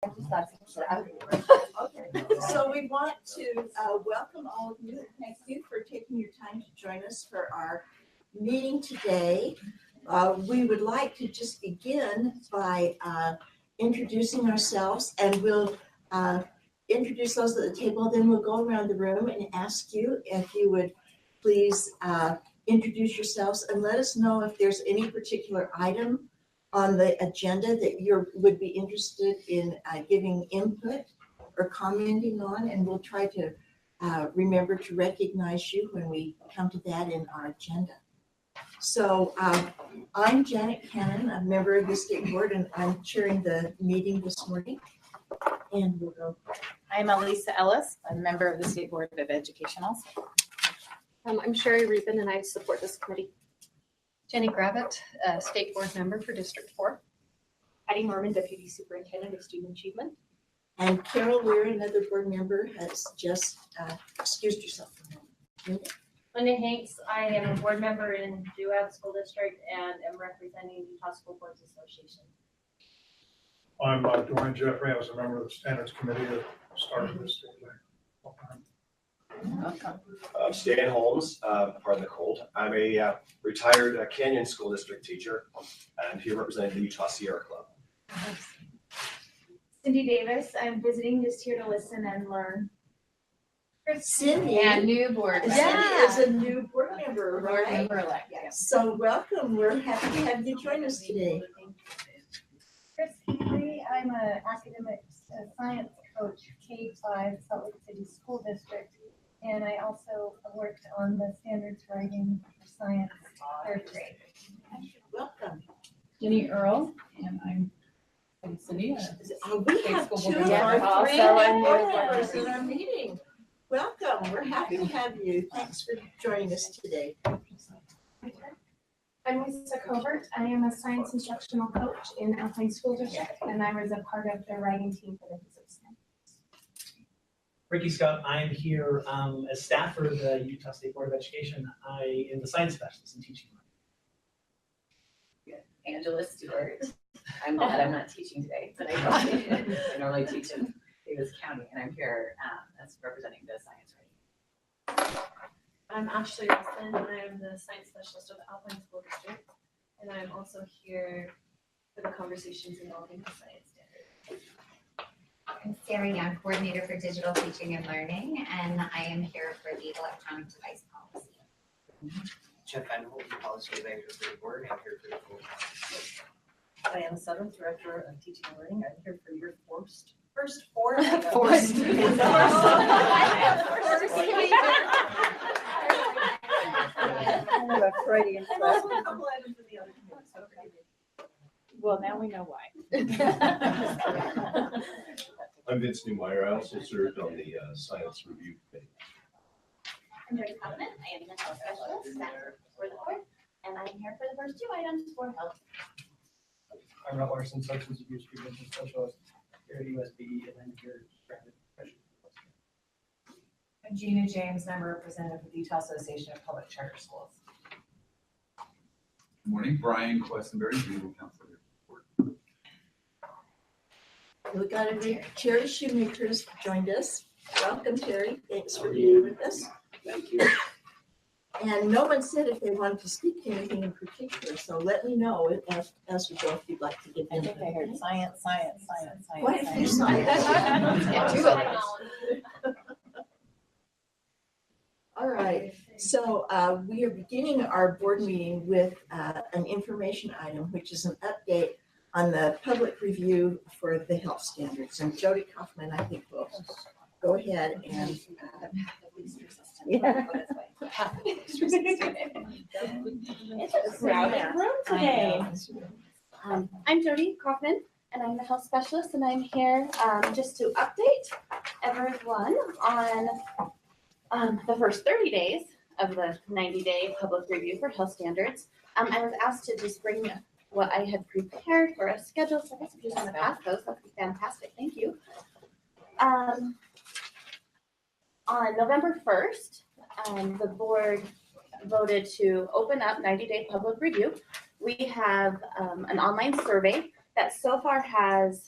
Okay, so we want to welcome all of you. Thank you for taking your time to join us for our meeting today. We would like to just begin by introducing ourselves, and we'll introduce those at the table. Then we'll go around the room and ask you if you would please introduce yourselves and let us know if there's any particular item on the agenda that you would be interested in giving input or commenting on, and we'll try to remember to recognize you when we come to that in our agenda. So I'm Janet Cannon, a member of the State Board, and I'm chairing the meeting this morning. And we'll go. I'm Elisa Ellis. I'm a member of the State Board of Education also. I'm Sherry Rubin, and I support this committee. Jenny Gravitt, State Board member for District 4. Heidi Norman, Deputy Superintendent of Student Achievement. And Carol Weir, another board member, has just excused herself from the meeting. Linda Hanks, I am a board member in Duab School District and am representing Utah School Boards Association. I'm Dwayne Jeffrey. I was a member of the Standards Committee that started this. Welcome. Stan Holmes, part of the Colt. I'm a retired Canyon School District teacher and here representing the Utah Sierra Club. Cindy Davis, I'm visiting just here to listen and learn. Cindy, And new board member. Cindy is a new board member, Board right? member elect. Yes. So welcome. We're happy to have you join us today. Chris Healy, I'm an academic science coach, K-5 Salt Lake City School District, and I also worked on the standards writing for science third grade. Welcome. Jenny Earl, and I'm Cindy. We have School two board of member. our three Also a new board board members member. in our meeting. Welcome. We're happy to have you. Thanks for joining us today. I'm Lisa Covert. I am a science instructional coach in Alpine School District, and I was a part of the writing team for the physics camp. Ricky Scott, I'm here as staff for the Utah State Board of Education. I am the science specialist in teaching. Angela Stewart. I'm glad I'm not teaching today, but I normally teach in Davis County, and I'm here as representing the science writing. I'm Ashley Wilson, and I am the science specialist of the Alpine School District, and I'm also here for the conversations involving the science standards. I'm Sarah Young, coordinator for digital teaching and learning, and I am here for the electronic device policy. Jeff Van Holt, policy advisor for the board, and here for the full council. I am Southern Director of Teaching and Learning. I'm here for your first four. Forced. A Freudian slip. A couple items in the other committees, okay. Well, now we know why. I'm Vince Newmeyer. I also served on the Science Review Committee. I'm Joyce Covenant. I am the health specialist for the board, and I'm here for the first two items for health. I'm Rob Larson, substance abuse prevention specialist here at USB, and I'm here granted depression. I'm Gina James, and I'm a representative of the Utah Association of Public Charter Schools. Good morning, Brian Questenberry, legal counsel here. We've got a Terry Shoemaker has joined us. Welcome, Terry. Thanks for being with us. Thank you. And no one said if they wanted to speak to anything in particular, so let me know as we go if you'd like to get in. I think I heard science. Quite a few science. Let's get to it. All right, so we are beginning our board meeting with an information item, which is an update on the public review for the health standards. And Jody Kaufman, I think, will go ahead and It's a crowded room today. I'm Jody Kaufman, and I'm the health specialist, and I'm here just to update everyone on the first 30 days of the 90-day public review for health standards. I was asked to just bring what I had prepared for a schedule, so I guess if you just want to pass those, that would be fantastic. Thank you. On November 1st, the board voted to open up 90-day public review. We have an online survey that so far has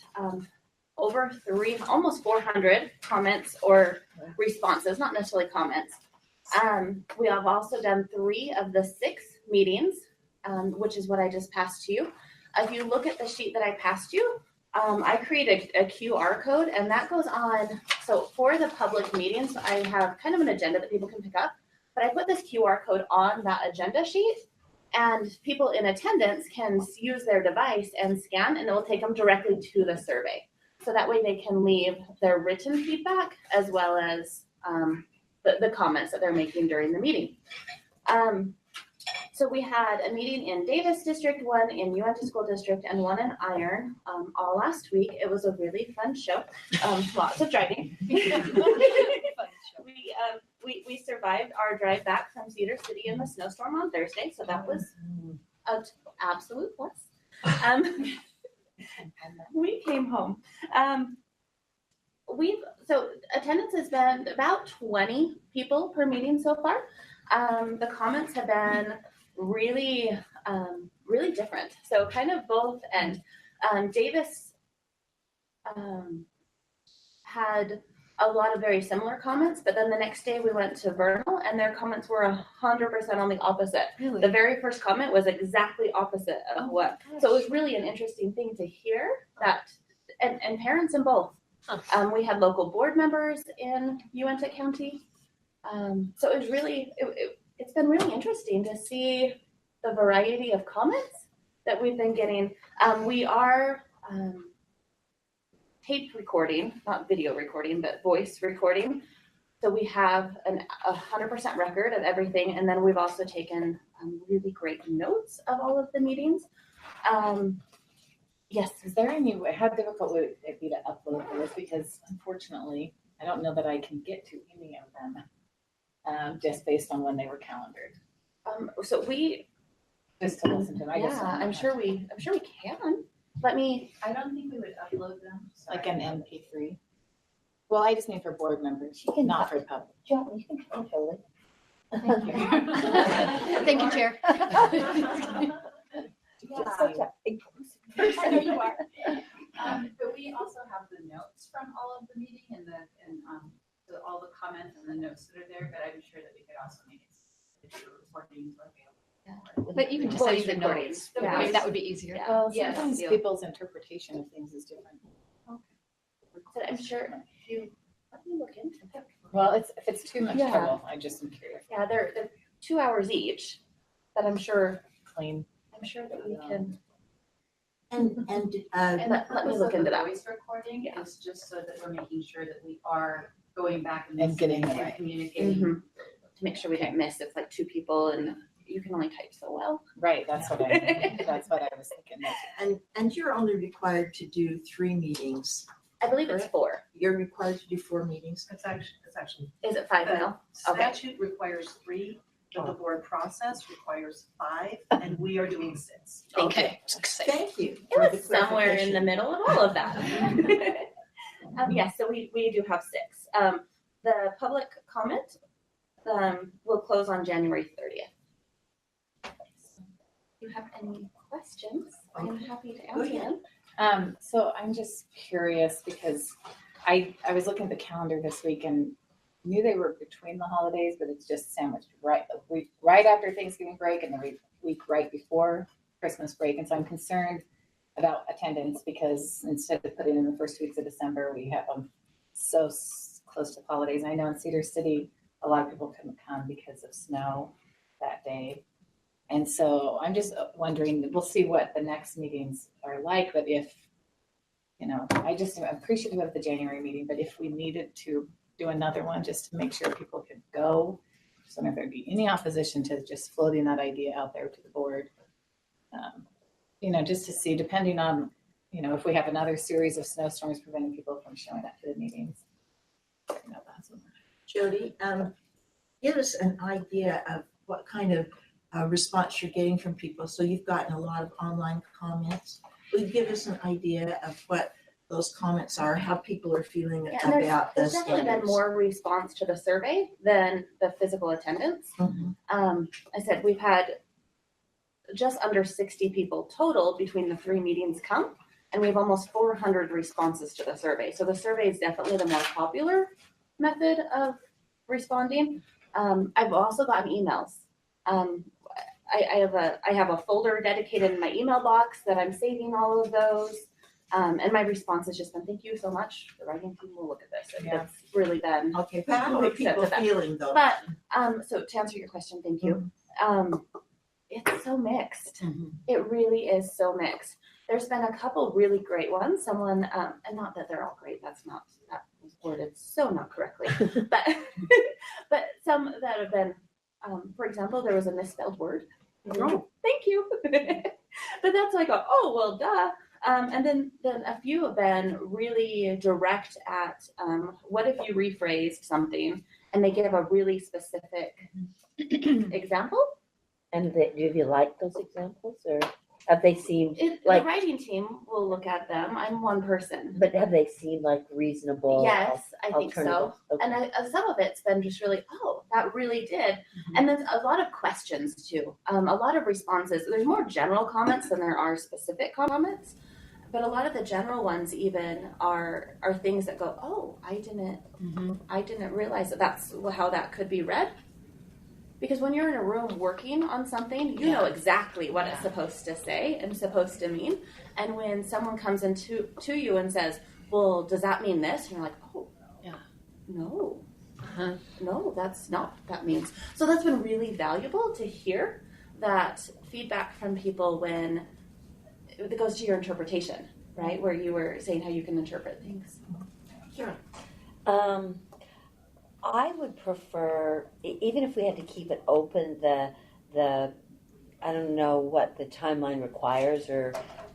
over almost 400 comments or responses, not necessarily comments. We have also done 3 of the 6 meetings, which is what I just passed to you. If you look at the sheet that I passed you, I created a QR code, and that goes on. So for the public meetings, I have kind of an agenda that people can pick up, but I put this QR code on that agenda sheet, and people in attendance can use their device and scan, and it will take them directly to the survey. So that way they can leave their written feedback as well as the comments that they're making during the meeting. So we had a meeting in Davis District, 1 in Uinta School District, and 1 in Iron all last week. It was a really fun show, lots of driving. We survived our drive back from Cedar City in the snowstorm on Thursday, so that was an absolute plus. We came home. So attendance has been about 20 people per meeting so far. The comments have been really different. So kind of both, and Davis had a lot of very similar comments, but then the next day we went to Vernal and their comments were 100% on the opposite. Really? The very first comment was exactly opposite of what. So it was really an interesting thing to hear that, and parents in both. We had local board members in Uinta County. So it was really, it's been really interesting to see the variety of comments that we've been getting. We are tape recording, not video recording, but voice recording. So we have 100% record of everything. And then we've also taken really great notes of all of the meetings. Yes. Is there any, how difficult would it be to upload those? Because unfortunately, I don't know that I can get to any of them just based on when they were calendared. So we just to listen to them. I'm sure we can. Let me. I don't think we would upload them. Like an MP3. Well, I just mean for board members, not for public. John, you can come hold it. Thank you. Thank you, Chair. You're such a inclusive. I know you are. But we also have the notes from all of the meeting and all the comments and the notes that are there, but I'm sure that we could also make it recordings or available. But you can just send the notes. Yeah. Maybe that would be easier. Yeah. Well, Yes. sometimes people's interpretation of things is different. So I'm sure if you let me look into that. Well, if it's too much Yeah. trouble, I just am curious. Yeah, they're 2 hours each, but I'm sure Clean. I'm sure that we can. And let me look into that. Voice recording is just so that we're making sure that we are going back and getting listening it and right. communicating. To make sure we don't miss. It's like 2 people and you can only type so well. Right, that's what I was thinking. And you're only required to do 3 meetings. I believe it's 4. You're required to do 4 meetings. It's actually. Is it 5 now? Okay. Statute requires 3, but the board process requires 5, and we are doing 6. Okay. Thank you. It was somewhere in the middle of all of that. Yes, so we do have 6. The public comment will close on January 30th. If you have any questions, I'm happy to answer them. So I'm just curious because I was looking at the calendar this week and knew they were between the holidays, but it's just sandwiched right after Thanksgiving break and the week right before Christmas break. And so I'm concerned about attendance because instead of putting in the first weeks of December, we have them so close to the holidays. I know in Cedar City, a lot of people couldn't come because of snow that day. And so I'm just wondering, we'll see what the next meetings are like, but if, I'm appreciative of the January meeting, but if we needed to do another one just to make sure people could go, just wonder if there'd be any opposition to just floating that idea out there to the board. Just to see, depending on, if we have another series of snowstorms preventing people from showing up to the meetings. Jody, give us an idea of what kind of response you're getting from people. So you've gotten a lot of online comments. Will you give us an idea of what those comments are, how people are feeling about there's the definitely been more response to the survey than the physical attendance. I said we've had just under 60 people total between the 3 meetings come. and we have almost 400 responses to the survey. So the survey is definitely the more popular method of responding. I've also gotten emails. I have a folder dedicated in my email box that I'm saving all of those. And my response has just been, thank you so much. The writing team will look at this. And Yeah. it's really been. Okay, but how are people feeling though? But, so to answer your question, thank you. It's so mixed. It really is so mixed. There's been a couple really great ones. Someone, and not that they're all great, that was worded so not correctly, but some that have been, for example, there was a misspelled word. Oh. Thank you. But that's like, oh, well, duh. And then a few have been really direct at what if you rephrased something, and they give a really specific example. And do you like those examples, or have they seemed The writing team will look at them. I'm one person. But have they seemed like reasonable? Yes, I think so. alternatives? Okay. And some of it's been just really, oh, that really did. And then a lot of questions too. A lot of responses. There's more general comments than there are specific comments. But a lot of the general ones even are things that go, oh, I didn't realize that's how that could be read. Because when you're in a room working on something, you know exactly what it's supposed to say and supposed to mean. And when someone comes into you and says, well, does that mean this? And you're like, oh, no, no, that's not what that means. So that's been really valuable to hear that feedback from people when it goes to your interpretation, right? Where you were saying how you can interpret things. Sure. I would prefer, even if we had to keep it open, the I don't know what the timeline requires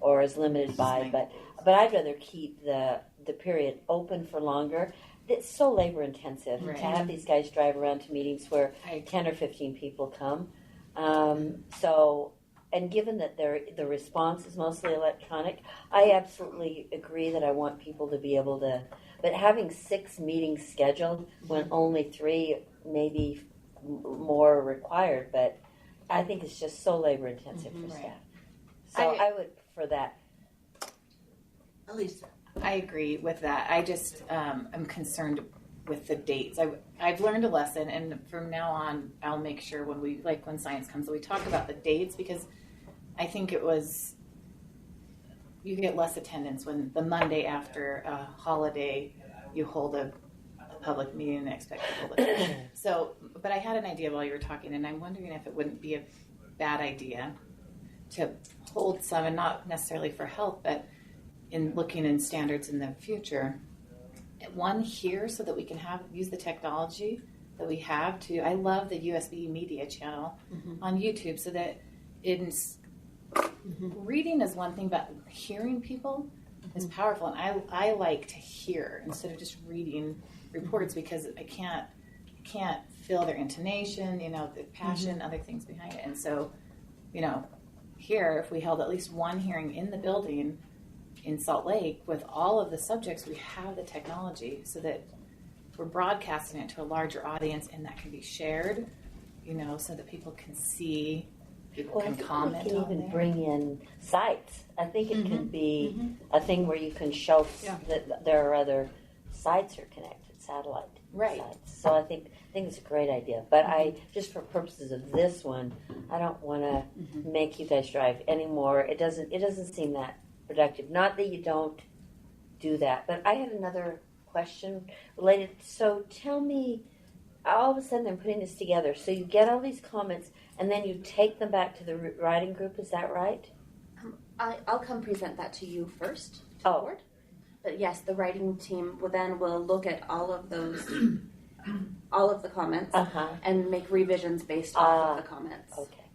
or is limited by, but I'd rather keep the period open for longer. It's so labor intensive to have these guys drive around to meetings where 10 or 15 people come. And given that the response is mostly electronic, I absolutely agree that I want people to be able to. But having 6 meetings scheduled when only 3, maybe more, are required, but I think it's just so labor intensive for staff. So I would prefer that. Elisa. I agree with that. I just am concerned with the dates. I've learned a lesson, and from now on, I'll make sure when science comes, we talk about the dates, because I think you get less attendance when the Monday after a holiday you hold a public meeting and expect people to attend. So, but I had an idea while you were talking, and I'm wondering if it wouldn't be a bad idea to hold some, and not necessarily for health, but in looking in standards in the future. One here, so that we can use the technology that we have to. I love the USB media channel on YouTube, so that reading is one thing, but hearing people is powerful. And I like to hear instead of just reading reports, because I can't feel their intonation, the passion, other things behind it. And so, here, if we held at least one hearing in the building in Salt Lake with all of the subjects, we have the technology so that we're broadcasting it to a larger audience, and that can be shared, so that people can see. People can comment. We can even bring in sites. I think it can be a thing where you can show that there are other sites are connected, satellite sites. So I think it's a great idea. But I just for purposes of this one, I don't want to make you guys drive anymore. It doesn't seem that productive. Not that you don't do that, but I had another question related. So tell me, all of a sudden I'm putting this together. So you get all these comments, and then you take them back to the writing group. Is that right? I'll come present that to you first, to the board. But yes, the writing team will look at all of those, all of the comments, and make revisions based off of the comments. Okay,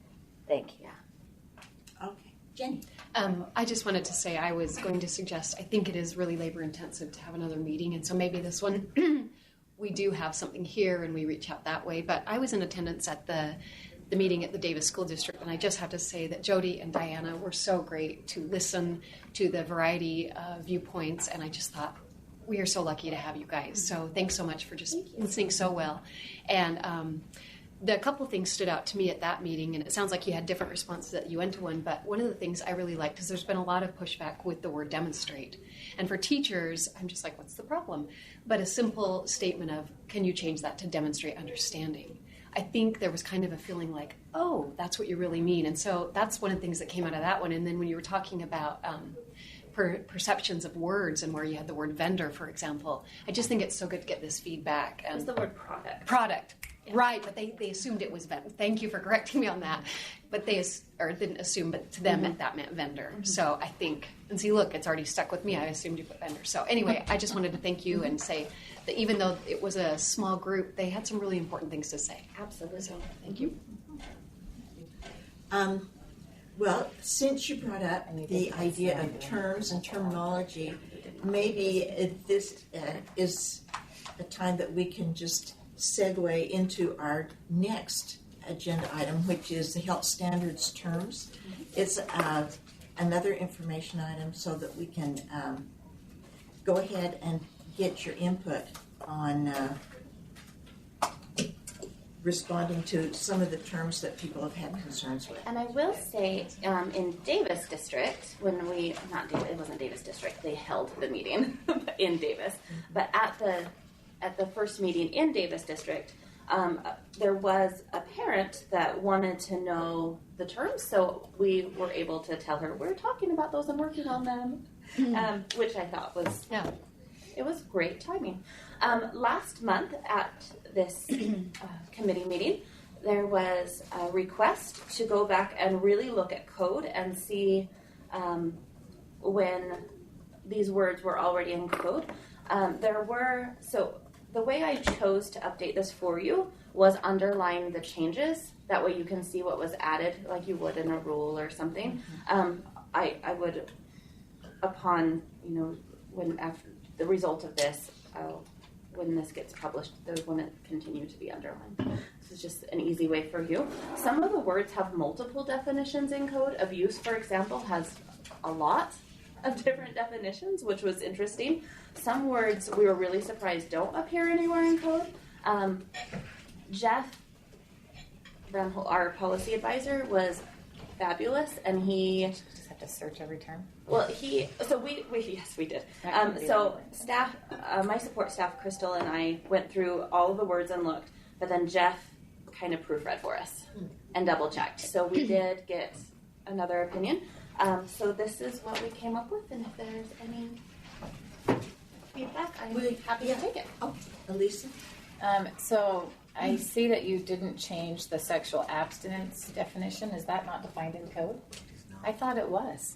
thank you. Yeah. Okay, Jenny. I just wanted to say I was going to suggest, I think it is really labor intensive to have another meeting, and so maybe this one we do have something here and we reach out that way. But I was in attendance at the meeting at the Davis School District, and I just have to say that Jody and Diana were so great to listen to the variety of viewpoints, and I just thought, we are so lucky to have you guys. So thanks so much for just listening so well. And the couple things stood out to me at that meeting, and it sounds like you had different responses that you went to one, but one of the things I really liked is there's been a lot of pushback with the word demonstrate. And for teachers, I'm just like, what's the problem? But a simple statement of, can you change that to demonstrate understanding? I think there was kind of a feeling like, oh, that's what you really mean. And so that's one of the things that came out of that one. And then when you were talking about perceptions of words and where you had the word vendor, for example, I just think it's so good to get this feedback. It was the word product. Product. Yeah. Right, but they assumed it was vendor. Thank you for correcting me on that. But they didn't assume, but to them that meant vendor. So I think, and see, look, it's already stuck with me. I assumed you put vendor. So anyway, I just wanted to thank you and say that even though it was a small group, they had some really important things to say. Absolutely. So thank you. Well, since you brought up the idea of terms and terminology, maybe this is a time that we can just segue into our next agenda item, which is the health standards terms. It's another information item so that we can go ahead and get your input on responding to some of the terms that people have had concerns with. And I will say, in Davis District, it wasn't Davis District, they held the meeting in Davis, but at the first meeting in Davis District, there was a parent that wanted to know the terms, so we were able to tell her, we're talking about those and working on them, which I thought was, it was great timing. Last month at this committee meeting, there was a request to go back and really look at code and see when these words were already in code. The way I chose to update this for you was underline the changes. That way you can see what was added, like you would in a rule or something. I would, upon, when after the result of this, when this gets published, those wouldn't continue to be underlined. This is just an easy way for you. Some of the words have multiple definitions in code. Abuse, for example, has a lot of different definitions, which was interesting. Some words we were really surprised don't appear anywhere in code. Jeff Van Hol, our policy advisor, was fabulous, and he just have to search every term. Well, yes, we did. So staff, my support staff, Crystal, and I went through all of the words and looked, but then Jeff kind of proofread for us and double checked. So we did get another opinion. So this is what we came up with, and if there's any feedback, I'm happy to take it. Oh, Elisa? So I see that you didn't change the sexual abstinence definition. Is that not defined in code? I thought it was.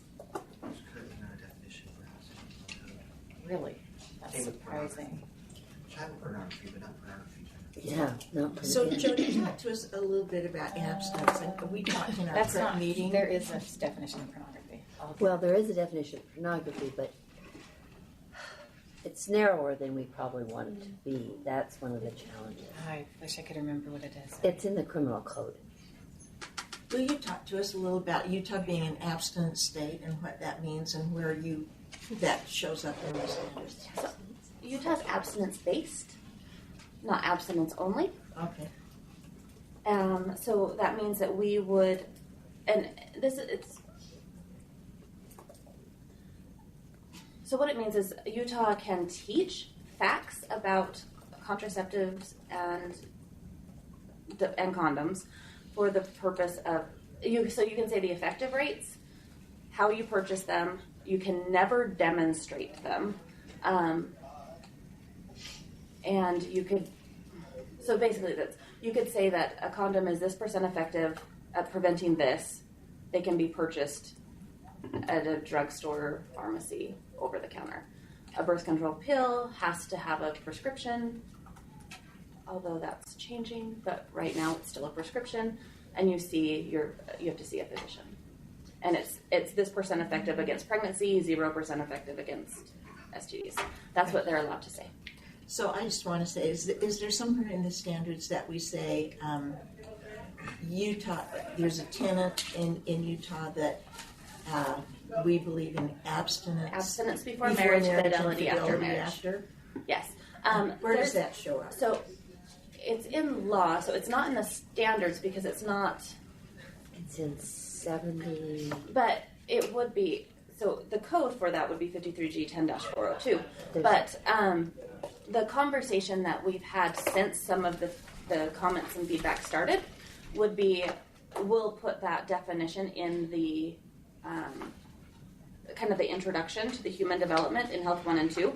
Really? That's surprising. Child pornography, but not pornography. Yeah, no. So, Jody, talk to us a little bit about abstinence. And we talked in our prep meeting. There is a definition of pornography. Well, there is a definition of pornography, but it's narrower than we probably want it to be. That's one of the challenges. I wish I could remember what it is. It's in the criminal code. Will you talk to us a little about Utah being an abstinent state and what that means and where that shows up in the standards? So, Utah's abstinence-based, not abstinence only. Okay. So that means that we would, so what it means is Utah can teach facts about contraceptives and condoms for the purpose of, so you can say the effective rates, how you purchase them, you can never demonstrate them, and you could, so basically you could say that a condom is this % effective at preventing this. They can be purchased at a drugstore or pharmacy over the counter. A birth control pill has to have a prescription, although that's changing, but right now it's still a prescription, and you have to see a physician. And it's this % effective against pregnancy, 0% effective against STDs. That's what they're allowed to say. So I just want to say, is there somewhere in the standards that we say Utah, there's a tenet in Utah that we believe in abstinence? Abstinence before marriage, fidelity after marriage. Yes. Where does that show up? So it's in law, so it's not in the standards because it's not. It's in 70. But it would be, so the code for that would be 53G 10-402. But the conversation that we've had since some of the comments and feedback started would be, we'll put that definition in the kind of the introduction to the human development in Health 1 and 2,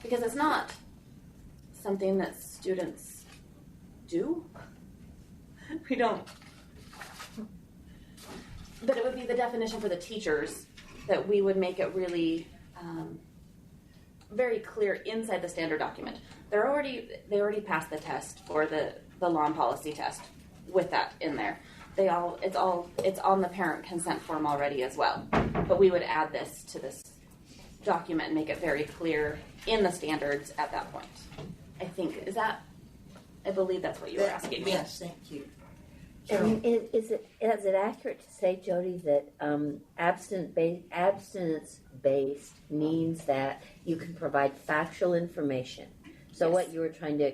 because it's not something that students do. We don't. But it would be the definition for the teachers that we would make it really very clear inside the standard document. They already passed the test for the law and policy test with that in there. It's on the parent consent form already as well. But we would add this to this document and make it very clear in the standards at that point. I believe that's what you were asking me. Yes, thank you. And is it accurate to say, Jody, that abstinence-based means that you can provide factual information? So Yes. what you were trying to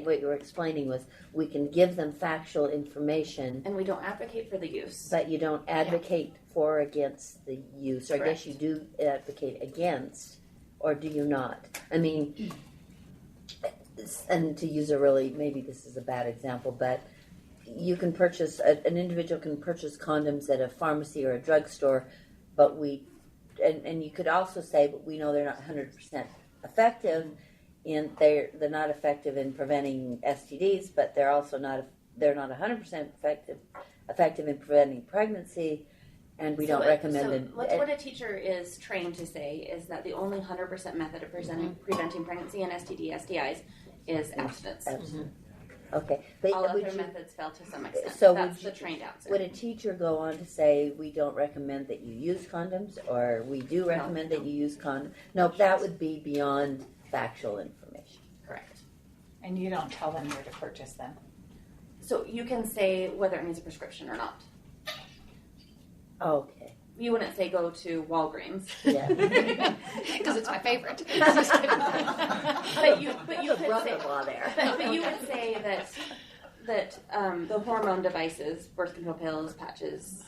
what you were explaining was we can give them factual information, and we don't advocate for the use. but you don't advocate for or against the use. Or I guess you do advocate against, or do you not? I mean, and to use maybe this is a bad example, but you can purchase, an individual can purchase condoms at a pharmacy or a drugstore, but and you could also say, but we know they're not 100% effective, and they're not effective in preventing STDs, but they're also not 100% effective in preventing pregnancy, and we don't recommend it. What a teacher is trained to say is that the only 100% method of preventing pregnancy and STIs is abstinence. Okay. All other methods fail to some extent. So that's the trained answer. Would a teacher go on to say, we don't recommend that you use condoms, or we do recommend that you use condoms? No, that would be beyond factual information. Correct. And you don't tell them where to purchase them? So you can say whether it needs a prescription or not. Okay. You wouldn't say go to Walgreens. Yeah. Because it's my favorite. but you could say, there. but you would say that the hormone devices, birth control pills, patches,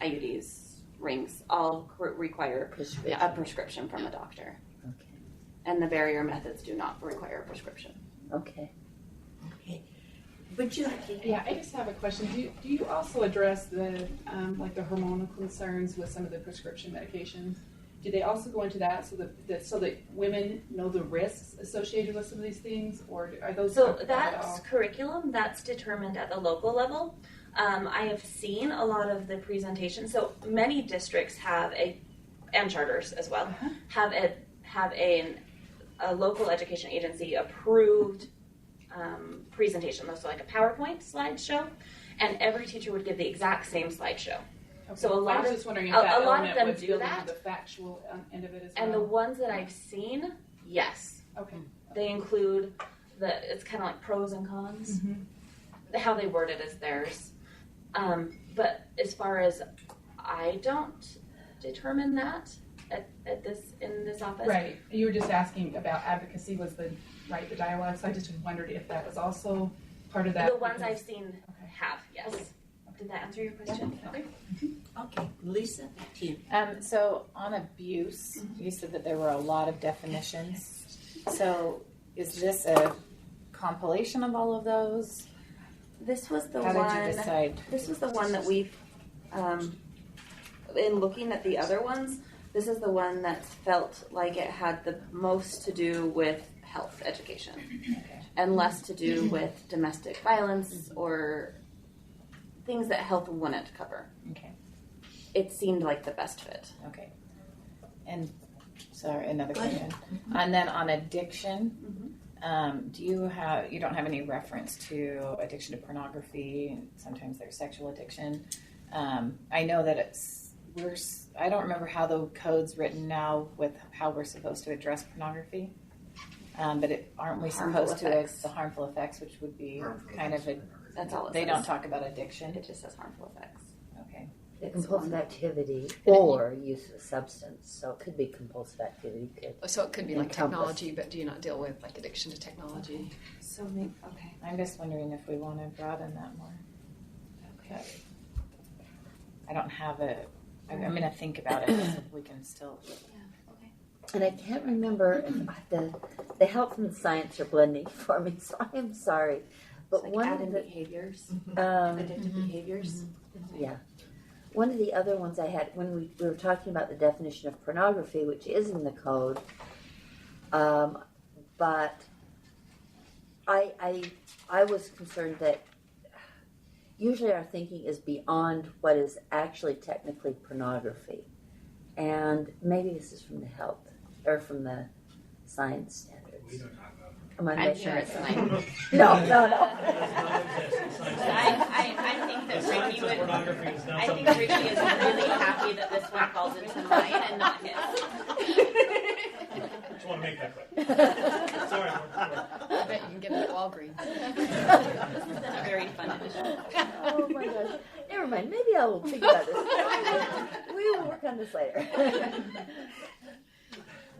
IUDs, rings, all require a prescription from a doctor. Okay. And the barrier methods do not require a prescription. Okay. Would you? Yeah, I just have a question. Do you also address the like the hormonal concerns with some of the prescription medications? Do they also go into that so that women know the risks associated with some of these things, or are those? So that's curriculum that's determined at the local level. I have seen a lot of the presentation. So many districts and charters as well, have a local education agency approved presentation, so like a PowerPoint slideshow, and every teacher would give the exact same slideshow. Okay. So a lot of them do that. The factual end of it as and well. the ones that I've seen, yes. Okay. They include it's kind of like pros and cons. How they word it is theirs. But as far as I don't determine that in this office. Right. You were just asking about advocacy was the dialogue. So I just wondered if that was also part of that. The ones I've seen have, yes. Okay. Did that answer your question? Okay. Okay, Lisa, to you. So on abuse, you said that there were a lot of definitions. So is this a compilation of all of those? This was the How one. did you decide? This was the one that we've, in looking at the other ones, this is the one that felt like it had the most to do with health education, and less to do with domestic violence or things that health wouldn't cover. Okay. It seemed like the best fit. Okay. And sorry, another question. And then on addiction, you don't have any reference to addiction to pornography? Sometimes there's sexual addiction. I know that I don't remember how the code's written now with how we're supposed to address pornography. But aren't we supposed to the harmful effects, which would be kind of that's all it they says. don't talk about addiction. It just says harmful effects. Okay. The compulsive activity or use of substance, so it could be compulsive activity. So it could be like encompass. technology, but do you not deal with like addiction to technology? So okay, I'm just wondering if we want to broaden that more. Okay. I don't have I'm going to think about it, so we can still. And I can't remember if the help from the science are blending for me, so I am sorry. But Like one add of in the behaviors, addictive addictive behaviors. Yeah. One of the other ones I had when we were talking about the definition of pornography, which is in the code, but I was concerned that usually our thinking is beyond what is actually technically pornography, and maybe this is from the health or from the science standards. I'm sure it's fine. No. I think that Ricky would. I think Ricky is really happy that this one falls into mine and not his. Just want to make that clear. Sorry. I bet you can get it at Walgreens. This has been a very fun edition. Oh my gosh. Never mind. Maybe I will think about this. We will work on this later.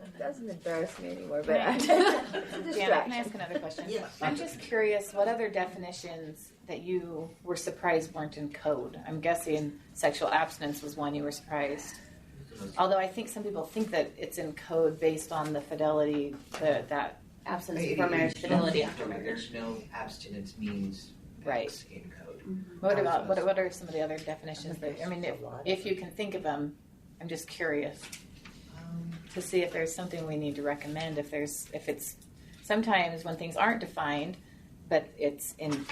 It doesn't embarrass me anymore, but it's a Janet, distraction. can I ask another question? Yes. I'm just curious, what other definitions that you were surprised weren't in code? I'm guessing sexual abstinence was one you were surprised. Although I think some people think that it's in code based on the fidelity, that abstinence before marriage, fidelity after There's marriage. no abstinence means Right. X in code. What about what are some of the other definitions that if you can think of them? I'm just curious to see if there's something we need to recommend. If it's sometimes when things aren't defined, but it's in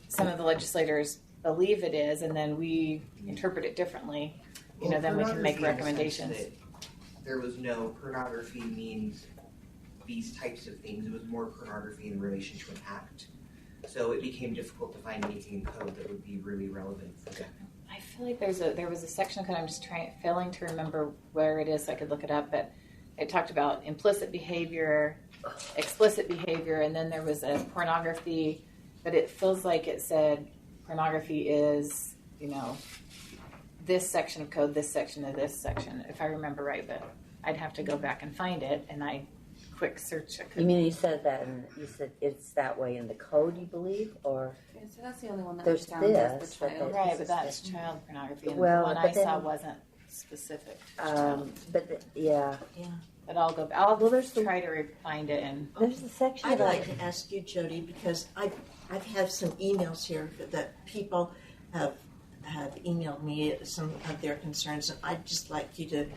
some of the legislators believe it is, and then we interpret it differently. Then we can make Pornography in the sense recommendations. that There was no pornography means these types of things. It was more pornography in relation to an act. So it became difficult to find anything in code that would be really relevant for that. I feel like there was a section of code, I'm just failing to remember where it is so I could look it up, but it talked about implicit behavior, explicit behavior, and then there was a pornography, but it feels like it said pornography is, this section of code, this section of this section, if I remember right, but I'd have to go back and find it, and quick search. You mean you said that, and you said it's that way in the code, you believe, or Yeah, so that's the only one that there's sounds as this, the child. Right, but that's child pornography, and Well, the one but I saw then- wasn't specific to child. yeah. But I'll try to find it and. There's a section I'd about like to ask you, Jody, because I've had some emails here that people have emailed me some of their concerns, and I'd just like you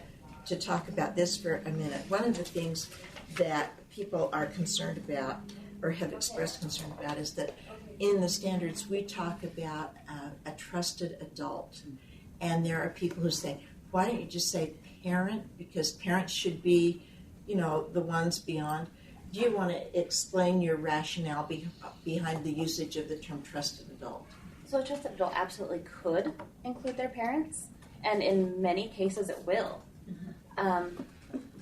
to talk about this for a minute. One of the things that people are concerned about or have expressed concern about is that in the standards we talk about a trusted adult, and there are people who say, why don't you just say parent, because parents should be the ones beyond. Do you want to explain your rationale behind the usage of the term trusted adult? So a trusted adult absolutely could include their parents, and in many cases it will.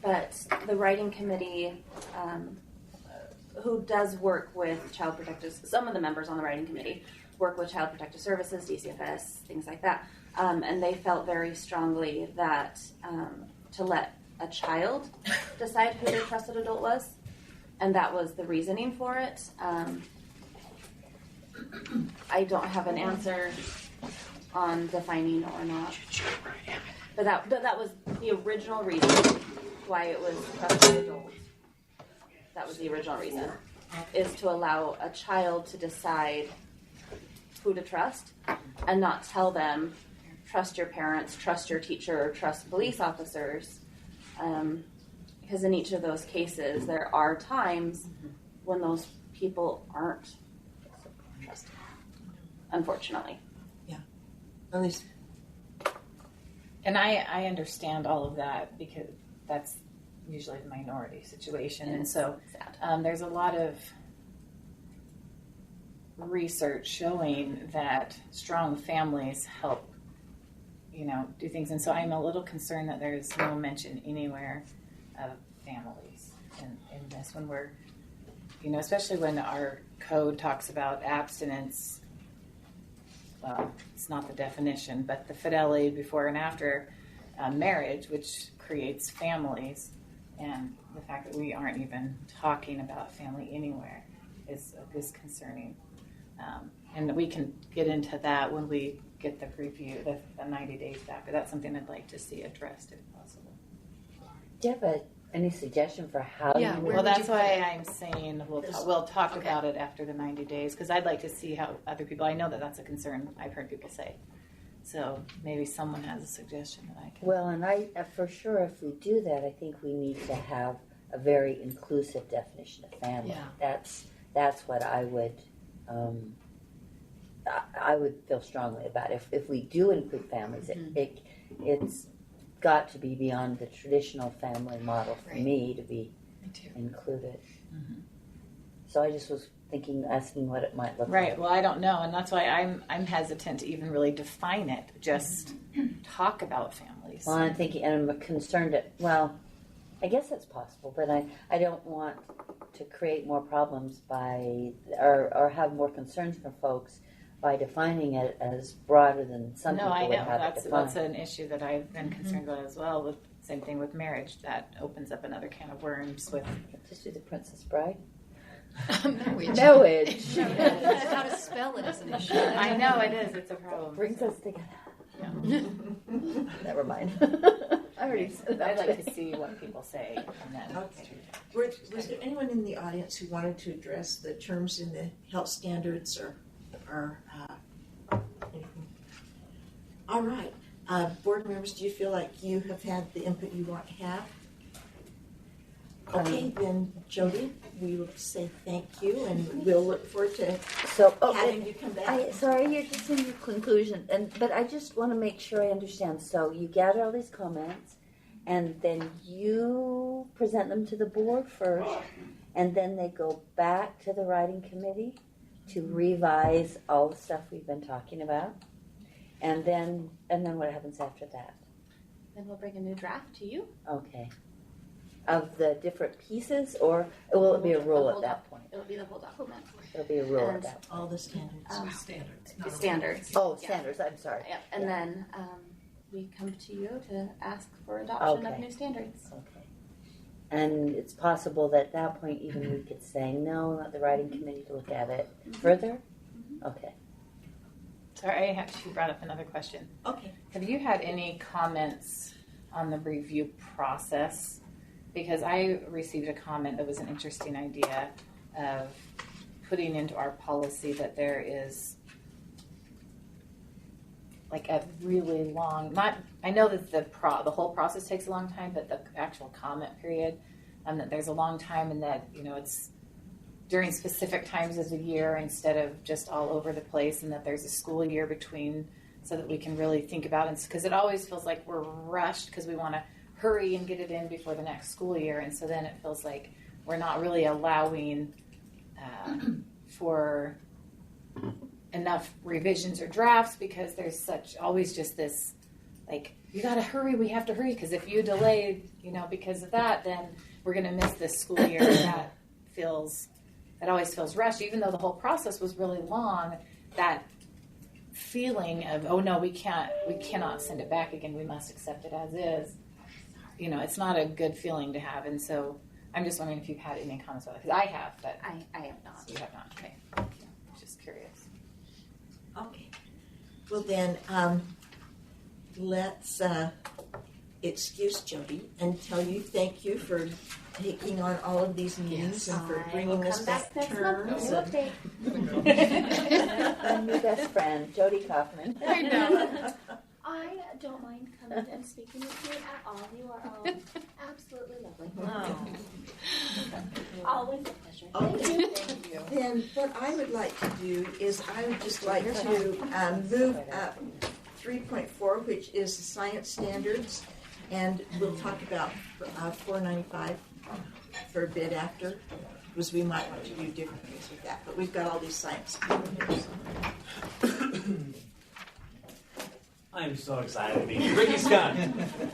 But the writing committee, who does work with Child Protective, some of the members on the writing committee work with Child Protective Services, DCFS, things like that, and they felt very strongly that to let a child decide who their trusted adult was, and that was the reasoning for it. I don't have an answer on defining or not, but that was the original reason why it was trusted adult. That was the original reason, is to allow a child to decide who to trust and not tell them, trust your parents, trust your teacher, trust police officers. Because in each of those cases, there are times when those people aren't trusted, unfortunately. Yeah. At least. And I understand all of that because that's usually the minority situation. And so there's a lot of research showing that strong families help, do things. And so I'm a little concerned that there's no mention anywhere of families in this when we're, especially when our code talks about abstinence. well, it's not the definition, but the fidelity before and after marriage, which creates families, and the fact that we aren't even talking about family anywhere is concerning. And we can get into that when we get the review, the 90 days back. But that's something I'd like to see addressed if possible. Do you have any suggestion for how Yeah, you well, that's why I'm saying we'll talk about it after the 90 days, because I'd like to see how other people, I know that that's a concern I've heard people say. So maybe someone has a suggestion that I can. Well, and I, for sure, if we do that, I think we need to have a very inclusive definition of family. Yeah. That's what I would feel strongly about. If we do include families, it's got to be beyond the traditional family model for me to be included. Mm-hmm. So I just was asking what it might look like. Right. Well, I don't know, and that's why I'm hesitant to even really define it. Just talk about families. Well, I'm thinking, and I'm concerned that, well, I guess that's possible, but I don't want to create more problems or have more concerns for folks by defining it as broader than some people would have it defined. That's an issue that I've been concerned about as well. With same thing with marriage, that opens up another can of worms. With just do the Princess Bride. Marriage. Marriage. How to spell it is an issue. I know it is. It's a problem. Brings us together. Yeah. Never mind. I already said that. I'd like to see what people say. And then Okay. Was there anyone in the audience who wanted to address the terms in the health standards or anything? All right. Board members, do you feel like you have had the input you want to have? Okay, then Jody, we will say thank you, and we'll look forward to having you come back. Sorry, you're just in your conclusion, but I just want to make sure I understand. So you gather all these comments, and then you present them to the board first, and then they go back to the writing committee to revise all the stuff we've been talking about, and then what happens after that? Then we'll bring a new draft to you. Okay. Of the different pieces, or will it be a rule at that point? It'll be the whole document. It'll be a rule at that point. All the standards. Standards. Standards. Oh, standards. I'm sorry. Yeah. And then we come to you to ask for adoption of Okay. new standards. Okay. And it's possible that at that point even we could say no, let the writing committee to look at it further. Okay. Sorry, she brought up another question. Okay. Have you had any comments on the review process? Because I received a comment that was an interesting idea of putting into our policy that there is like a really long, I know that the whole process takes a long time, but the actual comment period, that there's a long time, and that, it's during specific times of the year instead of just all over the place, and that there's a school year between, so that we can really think about it. Because it always feels like we're rushed because we want to hurry and get it in before the next school year, and so then it feels like we're not really allowing for enough revisions or drafts, because there's always just this, like, you gotta hurry, we have to hurry, because if you delay, because of that, then we're gonna miss this school year. That always feels rushed, even though the whole process was really long. That feeling of, oh no, we cannot send it back again, we must accept it as is. It's not a good feeling to have, and so I'm just wondering if you've had any comments about it, because I have, but I have not. You have not. Okay, thank you. Just curious. Okay. Well then, let's excuse Jody and tell you thank you for taking on all of these meetings and for bringing us back terms. And your best friend, Jody Kaufman. I know. I don't mind coming and speaking with you at all. You are all absolutely lovely. Always a pleasure. Okay. Thank you. Then what I would like to do is I would just like to move up 3.4, which is the science standards, and we'll talk about 495 for a bit after, because we might want to do different things with that. But we've got all these science standards. I'm so excited to be here. Ricky Scott,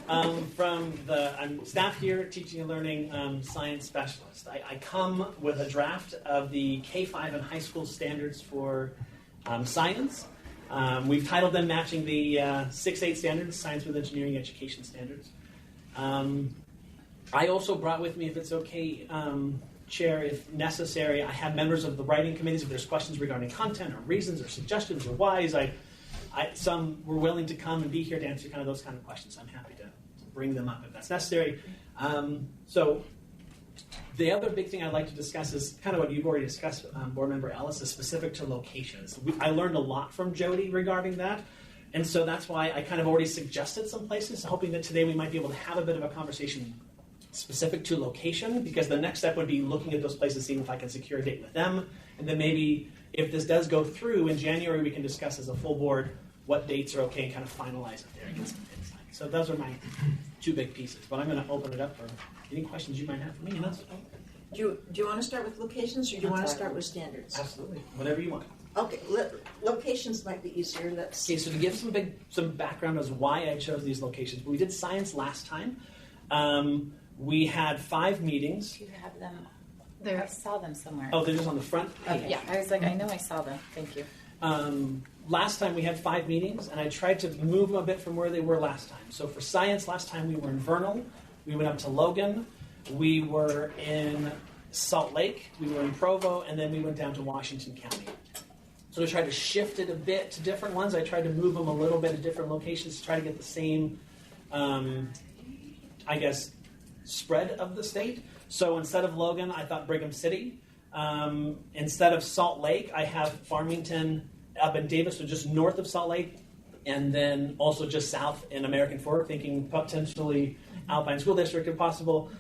I'm staff here, teaching and learning science specialist. I come with a draft of the K-5 and high school standards for science, We've titled them Matching the 6-8 Standards, Science with Engineering Education Standards. I also brought with me, if it's okay, Chair, if necessary, I have members of the writing committees. If there's questions regarding content or reasons or suggestions or whys, some were willing to come and be here to answer kind of those kind of questions. I'm happy to bring them up if that's necessary. So the other big thing I'd like to discuss is kind of what you've already discussed, Board Member Ellis, is specific to locations. I learned a lot from Jody regarding that. And so that's why I kind of already suggested some places, hoping that today we might be able to have a bit of a conversation specific to location, because the next step would be looking at those places, seeing if I can secure a date with them. And then maybe if this does go through in January, we can discuss as a full board what dates are okay and kind of finalize it there and get some insight. So those are my two big pieces. But I'm going to open it up for any questions you might have for me. And that's Do you want to start with locations, or do you want to start with standards? Absolutely. Whatever you want. Okay, locations might be easier. Let's. Okay, so to give some background as why I chose these locations, we did science last time. We had 5 meetings. Do you have them? There. I saw them somewhere. Oh, they're just on the front page. Okay. Yeah, I was like, I know I saw them. Thank you. Last time we had 5 meetings, and I tried to move them a bit from where they were last time. So for science, last time we were in Vernal, we went up to Logan, we were in Salt Lake, we were in Provo, and then we went down to Washington County. So I tried to shift it a bit to different ones. I tried to move them a little bit to different locations to try to get the same, spread of the state. So instead of Logan, I thought Brigham City. Instead of Salt Lake, I have Farmington up in Davis, so just north of Salt Lake, and then also just south in American Fork, thinking potentially Alpine School District if possible.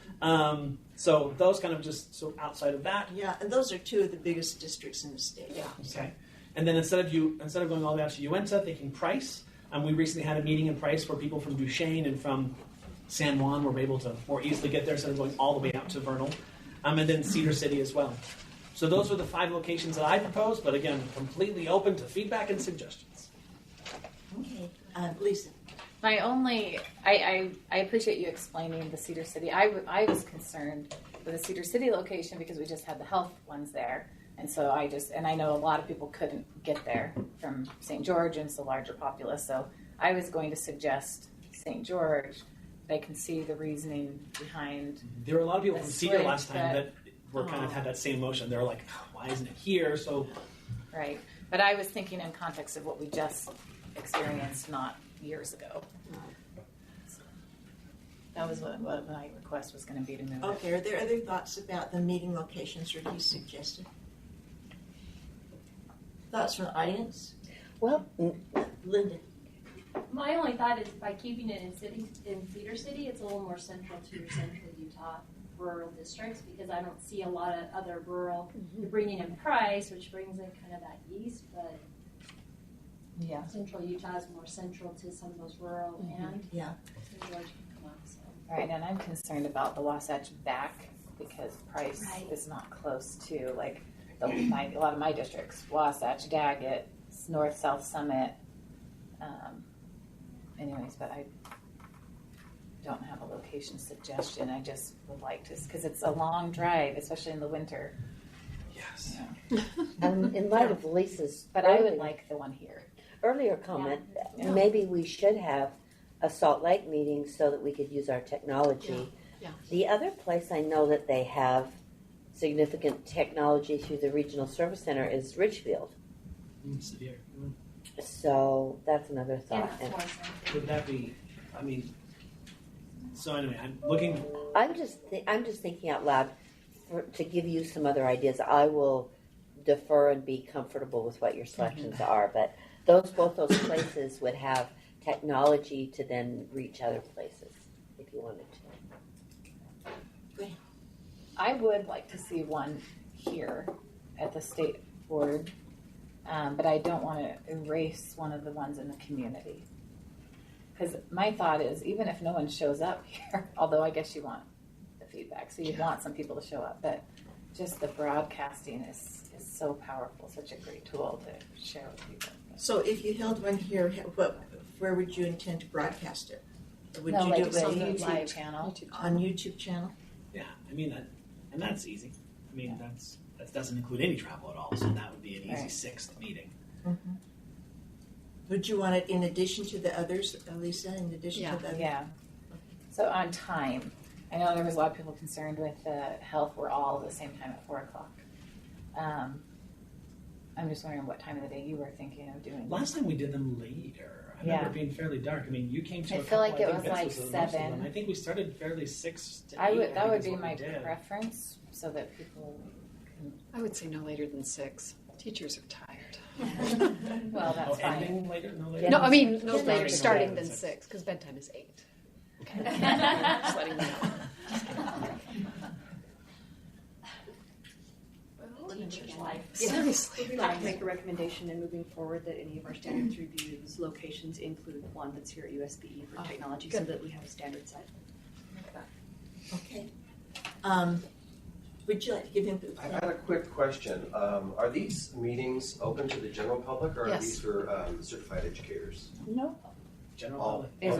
So those kind of just so outside of that. Yeah, and those are 2 of the biggest districts in the state. Yeah. Okay. And then instead of going all the way out to Uinta, thinking Price, we recently had a meeting in Price where people from Duchesne and from San Juan were able to more easily get there instead of going all the way out to Vernal. And then Cedar City as well. So those were the 5 locations that I proposed, but again, completely open to feedback and suggestions. Okay, Lisa. I appreciate you explaining the Cedar City. I was concerned with the Cedar City location because we just had the health ones there. And so I know a lot of people couldn't get there from St. George, and it's a larger populace. So I was going to suggest St. George. I can see the reasoning behind. There were a lot of people from Cedar last time that were kind of had that same emotion. They were like, oh, why isn't it here? So, right. But I was thinking in context of what we just experienced not years ago. So that was what my request was going to be to move. Okay, are there other thoughts about the meeting locations or he suggested? Thoughts from the audience? Well, Linda. My only thought is by keeping it in Cedar City, it's a little more central to your central Utah rural districts, because I don't see a lot of other rural. You're bringing in Price, which brings in kind of that east, but yeah, central Utah is more central to some of those rural and St. George can come up. So. Right, and I'm concerned about the Wasatch back because Price is not close to like a lot of my districts: Wasatch, Daggett, North South Summit. Anyways, but I don't have a location suggestion. I just would like to, because it's a long drive, especially in the winter. Yes. Yeah. In light of Lisa's, but I would like the one here. Earlier comment, maybe we should have a Salt Lake meeting so that we could use our technology. Yeah. The other place I know that they have significant technology through the Regional Service Center is Ridgefield. Severe. So that's another thought. Would that be? I mean, so anyway, I'm looking. I'm just thinking out loud to give you some other ideas. I will defer and be comfortable with what your selections are, but both those places would have technology to then reach other places if you wanted to. I would like to see one here at the state board. But I don't want to erase one of the ones in the community. Because my thought is, even if no one shows up here, although I guess you want the feedback, so you'd want some people to show up, but just the broadcasting is so powerful, such a great tool to share with people. So if you held one here, where would you intend to broadcast it? Would you do it on on the YouTube live channel? On YouTube channel? Yeah, I mean and that's easy. I mean that doesn't include any travel at all, so that would be an easy 6th meeting. Mm-hmm. Would you want it in addition to the others, Lisa, in addition to the others? Yeah. So on time, I know there was a lot of people concerned with health. We're all at the same time at 4:00. I'm just wondering what time of the day you were thinking of doing. Last time we did them later. I remember it being fairly dark. I mean, you came to I a feel like couple, it I was think like Vince was at most of 7. them. I think we started fairly 6 to 8. That think would is be what we my did. preference, so that people can. I would say no later than 6. Teachers are tired. Well, that's fine. Ending later? No later? No, I mean, no Starting later starting than than 6, because bedtime is 8. Okay. Just letting you know. Teacher's life. Seriously. Would we like to make a recommendation in moving forward that any of our standards reviews locations include one that's here at USBE for technology so that we have a standard set? Okay. Would you like to give input? I had a quick question. Are these meetings open to the general public, or are Yes. these for certified educators? No. General Oh, public. These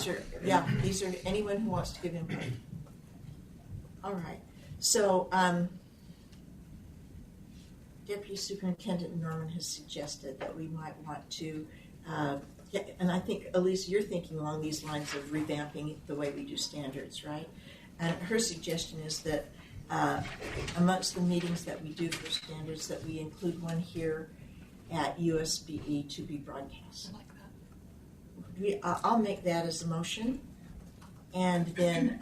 are okay. public. These are anyone who wants to give input. All right. So, Deputy Superintendent Norman has suggested that we might want to, and I think, Elise, you're thinking along these lines of revamping the way we do standards, right? And her suggestion is that amongst the meetings that we do for standards, that we include one here at USBE to be broadcast. I like that. I'll make that as a motion, and then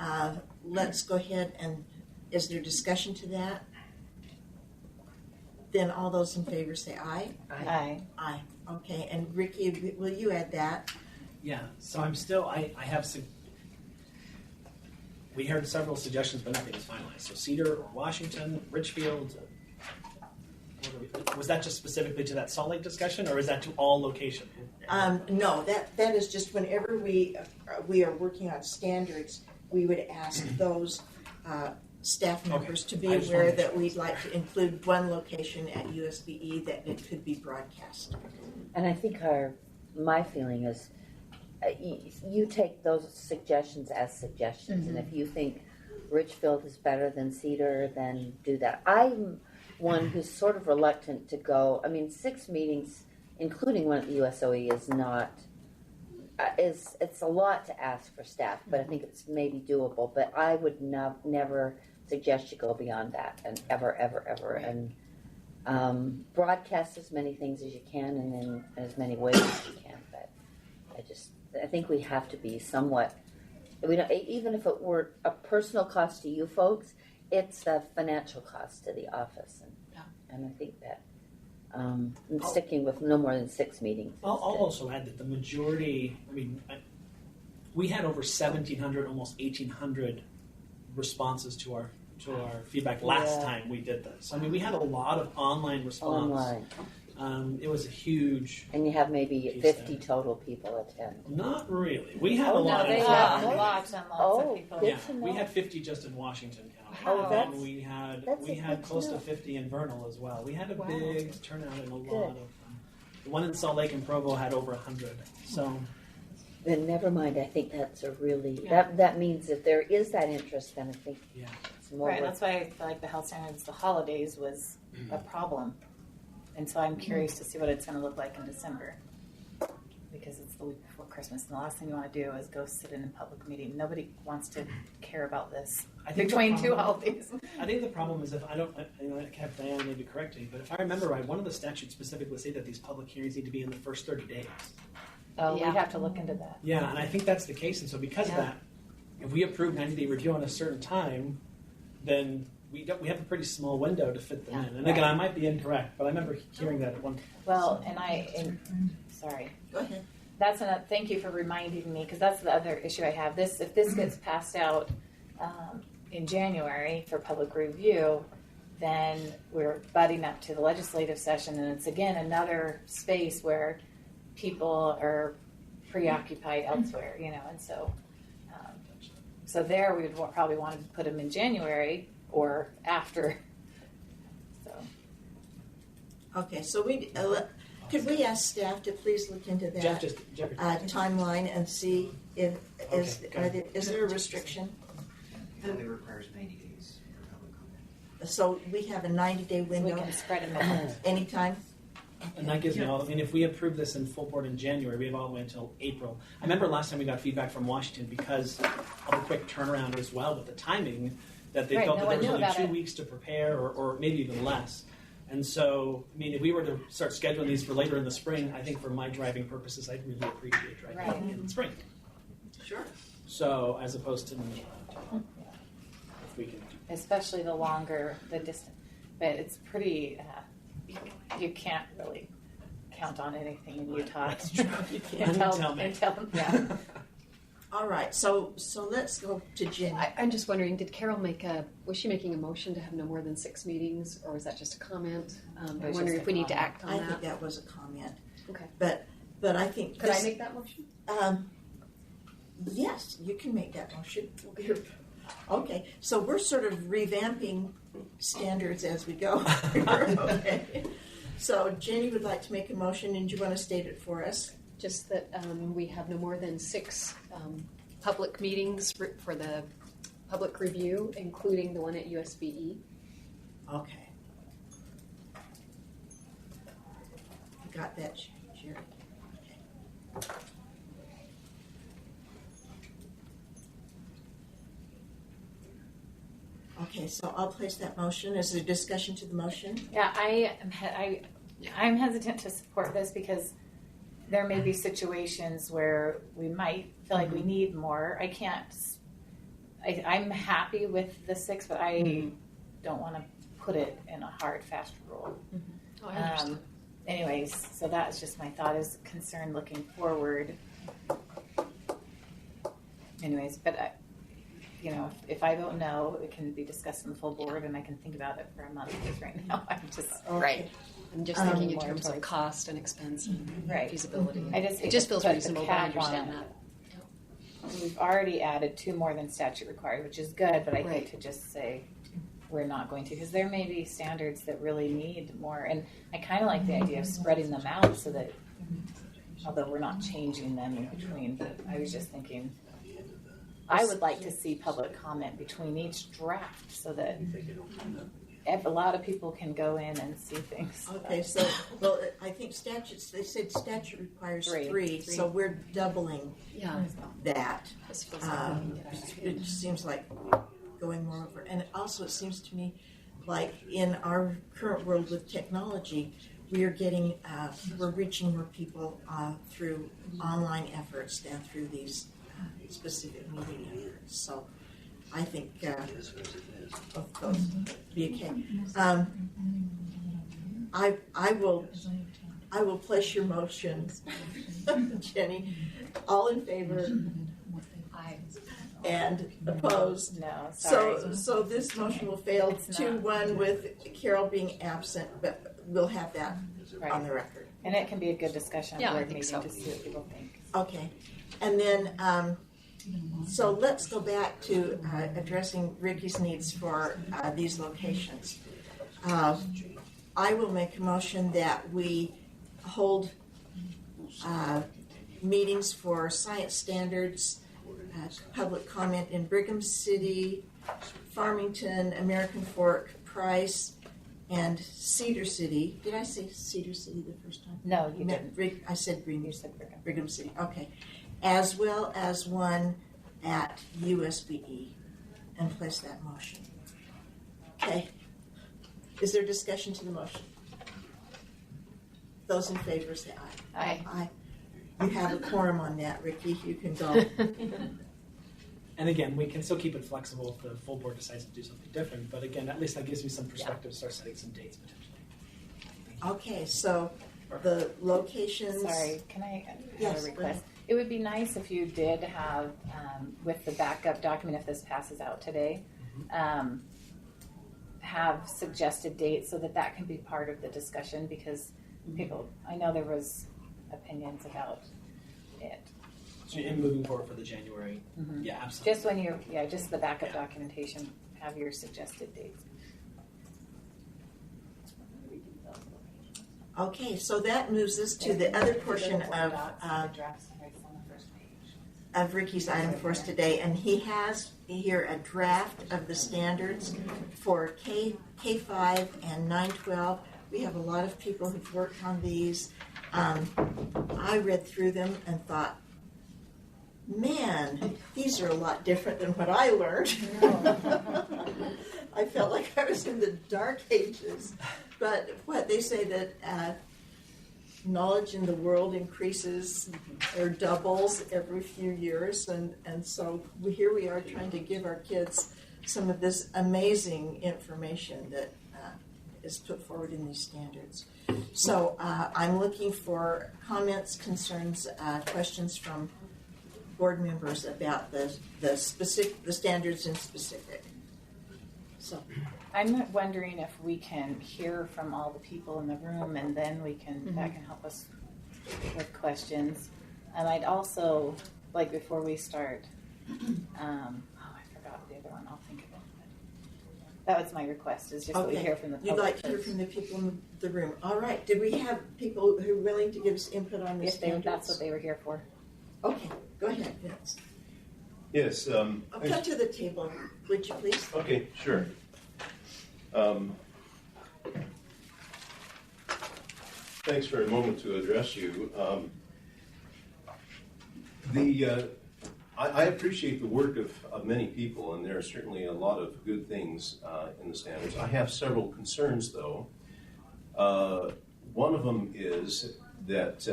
let's go ahead and, is there discussion to that? Then all those in favor say aye. Aye. Aye. Okay, and Ricky, will you add that? Yeah, so I'm still, I have, we heard several suggestions, but nothing is finalized. So Cedar or Washington, Richfield, was that just specifically to that Salt Lake discussion, or is that to all location? No, that is just whenever we are working on standards, we would ask those staff members to be I just aware wanted to that we'd like to include one location at USBE that it could be broadcast. And I think my feeling is, you take those suggestions as suggestions, and if you think Richfield is better than Cedar, then do that. I'm one who's sort of reluctant to go. I mean, 6 meetings, including one at the USOE, is not. It's a lot to ask for staff, but I think it's maybe doable. But I would never suggest you go beyond that, and ever. Right. And broadcast as many things as you can, and in as many ways as you can. But I think we have to be somewhat. Even if it were a personal cost to you folks, it's a financial cost to the office, and I think that I'm sticking with no more than 6 meetings. I'll also add that the majority, we had over 1,700, almost 1,800 responses to our feedback last time we did this. I mean, we had a lot of online response. It was a huge. And you have maybe 50 total people attend. Not really. We had a lot. They have lots and lots of people. Yeah, we had 50 just in Washington County, and we had close to 50 in Vernal as well. We had a big turnout in a lot of. The one in Salt Lake and Provo had over 100. So. Then never mind. I think that's a really that means if there is that interest, then I think it's more. Right. That's why I feel like the health standards, the holidays was a problem. And so I'm curious to see what it's going to look like in December, because it's the week before Christmas, and the last thing you want to do is go sit in a public meeting. Nobody wants to care about this between 2 holidays. I think the problem is if I don't, Captain Diana may be correct me, but if I remember right, one of the statutes specifically say that these public hearings need to be in the first 30 days. Oh, we'd have to look into that. Yeah, and I think that's the case, and so because of that, if we approve 90-day review on a certain time, then we have a pretty small window to fit them in. And again, I might be incorrect, but I remember hearing that at one point. Well, sorry. Go ahead. Thank you for reminding me, because that's the other issue I have. If this gets passed out in January for public review, then we're butting up to the legislative session, and it's again another space where people are preoccupied elsewhere, and so there we would probably want to put them in January or after. So. Okay, so could we ask staff to please look into that timeline and see if is there a restriction? It only requires 90 days for public comment. So we have a 90-day window. We can spread them out. Anytime. And that gives me all, I mean, if we approve this in full board in January, we have all the way until April. I remember last time we got feedback from Washington because of the quick turnaround as well with the timing, that they felt that there was only 2 weeks to prepare or maybe even less. And so, I mean, if we were to start scheduling these for later in the spring, I think for my driving purposes, I'd really appreciate driving in the spring. Sure. So, as opposed to, if we can. Especially the longer the distance, but it's pretty, you can't really count on anything in Utah. It's true. You can't tell. Yeah. All right, so let's go to Jen. I'm just wondering, did Carol was she making a motion to have no more than 6 meetings, or was that just a comment? I'm wondering if we need to act on that. I think that was a comment. Okay. But I think. Could I make that motion? Yes, you can make that motion. Okay, so we're sort of revamping standards as we go. Okay. So Jenny would like to make a motion, and do you want to state it for us? Just that we have no more than 6 public meetings for the public review, including the one at USBE. Okay. You got that, Jerry? Okay. Okay, so I'll place that motion. Is there discussion to the motion? Yeah, I'm hesitant to support this because there may be situations where we might feel like we need more. I'm happy with the 6, but I don't want to put it in a hard, fast rule. Oh, I understand. Anyways, so that's just my thought is concern looking forward. Anyways, but if I vote no, it can be discussed in the full board and I can think about it for a month because right now I'm just right. I'm just thinking in terms of cost and expense and feasibility. It just feels reasonable, but I understand that. We've already added 2 more than statute required, which is good, but I hate to just say we're not going to, because there may be standards that really need more. And I kind of like the idea of spreading them out so that, although we're not changing them in between, but I was just thinking, I would like to see public comment between each draft so that a lot of people can go in and see things. Okay, so, well, I think they said statute requires 3, so we're doubling that. It seems like going more over. And also it seems to me like in our current world with technology, we are getting, we're reaching more people through online efforts than through these specific meeting efforts. So I think both those be okay. I will place your motion, Jenny. All in favor? Aye. And opposed? No, sorry. So this motion will fail 2-1 with Carol being absent, but we'll have that on the record. And it can be a good discussion Yeah, board I think meeting so. to see what people think. Okay, and then so let's go back to addressing Ricky's needs for these locations. I will make a motion that we hold meetings for science standards, public comment in Brigham City, Farmington, American Fork, Price, and Cedar City. Did I say Cedar City the first time? No, you didn't. I said Brigham. You said Brigham. Brigham City, okay. As well as one at USBE, and place that motion. Okay. Is there discussion to the motion? Those in favor say aye. Aye. You have a quorum on that, Ricky. You can go. And again, we can still keep it flexible if the full board decides to do something different. But again, at least that gives me some perspective to start setting some dates potentially. Okay, so the locations. Sorry, can I have Yes, a request? It would be nice if you did have, with the backup document, if this passes out today, have suggested dates so that can be part of the discussion because people, I know there was opinions about it. So in moving forward for the January, yeah, absolutely. Just when just the backup documentation, have your suggested dates. Okay, so that moves us to the other portion of Ricky's item for us today, and he has here a draft of the standards for K5 and 912 We have a lot of people who've worked on these. I read through them and thought, man, these are a lot different than what I learned. I felt like I was in the dark ages. But what they say that knowledge in the world increases or doubles every few years, and so here we are trying to give our kids some of this amazing information that is put forward in these standards. So I'm looking for comments, concerns, questions from board members about the standards in specific. So I'm wondering if we can hear from all the people in the room, and then we can that can help us with questions. And I'd also like, before we start, I forgot the other one. I'll think of it. That was my request. Is just that we hear from the public. You'd like to hear from the people in the room. All right. Did we have people who are willing to give us input on this? If that's what they were here for. Okay. Go ahead, Vince. Yes. I'll come to the table, would you please? Okay, sure. Thanks for a moment to address you. I appreciate the work of many people, and there are certainly a lot of good things in the standards. I have several concerns, though. One of them is that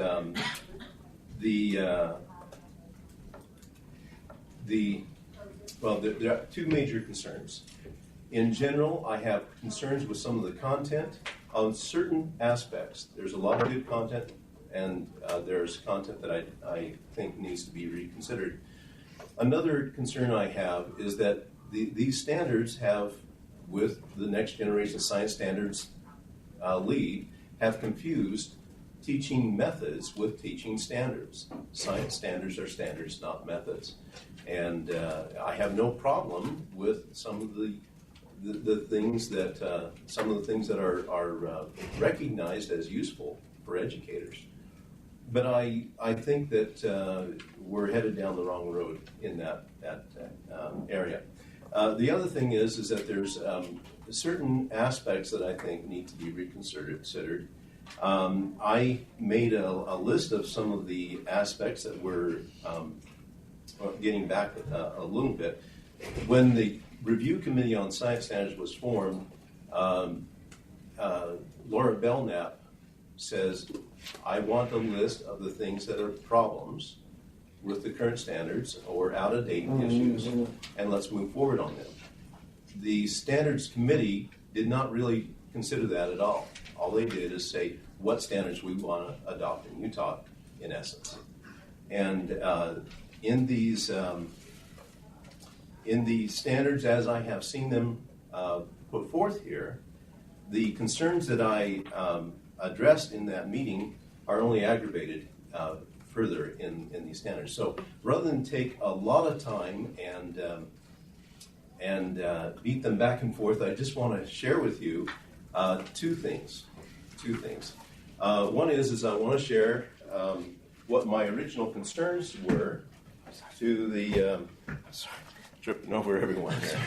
there are two major concerns. In general, I have concerns with some of the content on certain aspects. There's a lot of good content, and there's content that I think needs to be reconsidered. Another concern I have is that these standards have, with the next generation science standards lead, have confused teaching methods with teaching standards. Science standards are standards, not methods. And I have no problem with some of the things that are recognized as useful for educators. But I think that we're headed down the wrong road in that area. The other thing is that there's certain aspects that I think need to be reconsidered. I made a list of some of the aspects that were getting back a little bit. When the Review Committee on Science Standards was formed, Laura Belknap says, I want a list of the things that are problems with the current standards or out-of-date issues, and let's move forward on them. The Standards Committee did not really consider that at all. All they did is say what standards we want to adopt in Utah, in essence. And in these standards, as I have seen them put forth here, the concerns that I addressed in that meeting are only aggravated further in these standards. So rather than take a lot of time and beat them back and forth, I just want to share with you two things. One is I want to share what my original concerns were to the tripping over everyone here.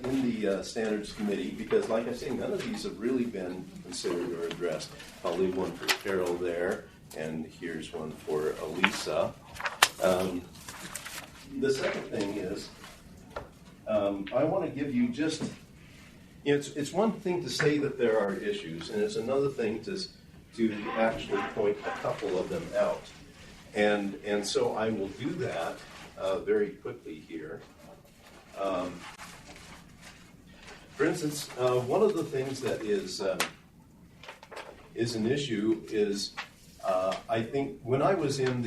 In the Standards Committee, because like I say, none of these have really been considered or addressed. I'll leave one for Carol there, and here's one for Elisa. The second thing is, I want to give you just, it's one thing to say that there are issues, and it's another thing to actually point a couple of them out. And so I will do that very quickly here. For instance, one of the things that is an issue is I think when I was in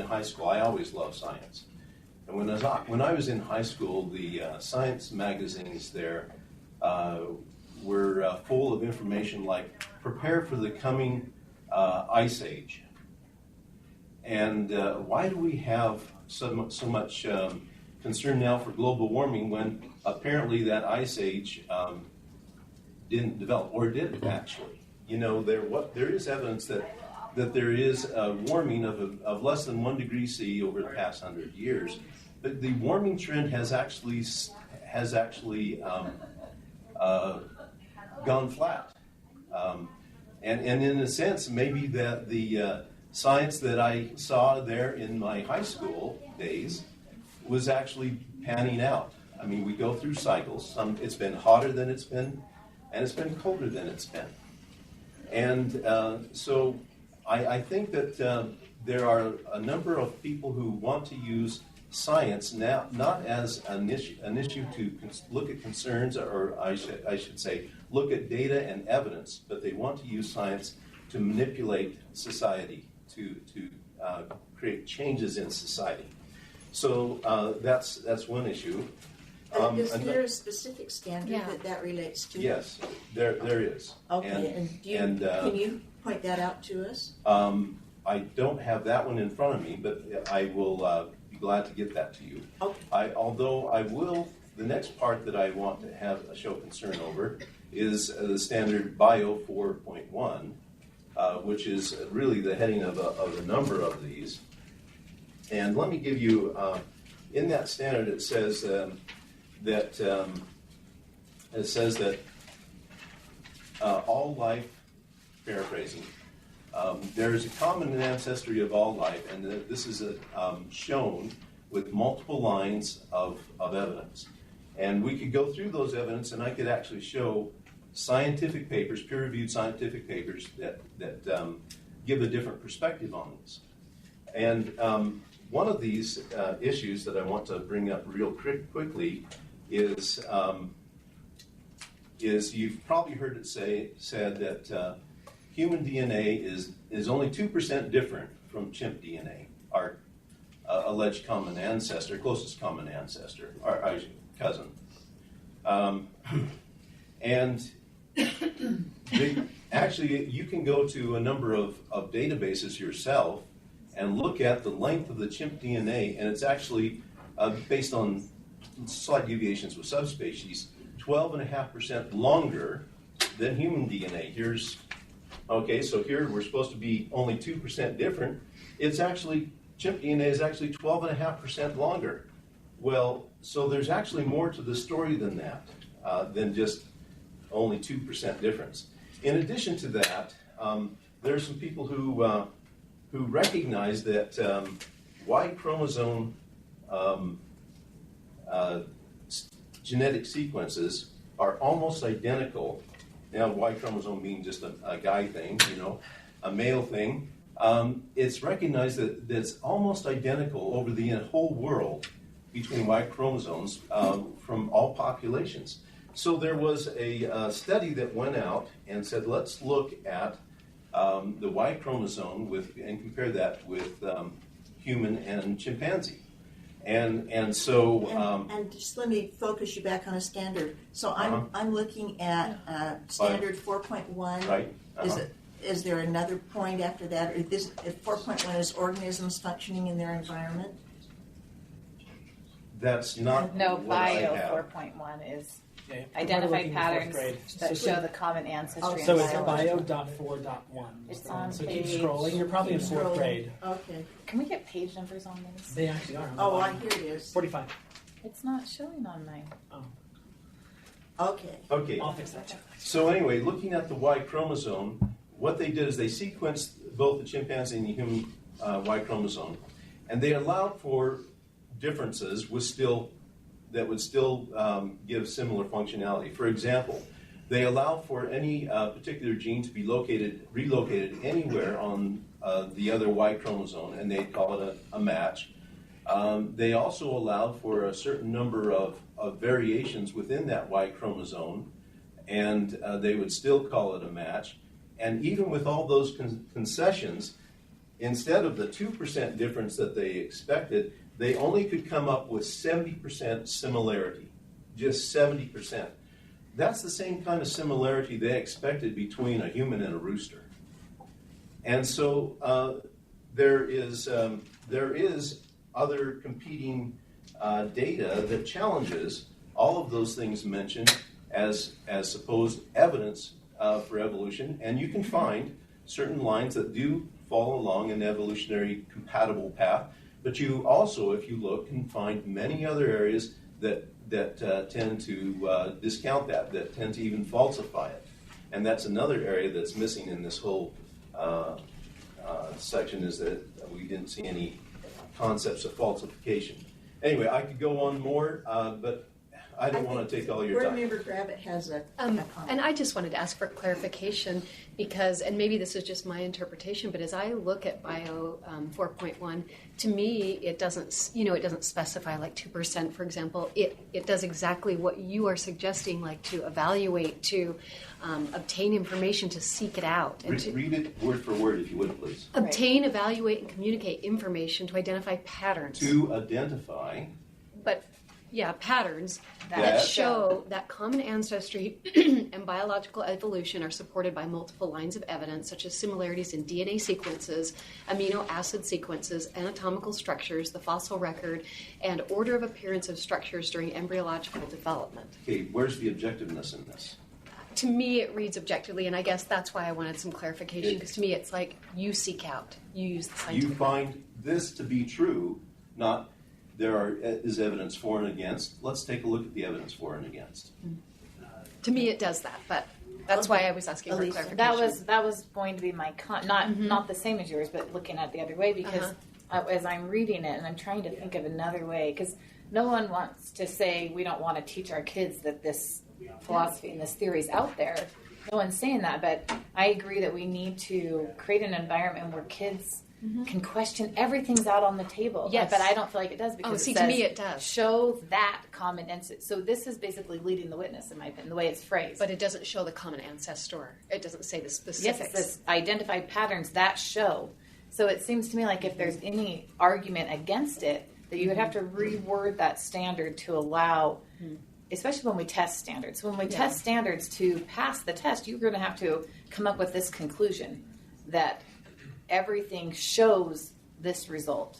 high school, I always loved science, and when I was in high school, the science magazines there were full of information like prepare for the coming ice age, and why do we have so much concern now for global warming when apparently that ice age didn't develop, or did it actually? There is evidence that there is a warming of less than 1 degree C over the past 100 years, but the warming trend has actually gone flat. And in a sense, maybe that the science that I saw there in my high school days was actually panning out. I mean, we go through cycles. It's been hotter than it's been, and it's been colder than it's been. And so I think that there are a number of people who want to use science now not as an issue to look at concerns, or I should say, look at data and evidence, but they want to use science to manipulate society, to create changes in society. So that's one issue. Is there a specific standard that relates to? Yes, there is. Okay, can you point that out to us? I don't have that one in front of me, but I will be glad to get that to you. Okay. Although I will, the next part that I want to have a show concern over is the standard Bio 4.1, which is really the heading of a number of these. And let me give you, in that standard it says that all life, paraphrasing, there is a common ancestry of all life, and this is shown with multiple lines of evidence. And we could go through those evidence, and I could actually show scientific papers, peer-reviewed scientific papers that give a different perspective on this. And one of these issues that I want to bring up real quickly is you've probably heard it said that human DNA is only 2% different from chimp DNA, our alleged common ancestor, closest common ancestor, our cousin. And actually, you can go to a number of databases yourself and look at the length of the chimp DNA, and it's actually based on slight deviations with subspecies, 12.5% longer than human DNA. So here we're supposed to be only 2% different. It's actually, chimp DNA is actually 12.5% longer. Well, so there's actually more to the story than that, than just only 2% difference. In addition to that, there are some people who recognize that Y chromosome genetic sequences are almost identical. Now, Y chromosome being just a guy thing, a male thing. It's recognized that it's almost identical over the whole world between Y chromosomes from all populations. So there was a study that went out and said, let's look at the Y chromosome and compare that with human and chimpanzee. And so and just let me focus you back on a standard. So I'm looking at standard 4.1. Right. Is there another point after that? Or this, if 4.1 is organisms functioning in their environment? That's not No, what I Bio have. 4.1 is Okay. identify We're looking in patterns fourth grade. that show the common ancestry. So in it's biology. bio.4.1. It's on So keep page- scrolling. You're probably in Keep fourth scrolling. grade. Okay. Can we get page numbers on this? They actually are. Oh, here it is. 45. It's not showing on mine. Okay. Okay. I'll fix that. So anyway, looking at the Y chromosome, what they did is they sequenced both the chimpanzee and the human Y chromosome, and they allowed for differences that would still give similar functionality. For example, they allow for any particular gene to be relocated anywhere on the other Y chromosome, and they call it a match. They also allowed for a certain number of variations within that Y chromosome, and they would still call it a match. And even with all those concessions, instead of the 2% difference that they expected, they only could come up with 70% similarity, just 70%. That's the same kind of similarity they expected between a human and a rooster. And so there is other competing data that challenges all of those things mentioned as supposed evidence for evolution. And you can find certain lines that do fall along an evolutionary compatible path. But you also, if you look, can find many other areas that that tend to discount that tend to even falsify it. And that's another area that's missing in this whole section, is that we didn't see any concepts of falsification. Anyway, I could go on more, but I don't want to take all your Board time. Member Gravitt has a And comment. I just wanted to ask for clarification because, and maybe this is just my interpretation, but as I look at Bio 4.1, to me, it doesn't, it doesn't specify like 2%, for example. It does exactly what you are suggesting, like to evaluate, to obtain information, to seek it out. And to Read it word for word, if you would, please. obtain, evaluate, and communicate information to identify patterns. To identify. But yeah, patterns that That- show that common ancestry and biological evolution are supported by multiple lines of evidence, such as similarities in DNA sequences, amino acid sequences, anatomical structures, the fossil record, and order of appearance of structures during embryological development. Okay, where's the objectiveness in this? To me, it reads objectively, and I guess that's why I wanted some clarification, because to me, it's like you seek out, you use the You scientific. find this to be true, not is evidence for and against. Let's take a look at the evidence for and against. To me, it does that, but that's why I was asking for clarification. That was going to be my not the same as yours, but looking at it the other way, because as I'm reading it and I'm trying to think of another way, because no one wants to say we don't want to teach our kids that this philosophy and this theory is out there. No one's saying that, but I agree that we need to create an environment where kids can question everything's out on the table. Yes. But I don't feel like it does, because to says, me it does. Show that common ancestor. So this is basically leading the witness, in my opinion, the way it's phrased. But it doesn't show the common ancestor. It doesn't say the Yes, specifics. it says identified patterns that show. So it seems to me like if there's any argument against it, that you would have to reword that standard to allow, especially when we test standards. When we test standards, to pass the test, you're going to have to come up with this conclusion that everything shows this result.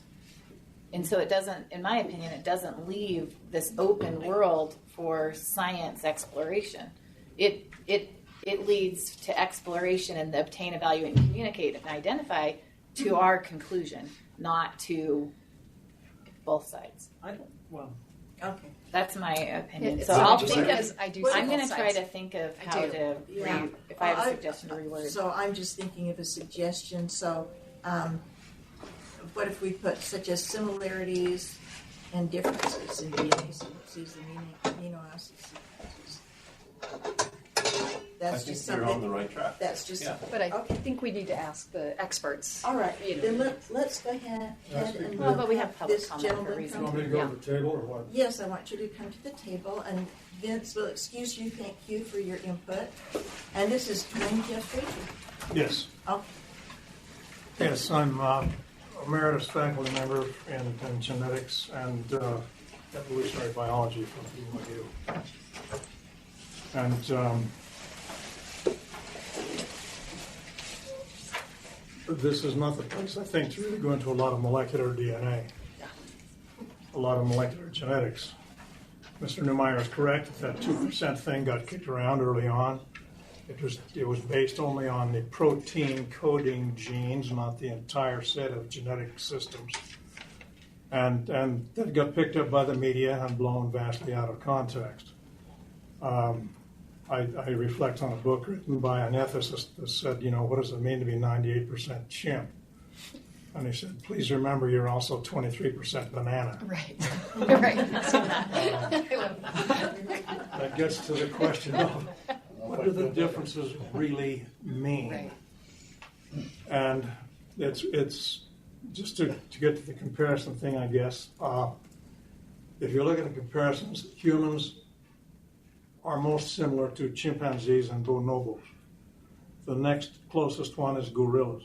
And so it doesn't, in my opinion, it doesn't leave this open world for science exploration. It leads to exploration and the obtain, evaluate, and communicate and identify to our conclusion, not to both sides. Okay. That's my opinion. It's So I'll interesting think because of, I do I'm see going both to try sides. to think of I how do. to Yeah. if I have a suggestion to reword. So I'm just thinking of a suggestion. So what if we put such as similarities and differences in DNA sequences and amino acid sequences? That's I think just you're something. on the right track. That's just. Yeah. But I think we need to ask the experts. All right. You know. Then let's go ahead and Well, but we have public this comment for a gentleman reason. come You want me to go to the table or what? Yes, I want you to come to the table, and Vince will excuse you. Thank you for your input. And this is Dwayne Jeffrey. Yes. Oh, Yes, I'm emeritus faculty member in genetics and evolutionary biology from BYU. And this is not the place, I think, to really go into a lot of molecular DNA, a lot of molecular genetics. Mr. Neumeyer is correct that 2% thing got kicked around early on. It was based only on the protein coding genes, not the entire set of genetic systems. And that got picked up by the media and blown vastly out of context. I reflect on a book written by an ethicist that said, what does it mean to be 98% chimp? And he said, please remember you're also 23% banana. Right. Right. That gets to the question of what do the differences really mean? Right. And it's just to get to the comparison thing, I guess. If you look at the comparisons, humans are most similar to chimpanzees and bonobos. The next closest one is gorillas.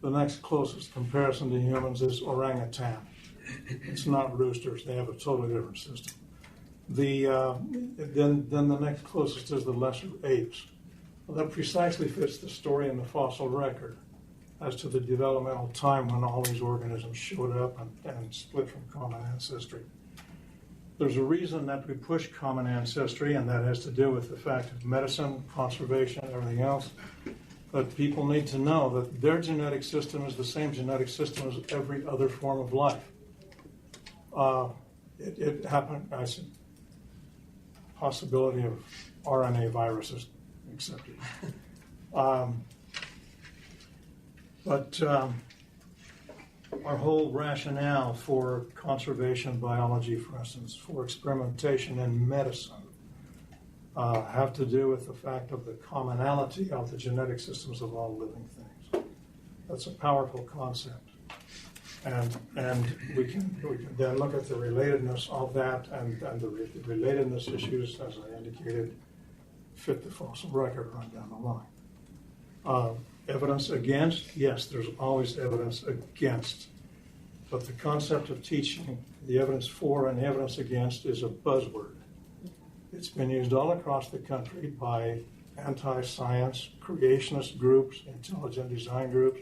The next closest comparison to humans is orangutan. It's not roosters. They have a totally different system. Then the next closest is the lesser apes. Well, that precisely fits the story in the fossil record as to the developmental time when all these organisms showed up and split from common ancestry. There's a reason that we push common ancestry, and that has to do with the fact of medicine, conservation, everything else. But people need to know that their genetic system is the same genetic system as every other form of life. It happened, possibility of RNA viruses accepted. But our whole rationale for conservation biology, for instance, for experimentation in medicine, have to do with the fact of the commonality of the genetic systems of all living things. That's a powerful concept. And we can then look at the relatedness of that, and the relatedness issues, as I indicated, fit the fossil record right down the line. Evidence against? Yes, there's always evidence against. But the concept of teaching, the evidence for and the evidence against, is a buzzword. It's been used all across the country by anti-science, creationist groups, intelligent design groups,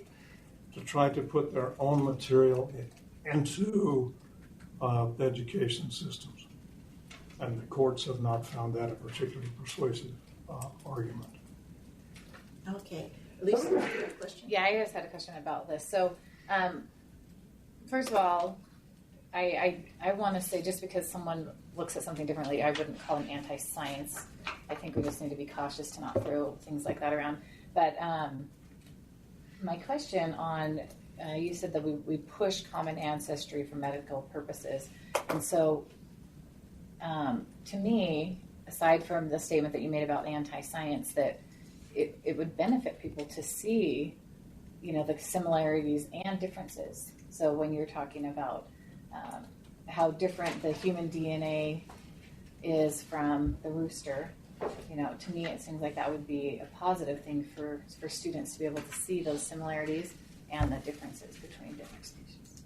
to try to put their own material into education systems. And the courts have not found that a particularly persuasive argument. Okay. Lisa, you have a question? Yeah, I just had a question about this. So, first of all, I want to say, just because someone looks at something differently, I wouldn't call them anti-science. I think we just need to be cautious to not throw things like that around. But my question on, you said that we push common ancestry for medical purposes. And so, to me, aside from the statement that you made about anti-science, that it would benefit people to see, the similarities and differences. So when you're talking about how different the human DNA is from the rooster, to me it seems like that would be a positive thing for students to be able to see those similarities and the differences between different species.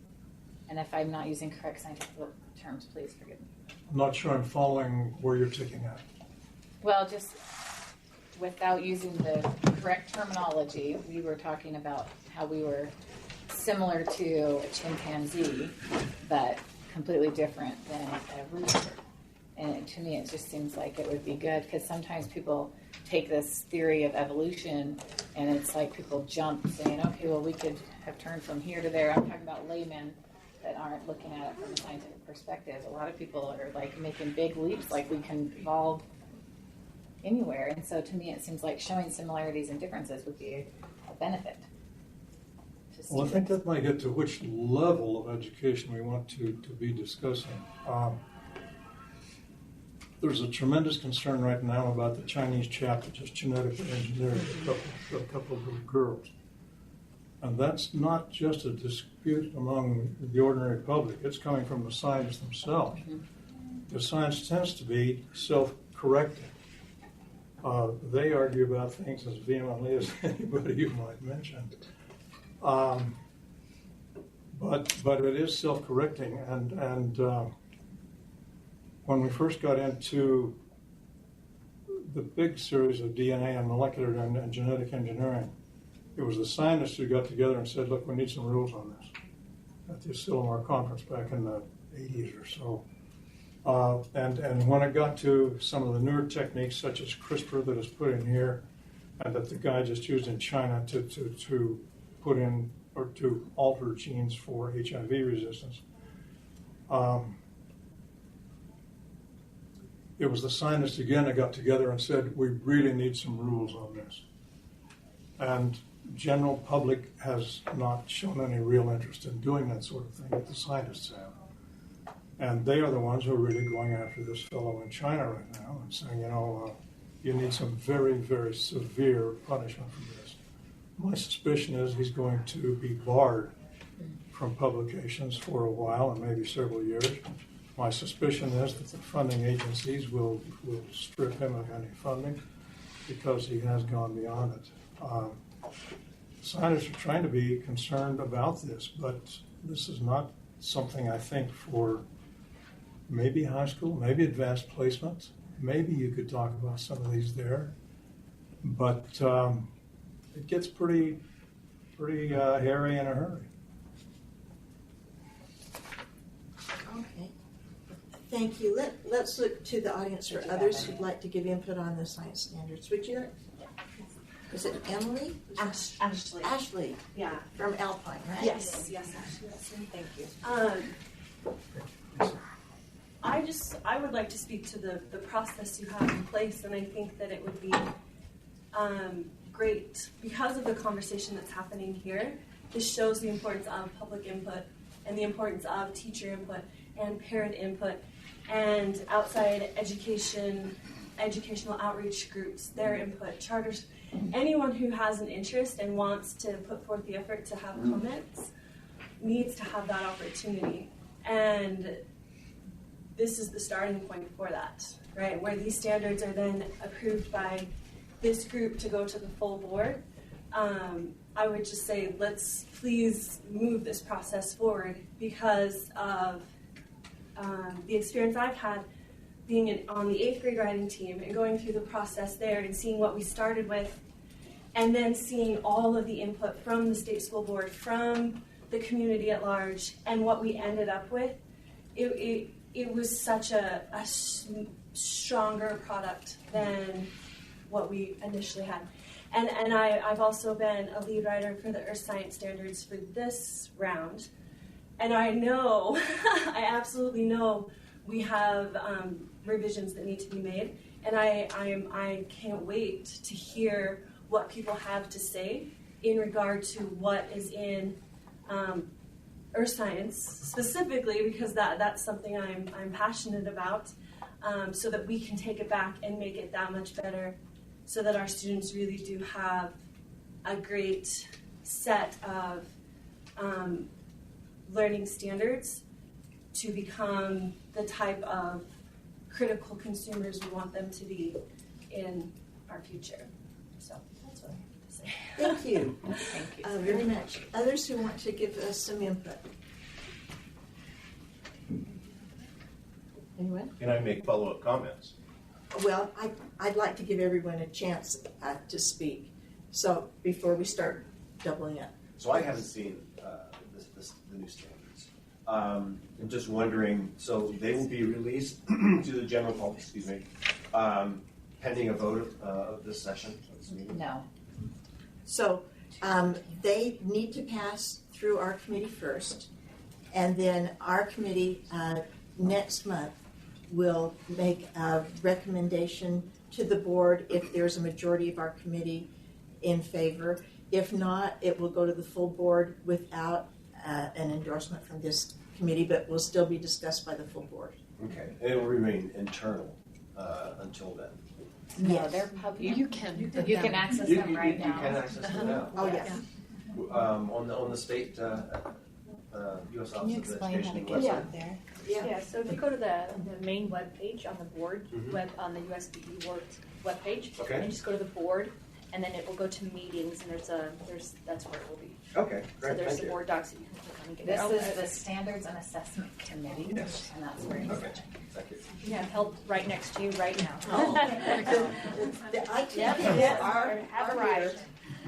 And if I'm not using correct scientific terms, please forgive me. I'm not sure I'm following where you're taking at. Well, just without using the correct terminology, we were talking about how we were similar to a chimpanzee, but completely different than a rooster. And to me, it just seems like it would be good, because sometimes people take this theory of evolution and it's like people jump saying, okay, well, we could have turned from here to there. I'm talking about laymen that aren't looking at it from a scientific perspective. A lot of people are like making big leaps, like we can evolve anywhere. And so to me, it seems like showing similarities and differences would be a benefit. Well, I think that might get to which level of education we want to be discussing. There's a tremendous concern right now about the Chinese chap that just genetically engineered a couple of little girls. And that's not just a dispute among the ordinary public. It's coming from the scientists themselves. The science tends to be self-correcting. They argue about things as vehemently as anybody you might mention. But it is self-correcting, and when we first got into the big series of DNA and molecular and genetic engineering, it was the scientists who got together and said, look, we need some rules on this at the Asilomar conference back in the 80s or so. And when it got to some of the newer techniques, such as CRISPR that is put in here, and that the guy just used in China to put in or to alter genes for HIV resistance, it was the scientists again that got together and said, we really need some rules on this. And general public has not shown any real interest in doing that sort of thing that the scientists have. And they are the ones who are really going after this fellow in China right now and saying, you need some very, very severe punishment for this. My suspicion is he's going to be barred from publications for a while and maybe several years. My suspicion is that the funding agencies will strip him of any funding because he has gone beyond it. Scientists are trying to be concerned about this, but this is not something I think for maybe high school, maybe advanced placement. Maybe you could talk about some of these there, but it gets pretty hairy in a hurry. Okay. Thank you. Let's look to the audience for others who'd like to give input on the science standards. Would you? Is it Emily? Ashley. Ashley. Yeah. From Alpine, right? Yes, Ashley. Thank you. I would like to speak to the process you have in place, and I think that it would be great because of the conversation that's happening here. This shows the importance of public input and the importance of teacher input and parent input and outside educational outreach groups, their input, charters. Anyone who has an interest and wants to put forth the effort to have comments needs to have that opportunity. And this is the starting point for that, right? Where these standards are then approved by this group to go to the full board. I would just say, let's please move this process forward because of the experience I've had being on the 8th grade writing team and going through the process there and seeing what we started with, and then seeing all of the input from the state school board, from the community at large, and what we ended up with. It was such a stronger product than what we initially had. And I've also been a lead writer for the Earth Science Standards for this round. And I know, I absolutely know we have revisions that need to be made. And I can't wait to hear what people have to say in regard to what is in Earth Science specifically, because that's something I'm passionate about, so that we can take it back and make it that much better, so that our students really do have a great set of learning standards to become the type of critical consumers we want them to be in our future. So that's what I have to say. Thank you. Thank you very much. Others who want to give us some input? Anyone? Can I make follow-up comments? Well, I'd like to give everyone a chance to speak. So before we start doubling up. So I haven't seen the new standards. I'm just wondering, so they will be released to the general public, excuse me, pending a vote of this session, of this meeting? No. So they need to pass through our committee first, and then our committee next month will make a recommendation to the board if there's a majority of our committee in favor. If not, it will go to the full board without an endorsement from this committee, but will still be discussed by the full board. Okay, and it will remain internal until then. No, they're public. You can access them right now. You can access them now. Oh, yes. On the state U.S. Office of Education website. there? Yeah. So if you go to the main web page on the board, on the USBE web page, Okay. and just go to the board, and then it will go to meetings, and that's where it will be. Okay, So great, there's thank the you. board docs that you can click on and get. This is the Standards and Assessment Committee, Yes. and that's where it's. Okay, thank you. You have help right next to you right now. Oh, I Yep. can't Yes. get our Have our arrived.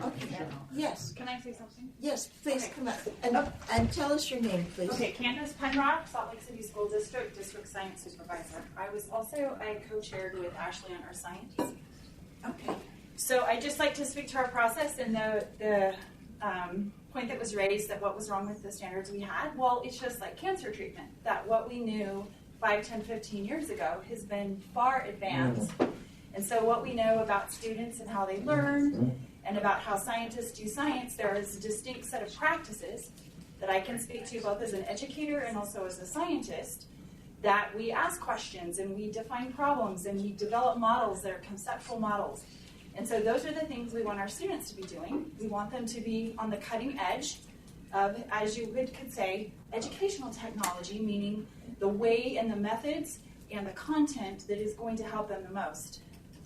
Okay. Yes. Can I say something? Yes, please Okay. come up and tell us your name, please. Okay, Candace Penrock, Salt Lake City School District, District Science Supervisor. I was also a co-chaired with Ashley on Earth Science. Okay. So I'd just like to speak to our process and the point that was raised that what was wrong with the standards we had. Well, it's just like cancer treatment, that what we knew 5, 10, 15 years ago has been far advanced. And so what we know about students and how they learn and about how scientists do science, there is a distinct set of practices that I can speak to both as an educator and also as a scientist, that we ask questions and we define problems and we develop models that are conceptual models. And so those are the things we want our students to be doing. We want them to be on the cutting edge of, as you could say, educational technology, meaning the way and the methods and the content that is going to help them the most.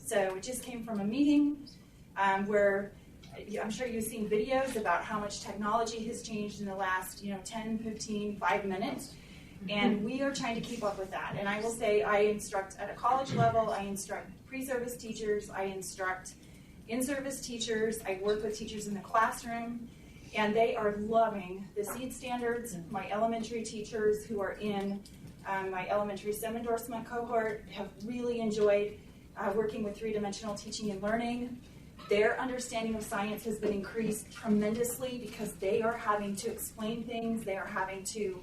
So it just came from a meeting where I'm sure you've seen videos about how much technology has changed in the last 10, 15, 5 minutes. And we are trying to keep up with that. And I will say I instruct at a college level, I instruct pre-service teachers, I instruct in-service teachers, I work with teachers in the classroom, and they are loving the SEED standards. My elementary teachers who are in my elementary STEM endorsement cohort have really enjoyed working with three-dimensional teaching and learning. Their understanding of science has been increased tremendously because they are having to explain things, they are having to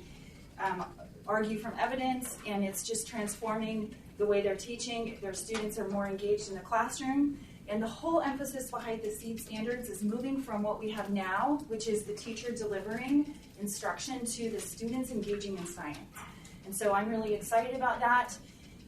argue from evidence, and it's just transforming the way they're teaching. Their students are more engaged in the classroom. And the whole emphasis behind the SEED standards is moving from what we have now, which is the teacher delivering instruction, to the students engaging in science. And so I'm really excited about that.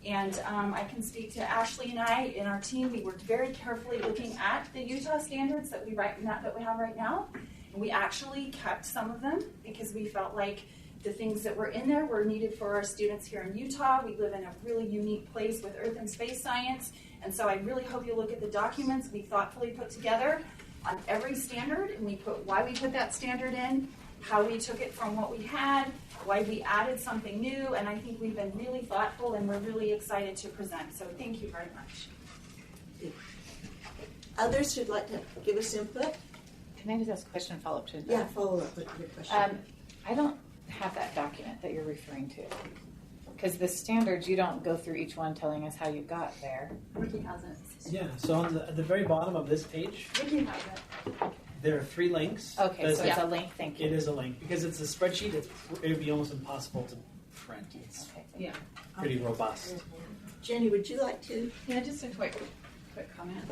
And I can speak to Ashley and I in our team. We worked very carefully looking at the Utah standards that we have right now. And we actually kept some of them because we felt like the things that were in there were needed for our students here in Utah. We live in a really unique place with earth and space science. And so I really hope you look at the documents we thoughtfully put together on every standard, and we put why we put that standard in, how we took it from what we had, why we added something new, and I think we've been really thoughtful and we're really excited to present. So thank you very much. Others who'd like to give us input? Can I just ask a question and follow up to that? Yeah, follow up with your question. I don't have that document that you're referring to. Because the standards, you don't go through each one telling us how you got there. Ricky has it. Yeah, so on at the very bottom of this page, Ricky has it. there are 3 links. Okay, so it's a link, thank you. It is a link. Because it's a spreadsheet, it would be almost impossible to print. It's pretty robust. Jenny, would you like to? Yeah, just a quick comment.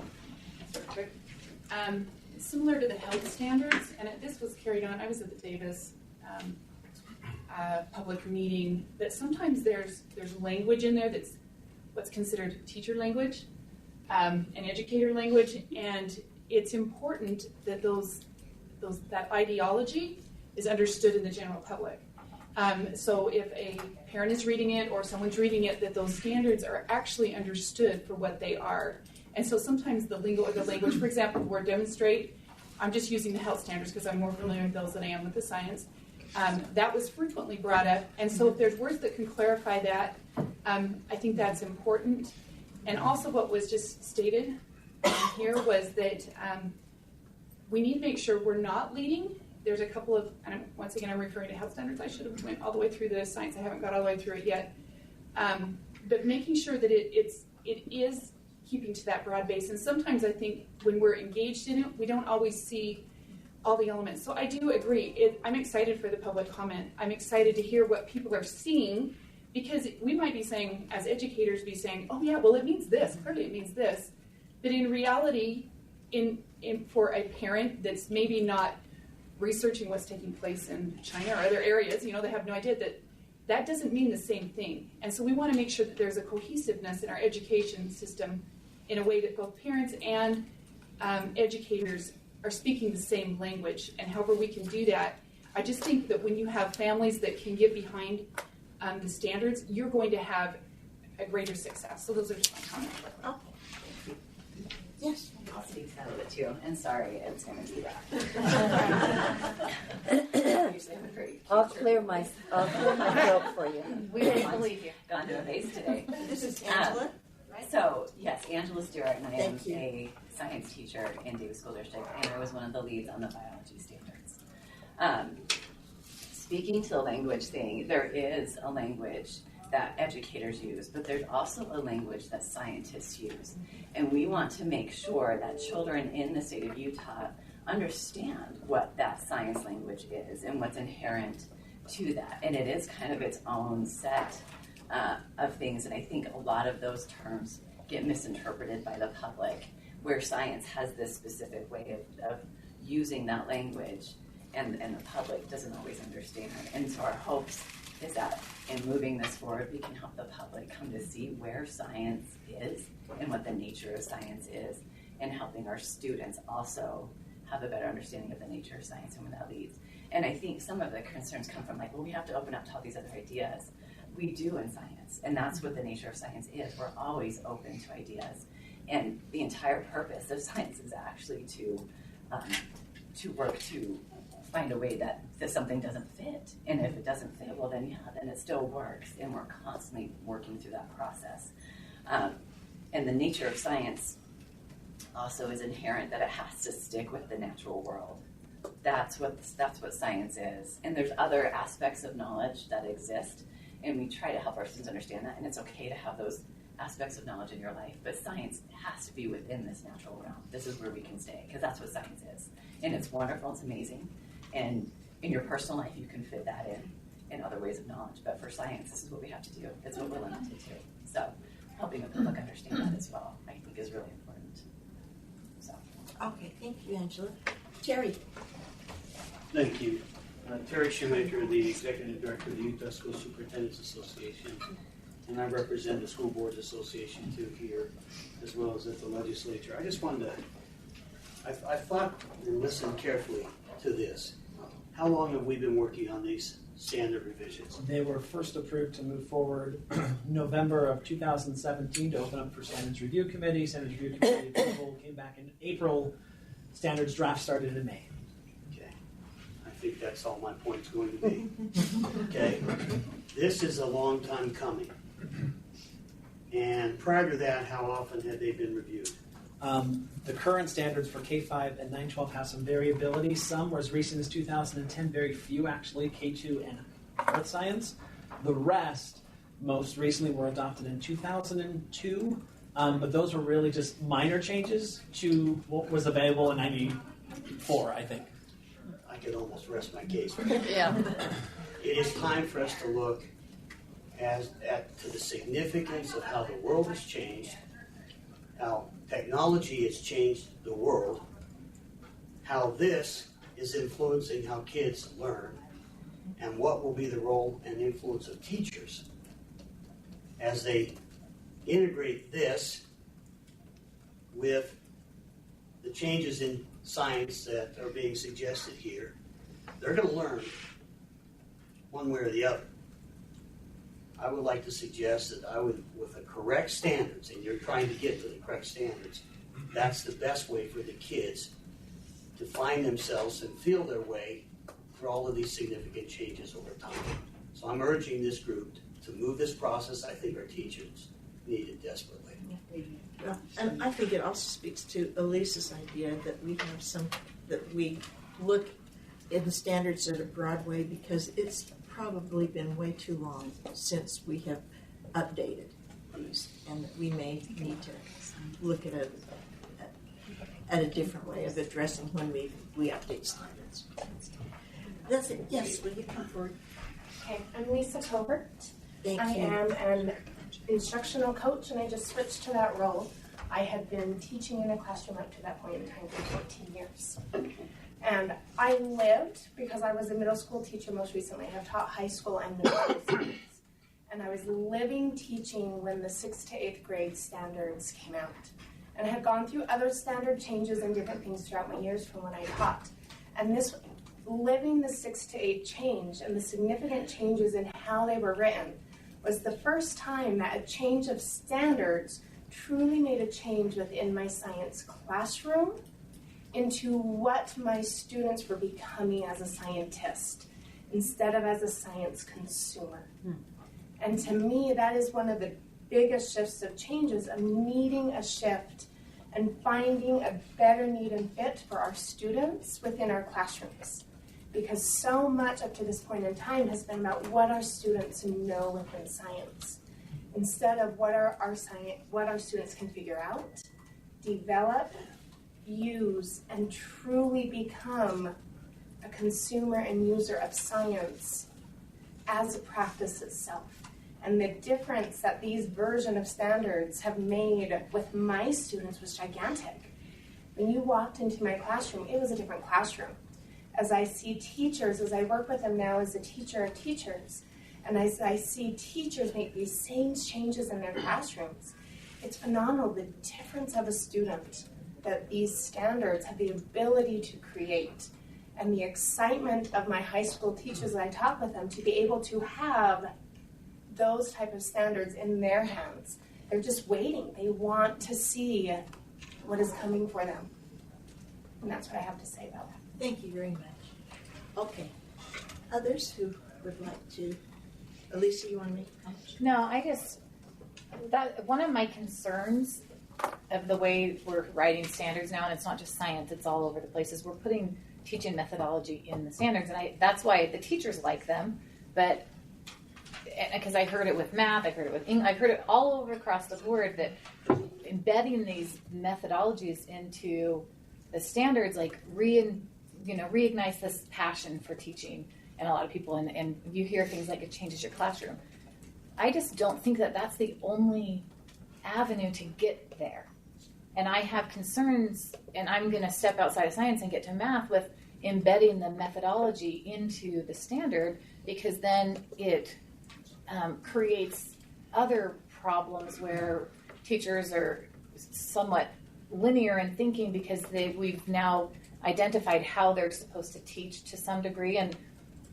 Similar to the health standards, and this was carried on. I was at the Davis public meeting. That sometimes there's language in there that's what's considered teacher language and educator language, and it's important that that ideology is understood in the general public. So if a parent is reading it or someone's reading it, that those standards are actually understood for what they are. And so sometimes the lingo or the language, for example, the word demonstrate, I'm just using the health standards because I'm more familiar with those than I am with the science. That was frequently brought up. And so if there's words that can clarify that, I think that's important. And also what was just stated here was that we need to make sure we're not leading. There's a couple of, and once again, I'm referring to health standards. I should have went all the way through the science. I haven't got all the way through it yet. But making sure that it is keeping to that broad base. And sometimes I think when we're engaged in it, we don't always see all the elements. So I do agree. I'm excited for the public comment. I'm excited to hear what people are seeing, because we might be saying, as educators, oh yeah, well it means this. Clearly it means this. But in reality, for a parent that's maybe not researching what's taking place in China or other areas, they have no idea that doesn't mean the same thing. And so we want to make sure that there's a cohesiveness in our education system in a way that both parents and educators are speaking the same language. And however we can do that, I just think that when you have families that can get behind the standards, you're going to have a greater success. So those are just my comments. Oh. Yes. I'll speak to that a little bit too. And sorry, it's going to be that. Usually I'm a very I'll clear my throat for you. We didn't believe you. Gone to a base today. This is Angela. So yes, Angela Stewart, and I am Thank you. a science teacher in Davis School District, and I was one of the leads on the biology standards. Speaking to the language thing, there is a language that educators use, but there's also a language that scientists use. And we want to make sure that children in the state of Utah understand what that science language is and what's inherent to that. And it is kind of its own set of things. And I think a lot of those terms get misinterpreted by the public, where science has this specific way of using that language, and the public doesn't always understand. And so our hopes is that in moving this forward, we can help the public come to see where science is and what the nature of science is, and helping our students also have a better understanding of the nature of science and where that leads. And I think some of the concerns come from we have to open up to all these other ideas. We do in science, and that's what the nature of science is. We're always open to ideas. And the entire purpose of science is actually to work to find a way that something doesn't fit. And if it doesn't fit, well then it still works, and we're constantly working through that process. And the nature of science also is inherent that it has to stick with the natural world. That's what science is. And there's other aspects of knowledge that exist, and we try to help our students understand that, and it's okay to have those aspects of knowledge in your life, but science has to be within this natural realm. This is where we can stay, because that's what science is. And it's wonderful, it's amazing. And in your personal life, you can fit that in. in other ways of knowledge. But for science, this is what we have to do. It's what we're limited to. So helping the public understand that as well, I think, is really important. So. Okay, thank you, Angela. Terry. Thank you. Terry Shoemaker, the Executive Director of the Utah School Superintendents Association, and I represent the School Boards Association too here, as well as at the legislature. I just wanted to, I thought and listened carefully to this. How long have we been working on these standard revisions? They were first approved to move forward November of 2017 to open up for Standards Review Committee. Standards Review Committee approval came back in April. Standards draft started in May. I think that's all my point's going to be. Okay? This is a long time coming. And prior to that, how often had they been reviewed? The current standards for K-5 and 9-12 have some variability. Some were as recent as 2010, very few actually, K2 and Earth Science. The rest, most recently, were adopted in 2002, but those were really just minor changes to what was available in 94, I think. I could almost rest my case. Yeah. It is time for us to look to the significance of how the world has changed, how technology has changed the world, how this is influencing how kids learn, and what will be the role and influence of teachers as they integrate this with the changes in science that are being suggested here. They're going to learn one way or the other. I would like to suggest that with the correct standards, and you're trying to get to the correct standards, that's the best way for the kids to find themselves and feel their way through all of these significant changes over time. So I'm urging this group to move this process. I think our teachers need it desperately. Well, and I think it also speaks to Elise's idea that we look in the standards at a broad way, because it's probably been way too long since we have updated these, and that we may need to look at a different way of addressing when we update standards. That's it. Yes, will you come forward? Okay, I'm Lisa Covert. Thank I you. am an instructional coach, and I just switched to that role. I had been teaching in a classroom up to that point in time for 14 years. And I lived, because I was a middle school teacher most recently, I have taught high school and middle school students. And I was living teaching when the 6th to 8th grade standards came out. And I had gone through other standard changes and different things throughout my years from when I taught. And this, living the 6 to 8 change and the significant changes in how they were written, was the first time that a change of standards truly made a change within my science classroom into what my students were becoming as a scientist instead of as a science consumer. And to me, that is one of the biggest shifts of changes, of needing a shift and finding a better need and fit for our students within our classrooms. Because so much up to this point in time has been about what our students know within science, instead of what our students can figure out, develop, use, and truly become a consumer and user of science as a practice itself. And the difference that these version of standards have made with my students was gigantic. When you walked into my classroom, it was a different classroom. As I see teachers, as I work with them now as a teacher of teachers, and as I see teachers make these same changes in their classrooms, it's phenomenal the difference of a student that these standards have the ability to create, and the excitement of my high school teachers that I talk with them to be able to have those type of standards in their hands. They're just waiting. They want to see what is coming for them. And that's what I have to say about that. Thank you very much. Okay. Others who would like to? Elisa, you want to make a comment? No, one of my concerns of the way we're writing standards now, and it's not just science, it's all over the place, is we're putting teaching methodology in the standards. And that's why the teachers like them, but because I heard it with math, I heard it with English, I heard it all over across the board, that embedding these methodologies into the standards like reignites this passion for teaching and a lot of people, and you hear things like it changes your classroom. I just don't think that that's the only avenue to get there. And I have concerns, and I'm going to step outside of science and get to math with embedding the methodology into the standard, because then it creates other problems where teachers are somewhat linear in thinking because we've now identified how they're supposed to teach to some degree, and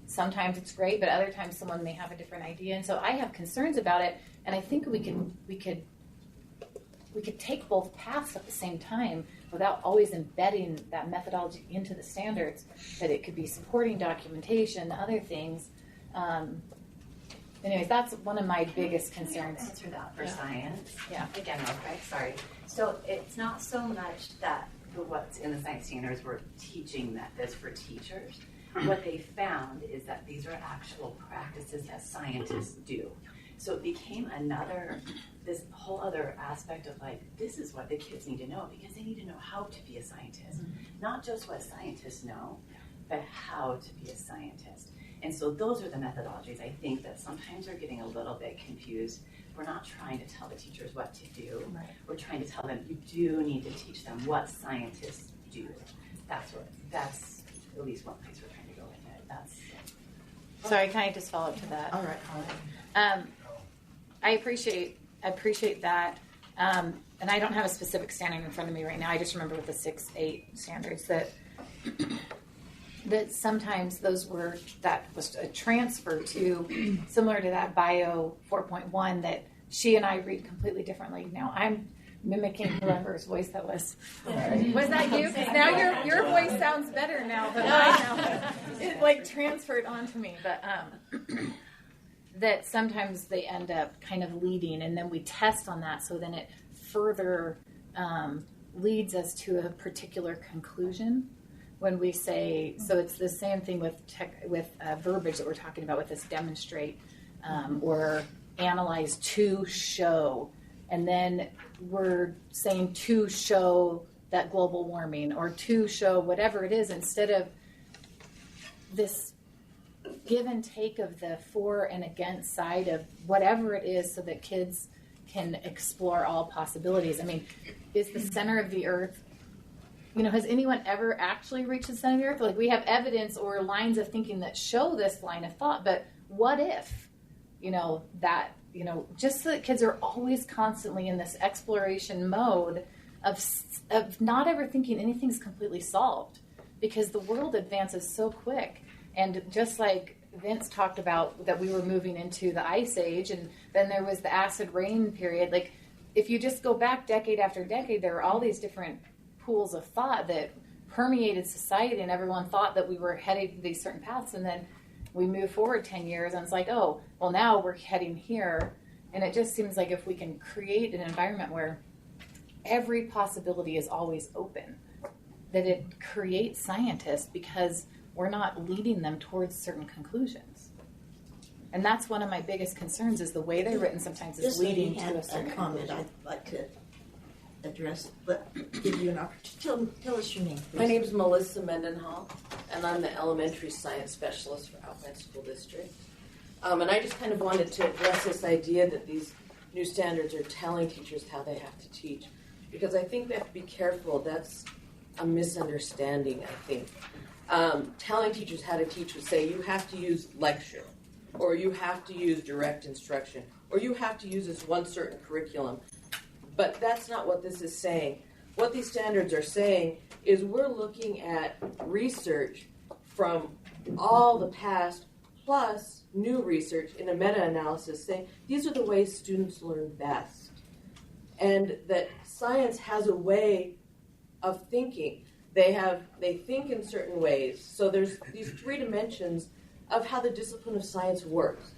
sometimes it's great, but other times someone may have a different idea. And so I have concerns about it, and I think we could take both paths at the same time without always embedding that methodology into the standards, that it could be supporting documentation, other things. Anyways, that's one of my biggest concerns. Answer that for science. Yeah. Again, okay, sorry. So it's not so much that what's in the science standards we're teaching that is for teachers. What they found is that these are actual practices that scientists do. So it became this whole other aspect of like, this is what the kids need to know, because they need to know how to be a scientist. Not just what scientists know, but how to be a scientist. And so those are the methodologies, I think, that sometimes are getting a little bit confused. We're not trying to tell the teachers what to do. Right. We're trying to tell them you do need to teach them what scientists do. That's at least one place we're trying to go with it. Sorry, can I just follow up to that? All right. I appreciate that. And I don't have a specific standard in front of me right now. I just remember with the 6-8 standards that sometimes that was a transfer to, similar to that Bio 4.1, that she and I read completely differently. Now I'm mimicking whoever's voice that was. Was that you? Because now your voice sounds better now than mine now. It like transferred onto me. But that sometimes they end up kind of leading, and then we test on that, so then it further leads us to a particular conclusion. When we say, so it's the same thing with verbiage that we're talking about with this demonstrate or analyze to show, and then we're saying to show that global warming or to show whatever it is, instead of this give and take of the for and against side of whatever it is, so that kids can explore all possibilities. I mean, is the center of the earth, has anyone ever actually reached the center of the earth? Like, we have evidence or lines of thinking that show this line of thought, but what if, just so that kids are always constantly in this exploration mode of not ever thinking anything's completely solved, because the world advances so quick. And just like Vince talked about, that we were moving into the ice age, and then there was the acid rain period. Like, if you just go back decade after decade, there were all these different pools of thought that permeated society, and everyone thought that we were heading these certain paths, and then we move forward 10 years and it's like, oh, well, now we're heading here. And it just seems like if we can create an environment where every possibility is always open, that it creates scientists, because we're not leading them towards certain conclusions. And that's one of my biggest concerns, is the way they're written sometimes is leading to a certain comment conclusion. I'd like to address, but give you an opportunity. Tell us your name, please. My name is Melissa Mendenhall, and I'm the elementary science specialist for Alpine School District. And I just kind of wanted to address this idea that these new standards are telling teachers how they have to teach, because I think they have to be careful. That's a misunderstanding, I think. Telling teachers how to teach would say you have to use lecture, or you have to use direct instruction, or you have to use this one certain curriculum. But that's not what this is saying. What these standards are saying is we're looking at research from all the past, plus new research in a meta-analysis saying these are the ways students learn best. And that science has a way of thinking. They think in certain ways. So there's these 3 dimensions of how the discipline of science works.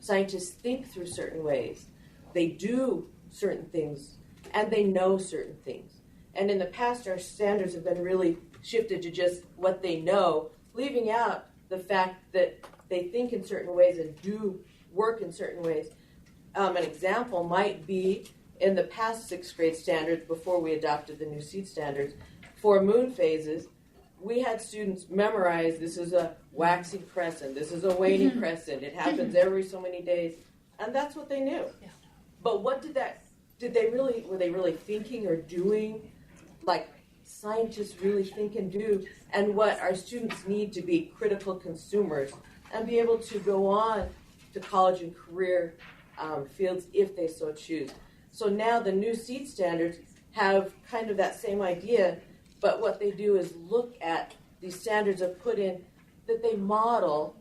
Scientists think through certain ways. They do certain things, and they know certain things. And in the past, our standards have been really shifted to just what they know, leaving out the fact that they think in certain ways and do work in certain ways. An example might be in the past 6th grade standards, before we adopted the new seed standards, for moon phases, we had students memorize, this is a waxing crescent, this is a waning crescent, it happens every so many days, and that's what they knew. Yeah. But what were they really thinking or doing, like scientists really think and do, and what our students need to be critical consumers and be able to go on to college and career fields if they so choose. So now the new SEED standards have kind of that same idea, but what they do is look at these standards are put in that they model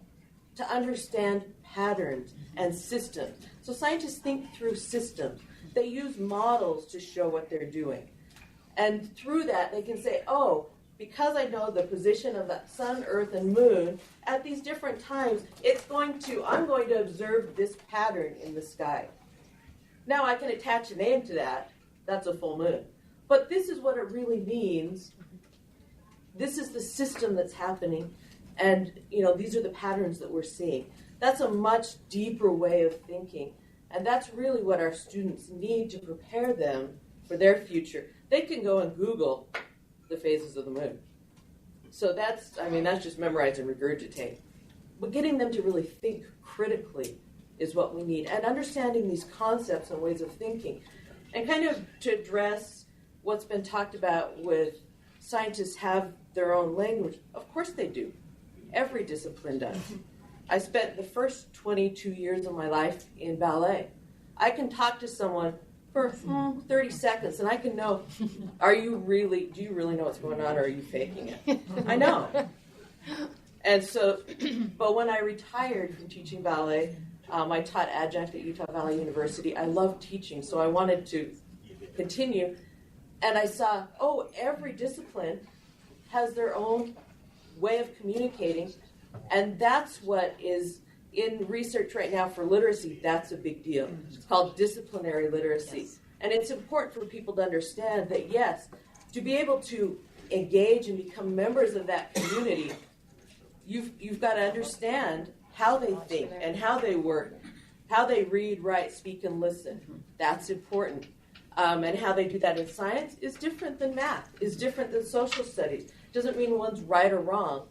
to understand patterns and systems. So scientists think through systems. They use models to show what they're doing. And through that, they can say, oh, because I know the position of the sun, earth, and moon at these different times, I'm going to observe this pattern in the sky. Now I can attach a name to that. That's a full moon. But this is what it really means. This is the system that's happening. And, these are the patterns that we're seeing. That's a much deeper way of thinking. And that's really what our students need to prepare them for their future. They can go and Google the phases of the moon. So that's just memorize and regurgitate. But getting them to really think critically is what we need. And understanding these concepts and ways of thinking. And kind of to address what's been talked about with scientists have their own language. Of course they do. Every discipline does. I spent the first 22 years of my life in ballet. I can talk to someone for 30 seconds and I can know, do you really know what's going on or are you faking it? I know. And so, but when I retired from teaching ballet, I taught adjunct at Utah Valley University. I loved teaching, so I wanted to continue. And I saw, every discipline has their own way of communicating. And that's what is in research right now for literacy. That's a big deal. It's called disciplinary literacy. Yes. And it's important for people to understand that, yes, to be able to engage and become members of that community, you've got to understand how they think and how they work, how they read, write, speak, and listen. That's important. And how they do that in science is different than math, is different than social studies. Doesn't mean one's right or wrong,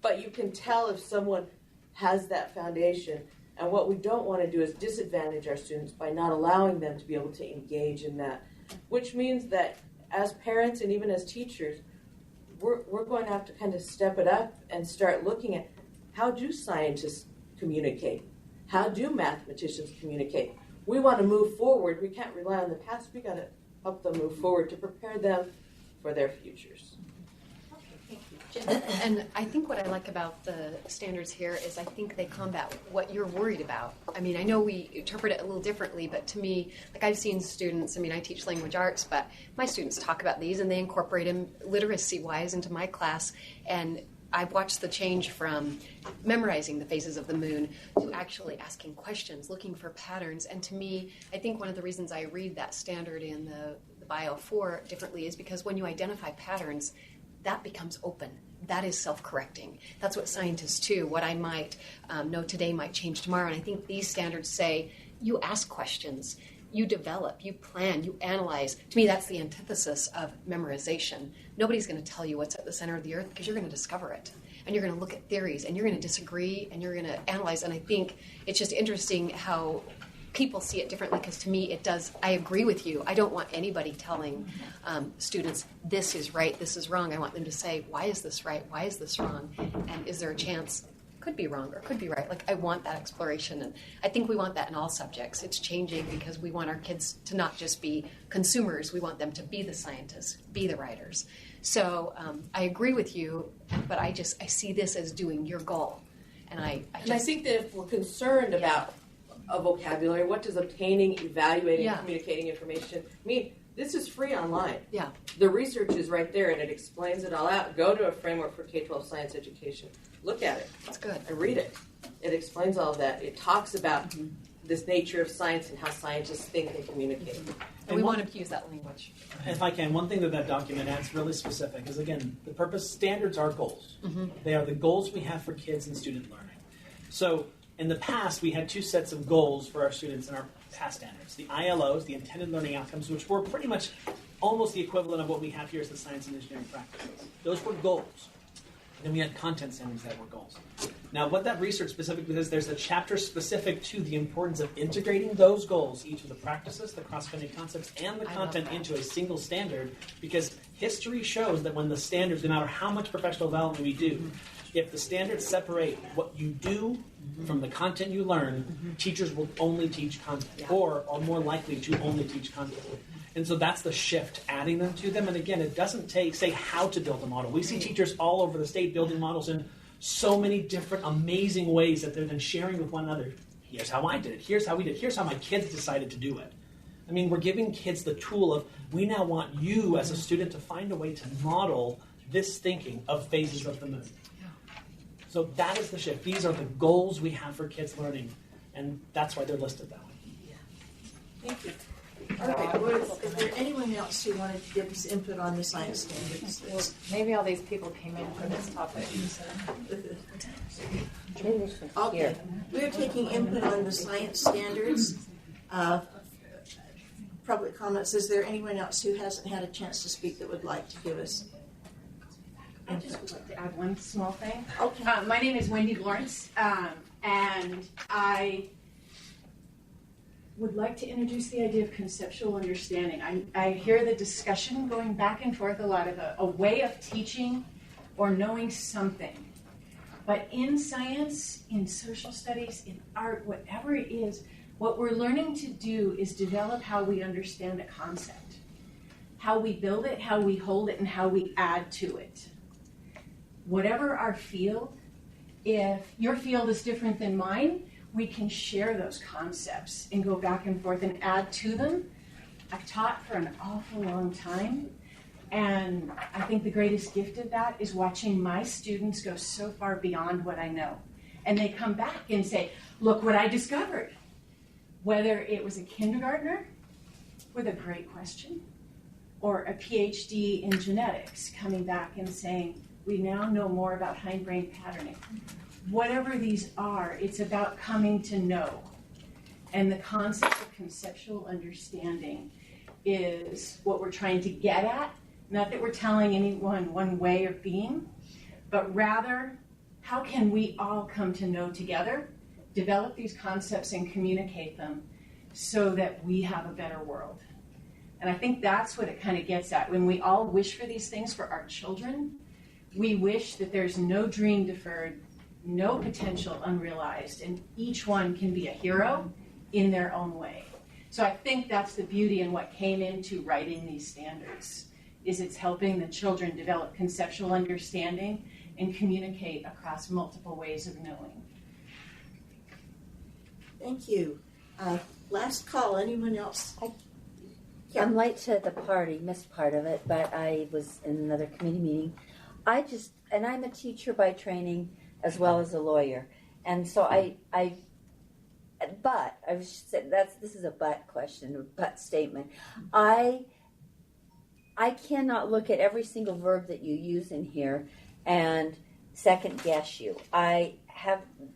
but you can tell if someone has that foundation. And what we don't want to do is disadvantage our students by not allowing them to be able to engage in that, which means that as parents and even as teachers, we're going to have to kind of step it up and start looking at how do scientists communicate? How do mathematicians communicate? We want to move forward. We can't rely on the past. We got to help them move forward to prepare them for their futures. And I think what I like about the standards here is I think they combat what you're worried about. I mean, I know we interpret it a little differently, but to me, like I've seen students, I teach language arts, but my students talk about these and they incorporate them literacy-wise into my class. And I've watched the change from memorizing the phases of the moon to actually asking questions, looking for patterns. And to me, I think one of the reasons I read that standard in the Bio 4 differently is because when you identify patterns, that becomes open. That is self-correcting. That's what scientists do. What I might know today might change tomorrow. And I think these standards say you ask questions, you develop, you plan, you analyze. To me, that's the antithesis of memorization. Nobody's going to tell you what's at the center of the earth because you're going to discover it. And you're going to look at theories and you're going to disagree and you're going to analyze. And I think it's just interesting how people see it differently because to me it does. I agree with you. I don't want anybody telling students this is right, this is wrong. I want them to say, why is this right? Why is this wrong? And is there a chance could be wrong or could be right? Like I want that exploration, and I think we want that in all subjects. It's changing because we want our kids to not just be consumers. We want them to be the scientists, be the writers. So I agree with you, but I see this as doing your goal, and I think that if we're concerned about a vocabulary, what does obtaining, evaluating, communicating information mean? This is free online. Yeah. The research is right there, and it explains it all out. Go to a framework for K-12 science education. Look at it. That's good. And read it. It explains all of that. It talks about this nature of science and how scientists think and communicate. And we want to use that language. If I can, one thing that document adds really specific is, again, the purpose standards are goals. They are the goals we have for kids and student learning. So in the past, we had two sets of goals for our students in our past standards. The ILOs, the intended learning outcomes, which were pretty much almost the equivalent of what we have here as the science and engineering practices. Those were goals. Then we had content standards that were goals. Now, what that research specifically is, there's a chapter specific to the importance of integrating those goals, each of the practices, the cross-cutting concepts, and the content into a single standard, because history shows that when the standards, no matter how much professional development we do, if the standards separate what you do from the content you learn, teachers will only teach content, or are more likely to only teach content. And so that's the shift, adding them to them. And again, it doesn't say how to build a model. We see teachers all over the state building models in so many different amazing ways that they're then sharing with one another. Here's how I did it. Here's how we did it. Here's how my kids decided to do it. I mean, we're giving kids the tool of, we now want you as a student to find a way to model this thinking of phases of the moon. So that is the shift. These are the goals we have for kids learning. And that's why they're listed that way. Thank you. All right, well, is there anyone else who wanted to give us input on the science standards? Well, maybe all these people came in for this topic. Okay, we're taking input on the science standards. Public comments. Is there anyone else who hasn't had a chance to speak that would like to give us? I just would like to add one small thing. Okay. My name is Wendy Lawrence, and I would like to introduce the idea of conceptual understanding. I hear the discussion going back and forth a lot of a way of teaching or knowing something. But in science, in social studies, in art, whatever it is, what we're learning to do is develop how we understand a concept, how we build it, how we hold it, and how we add to it. Whatever our field, if your field is different than mine, we can share those concepts and go back and forth and add to them. I've taught for an awful long time, and I think the greatest gift of that is watching my students go so far beyond what I know. And they come back and say, look what I discovered. Whether it was a kindergartner with a great question, or a PhD in genetics coming back and saying, we now know more about hindbrain patterning. Whatever these are, it's about coming to know. And the concept of conceptual understanding is what we're trying to get at. Not that we're telling anyone one way of being, but rather, how can we all come to know together, develop these concepts and communicate them so that we have a better world. And I think that's what it kind of gets at. When we all wish for these things for our children, we wish that there's no dream deferred, no potential unrealized, and each one can be a hero in their own way. So I think that's the beauty in what came into writing these standards, is it's helping the children develop conceptual understanding and communicate across multiple ways of knowing. Thank you. Last call, anyone else? I'm late to the party, missed part of it, but I was in another committee meeting. And I'm a teacher by training as well as a lawyer. And so but I was just saying, this is a but question, or but statement. I cannot look at every single verb that you use in here and second guess you. I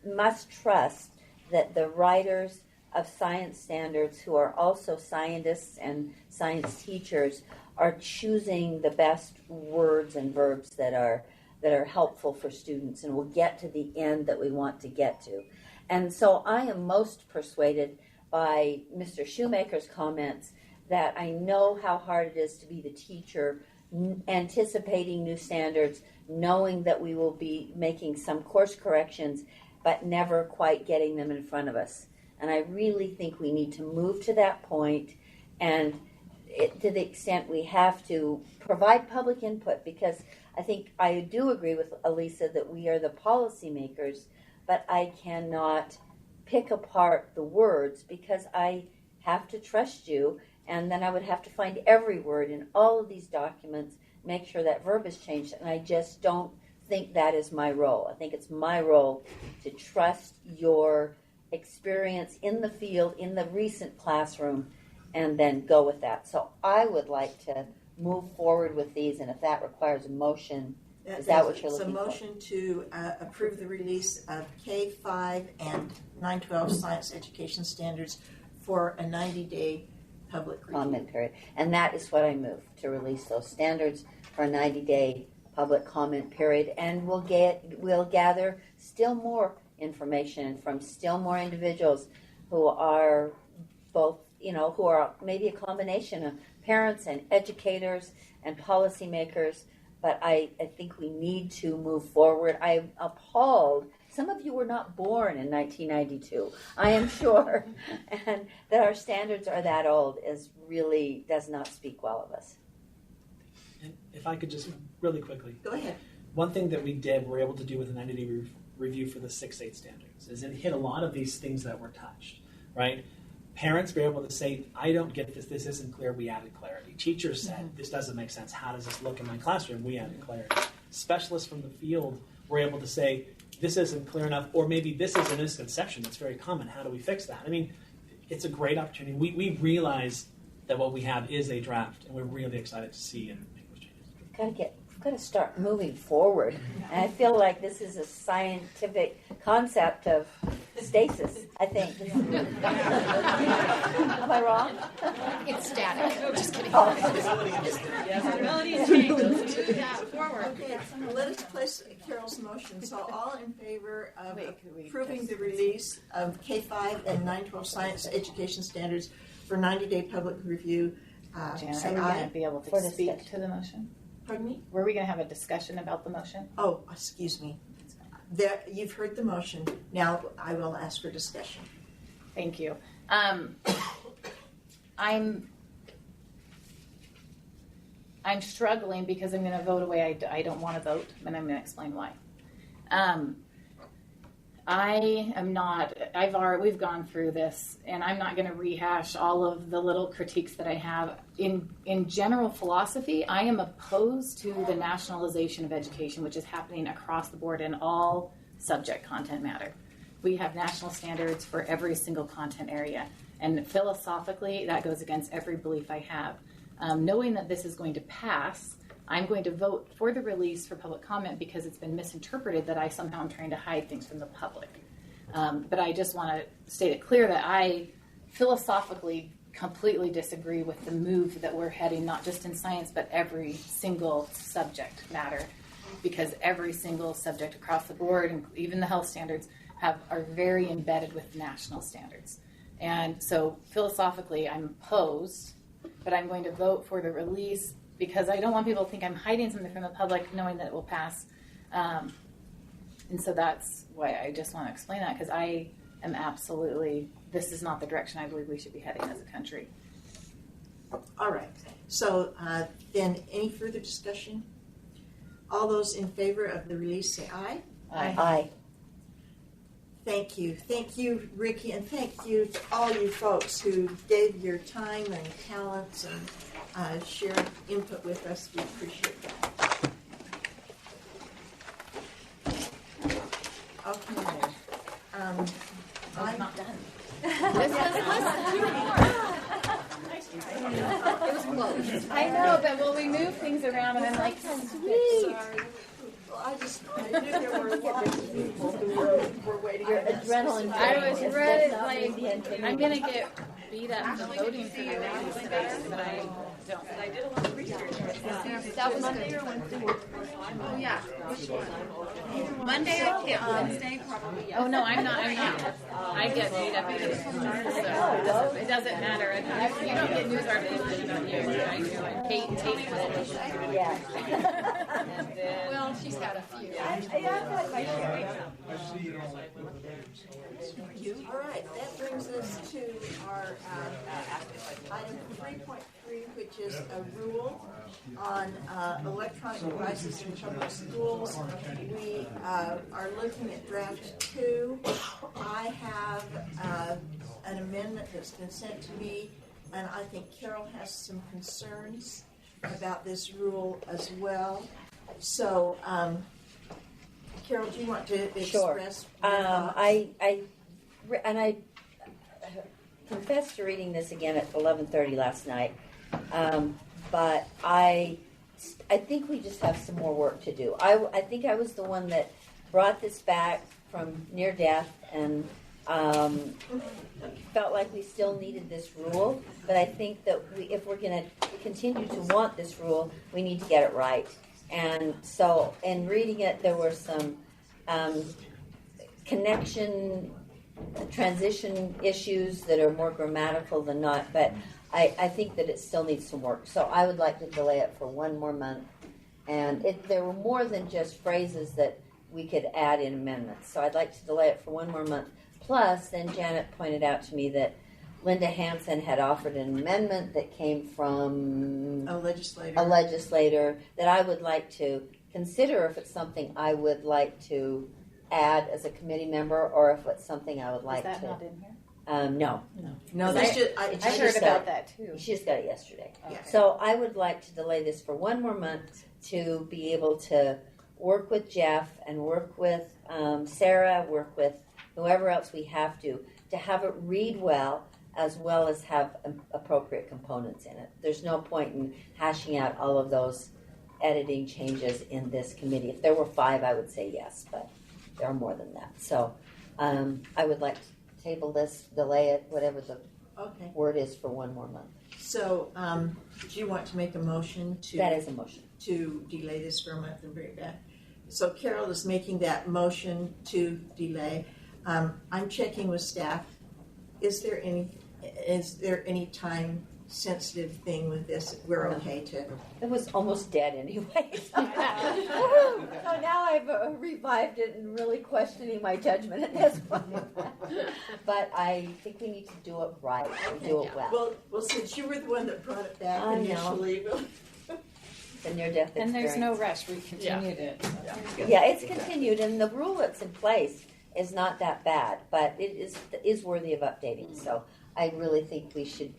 must trust that the writers of science standards, who are also scientists and science teachers, are choosing the best words and verbs that are helpful for students and will get to the end that we want to get to. And so I am most persuaded by Mr. Shoemaker's comments that I know how hard it is to be the teacher, anticipating new standards, knowing that we will be making some course corrections, but never quite getting them in front of us. And I really think we need to move to that point, and to the extent we have to provide public input, because I think I do agree with Elisa that we are the policymakers, but I cannot pick apart the words because I have to trust you, and then I would have to find every word in all of these documents, make sure that verb is changed, and I just don't think that is my role. I think it's my role to trust your experience in the field, in the recent classroom, and then go with that. So I would like to move forward with these, and if that requires a motion, is that what you're looking for? It's a motion to approve the release of K-5 and 912 science education standards for a 90-day public review. comment period. And that is what I moved, to release those standards for a 90-day public comment period. And we'll gather still more information from still more individuals who are both, who are maybe a combination of parents and educators and policymakers. But I think we need to move forward. I'm appalled. Some of you were not born in 1992, I am sure. And that our standards are that old really does not speak well of us. And if I could just really quickly. Go ahead. One thing that we were able to do with a 90-day review for the 6-8 standards is it hit a lot of these things that were touched, right? Parents were able to say, I don't get this isn't clear, we added clarity. Teachers said, this doesn't make sense, how does this look in my classroom? We added clarity. Specialists from the field were able to say, this isn't clear enough, or maybe this is a misconception that's very common, how do we fix that? I mean, it's a great opportunity. We realize that what we have is a draft, and we're really excited to see and make those changes. We've got to start moving forward. And I feel like this is a scientific concept of stasis, I think. Am I wrong? It's static. Just kidding. Stability is changed. Let's move that forward. Okay, let us place Carol's motion. So all in favor of approving the release of K-5 and 9-12 science education standards for 90-day public review, Janet, say are we aye. going to be able to For speak discussion. to the motion? Pardon me? Were we going to have a discussion about the motion? Oh, excuse me. You've heard the motion. Now I will ask for discussion. Thank you. I'm struggling because I'm going to vote away. I don't want to vote, and I'm going to explain why. I am not. We've gone through this, and I'm not going to rehash all of the little critiques that I have. In general philosophy, I am opposed to the nationalization of education, which is happening across the board in all subject content matter. We have national standards for every single content area, and philosophically, that goes against every belief I have. Knowing that this is going to pass, I'm going to vote for the release for public comment because it's been misinterpreted that I somehow am trying to hide things from the public. But I just want to state it clear that I philosophically completely disagree with the move that we're heading, not just in science, but every single subject matter, because every single subject across the board, and even the health standards, are very embedded with national standards. And so philosophically, I'm opposed, but I'm going to vote for the release because I don't want people to think I'm hiding something from the public, knowing that it will pass. And so that's why I just want to explain that, because I am absolutely, this is not the direction I believe we should be heading as a country. All right. So then any further discussion? All those in favor of the release say aye. Aye. Aye. Thank you. Thank you, Ricky, and thank you to all you folks who gave your time and talents and shared input with us. We appreciate that. Okay. I'm not done. It was close. I know, but well, we move things around, and I'm like, sweet. I knew there were lots of people who were waiting. Your adrenaline. I was ready, like, I'm going to get beat up for voting for the release, but I don't. I did a lot of research. That was Monday or Wednesday. Oh, yeah. Monday I can't. Wednesday probably. Yes. Oh, no, I'm not. I get beat up because so it doesn't matter. You don't get news articles about you. I do. And Kate was. Yeah. Well, she's got a few. All right, that brings us to our item 3.3, which is a rule on electronic devices in public schools. We are looking at draft 2. I have an amendment that's been sent to me, and I think Carol has some concerns about this rule as well. So, Carol, do you want to express? Sure. Your thoughts? I confessed to reading this again at 11:30 last night, but I think we just have some more work to do. I think I was the one that brought this back from near death and felt like we still needed this rule, but I think that if we're going to continue to want this rule, we need to get it right. And so in reading it, there were some connection, transition issues that are more grammatical than not, but I think that it still needs some work. So I would like to delay it for 1 more month. And there were more than just phrases that we could add in amendments. So I'd like to delay it for 1 more month. Plus, then Janet pointed out to me that Linda Hansen had offered an amendment that came from a legislator that I would like to consider if it's something I would like to add as a committee member, or if it's something I would like to. Is that not in here? No. I heard about that too. She just got it yesterday. Okay. So I would like to delay this for 1 more month to be able to work with Jeff and work with Sarah, work with whoever else we have to have it read well as have appropriate components in it. There's no point in hashing out all of those editing changes in this committee. If there were 5, I would say yes, but there are more than that. So I would like to table this, delay it, whatever the word is, for 1 more month. So do you want to make a motion to... That is a motion. To delay this for a month and bring it back. So Carol is making that motion to delay. I'm checking with staff. Is there any time sensitive thing with this? We're okay to. It was almost dead anyway. So now I've revived it and really questioning my judgment at this point. But I think we need to do it right and do it well. Well, since you were the one that brought it back I know. initially. The near-death experience. And there's no rush. We continued it. Yeah, it's continued, and the rule that's in place is not that bad, but it is worthy of updating. So I really think we should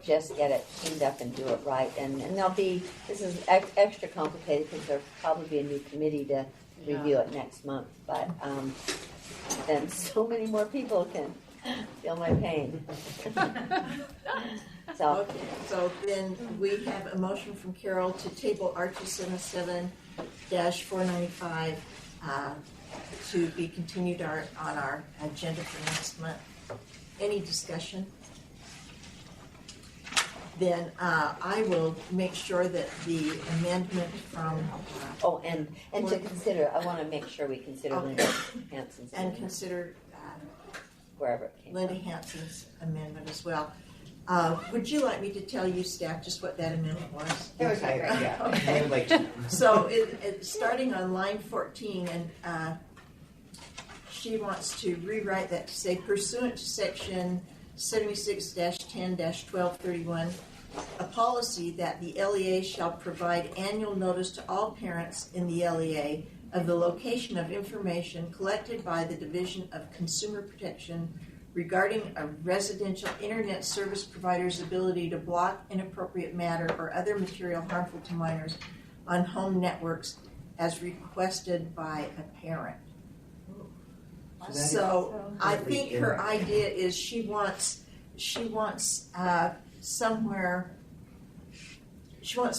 just get it cleaned up and do it right. And this is extra complicated because there'll probably be a new committee to review it next month. But then so many more people can feel my pain. So then we have a motion from Carol to table R277-495 to be continued on our agenda for next month. Any discussion? Then I will make sure that the amendment from and to consider, I want to make sure we consider Linda Hansen's and consider wherever it came Linda Hansen's amendment as well. Would you like me to tell you, staff, just what that amendment was? That would be great. Yeah. Okay. I would like to. So it's starting on line 14, and she wants to rewrite that to say, pursuant to section 76-10-1231, a policy that the LEA shall provide annual notice to all parents in the LEA of the location of information collected by the Division of Consumer Protection regarding a residential internet service provider's ability to block inappropriate matter or other material harmful to minors on home networks as requested by a parent. So I think her idea is she wants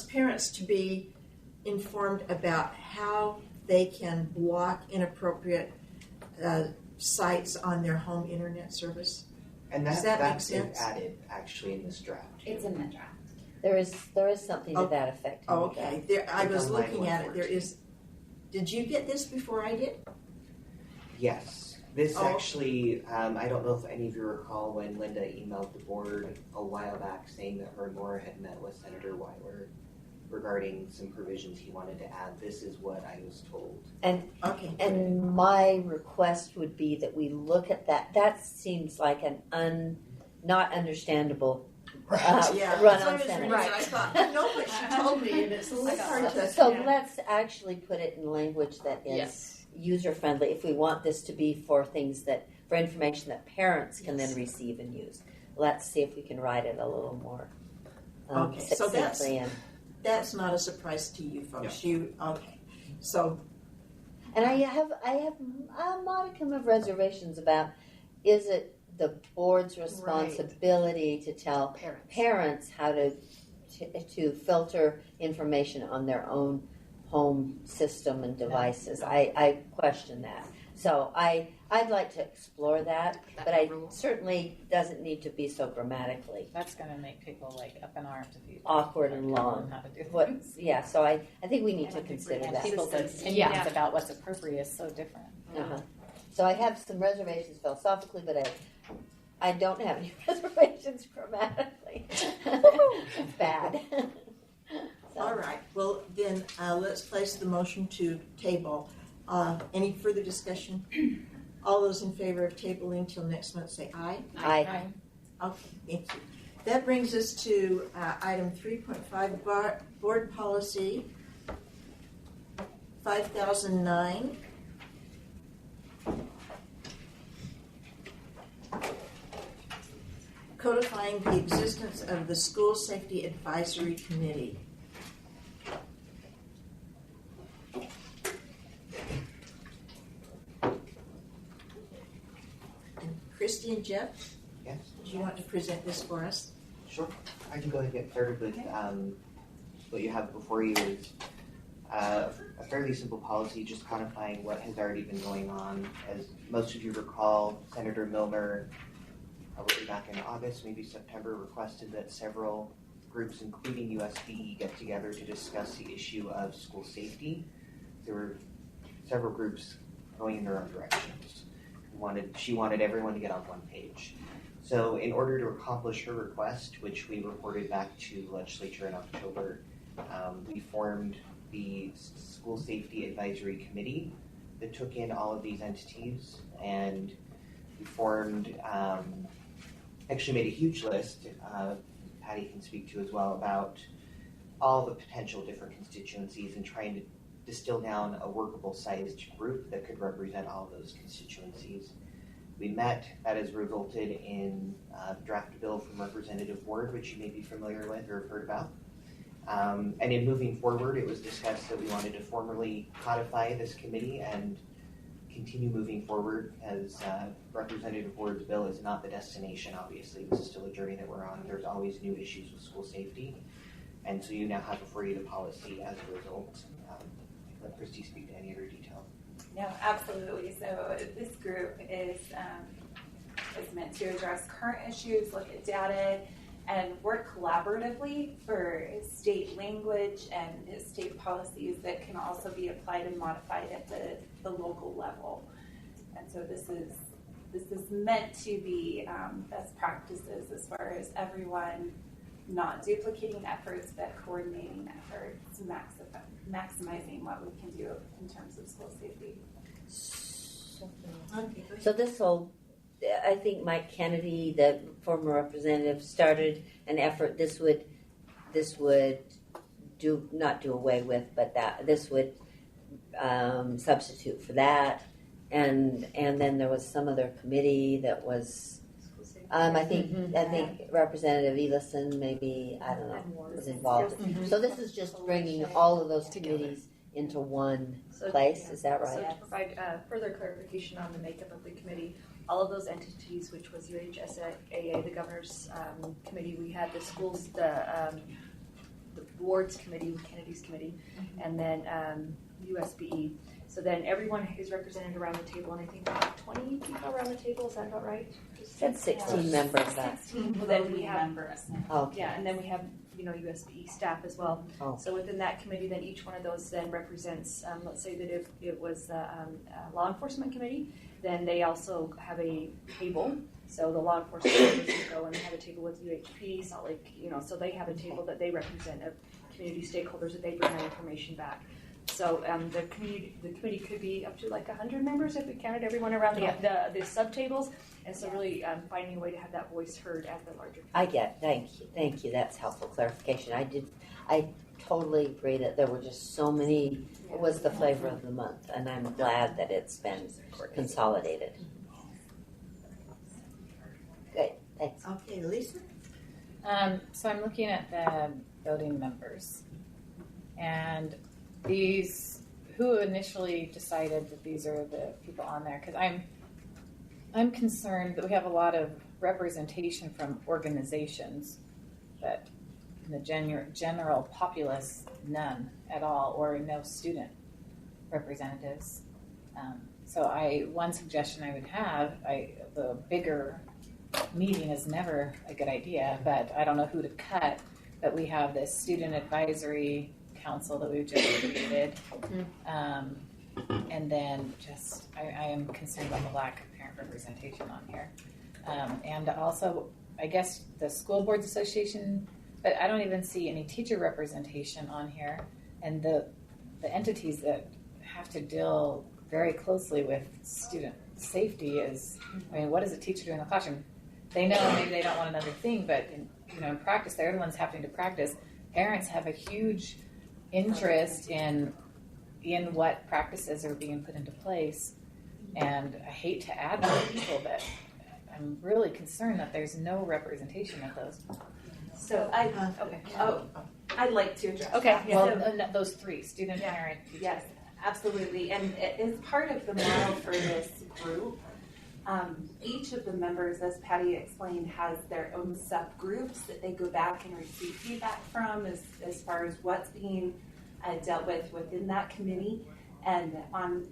parents to be informed about how they can block inappropriate sites on their home internet service. And Does that make that's sense? added actually in this draft. It's in the draft. There is something to that effect. Oh, okay. I was looking at it. There is. Did you get this before I did? Yes. This actually, I don't know if any of you recall when Linda emailed the board a while back saying that her and Laura had met with Senator Weiler regarding some provisions he wanted to add. This is what I was told. And my request would be that we look at that. That seems like an not understandable run-on sentence. Right. I thought, I know what she told me, and it's a little hard to. So let's actually put it in language that is user-friendly. If we want this to be for information that parents can then receive and use, let's see if we can write it a little more. So that's not a surprise to you folks. So, and I have a modicum of reservations about, is it the board's responsibility to tell parents how to filter information on their own home system and devices? I question that. So I'd like to explore that, but I certainly doesn't need to be so grammatically That's going to make people like up in arms if you awkward and tell long. them how to do What, things. yeah, so I think we need to consider And that. people's opinions about what's appropriate is so different. Uh-huh. So I have some reservations philosophically, but I don't have any reservations grammatically. It's bad. All right, well then, let's place the motion to table. Any further discussion? All those in favor of tabling till next month say aye. Aye. Okay, thank you. That brings us to item 3.5, board policy 5009. Codifying the existence of the School Safety Advisory Committee. Christy and Jeff, Yes. do you want to present this for us? Sure. I can go ahead and get started with what you have before you is a fairly simple policy, just codifying what has already been going on. As most of you recall, Senator Milner, probably back in August, maybe September, requested that several groups, including USBE, get together to discuss the issue of school safety. There were several groups going in their own directions. She wanted everyone to get on one page. So in order to accomplish her request, which we reported back to the legislature in October, we formed the School Safety Advisory Committee that took in all of these entities, and we formed, actually made a huge list, Patty can speak to as well, about all the potential different constituencies and trying to distill down a workable sized group that could represent all of those constituencies. We met, that has resulted in a draft bill from Representative Ward, which you may be familiar with or have heard about. And in moving forward, it was discussed that we wanted to formally codify this committee and continue moving forward, as Representative Ward's bill is not the destination, obviously. This is still a journey that we're on. There's always new issues with school safety. And so you now have before you the policy as a result. Let Christy speak to any other detail. No, absolutely. So this group is meant to address current issues, look at data, and work collaboratively for state language and state policies that can also be applied and modified at the local level. And so this is meant to be best practices as far as everyone not duplicating efforts, but coordinating efforts, maximizing what we can do in terms of school safety. So this whole, I think Mike Kennedy, the former representative, started an effort. This would not do away with, but this would substitute for that. And then there was some other committee that was. I think Representative Elison, maybe, I don't know, was involved. So this is just bringing all of those committees into one place. Is that right? So to provide further clarification on the makeup of the committee, all of those entities, which was UHSAA, the governor's committee, we had the schools, the boards committee, Kennedy's committee, and then USBE. So then everyone is represented around the table, and I think we have 20 people around the table. Is that about right? Said 16 members. 16. Well, then we have members. Okay. Yeah, and then we have USBE staff as well. Oh. So within that committee, then each one of those then represents. Let's say that if it was the law enforcement committee, then they also have a table. So the law enforcement members will go and have a table with UHP, Salt Lake. So they have a table that they represent of community stakeholders that they bring that information back. So the committee could be up to like 100 members if we counted everyone around the subtables, and so really finding a way to have that voice heard at the larger committee. I get. Thank you. That's helpful clarification. I totally agree that there were just so many. It was the flavor of the month, and I'm glad that it's been consolidated. Good. Thanks. Okay, Lisa. So I'm looking at the voting members, and these, who initially decided that these are the people on there? Because I'm concerned that we have a lot of representation from organizations, but in the general populace, none at all, or no student representatives. So one suggestion I would have, the bigger meeting is never a good idea, but I don't know who to cut. But we have this student advisory council that we've just created. And then I am concerned about the lack of parent representation on here. And also, I guess the School Boards Association, but I don't even see any teacher representation on here. And the entities that have to deal very closely with student safety what does a teacher do in the classroom? They know maybe they don't want another thing, but in practice, they're the ones having to practice. Parents have a huge interest in what practices are being put into place. And I hate to add more people, but I'm really concerned that there's no representation of those. So I'd like to address Okay, that. well, those three, student, parent, teacher. Yes, absolutely. And as part of the model for this group, each of the members, as Patty explained, has their own subgroups that they go back and receive feedback from as far as what's being dealt with within that committee. And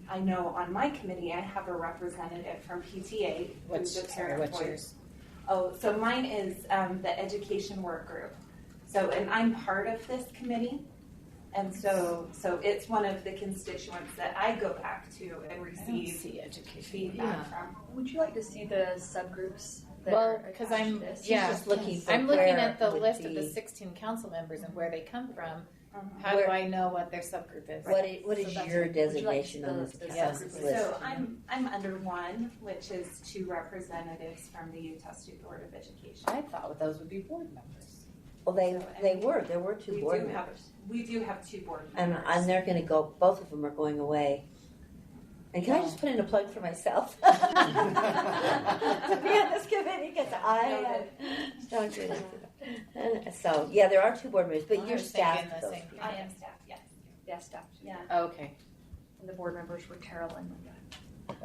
I know on my committee, I have a representative from PTA, who's the parent voice. Oh, so mine is the education work group. So, and I'm part of this committee. And so it's one of the constituents that I go back to and receive feedback from. Would you like to see the subgroups? Because I'm looking at the list of the 16 council members and where they come from. How do I know what their subgroup is? What is your designation on this council list? So I'm under one, which is 2 representatives from the Utah State Board of Education. I thought those would be board members. Well, there were 2 board members. We do have 2 board members. And they're going to go, both of them are going away. And can I just put in a plug for myself? To be on this committee, because I don't do that. So, yeah, there are 2 board members, but you're staff. I am staff, yes. Yes, staff. Yeah. Oh, okay. And the board members were Terrell and Linda.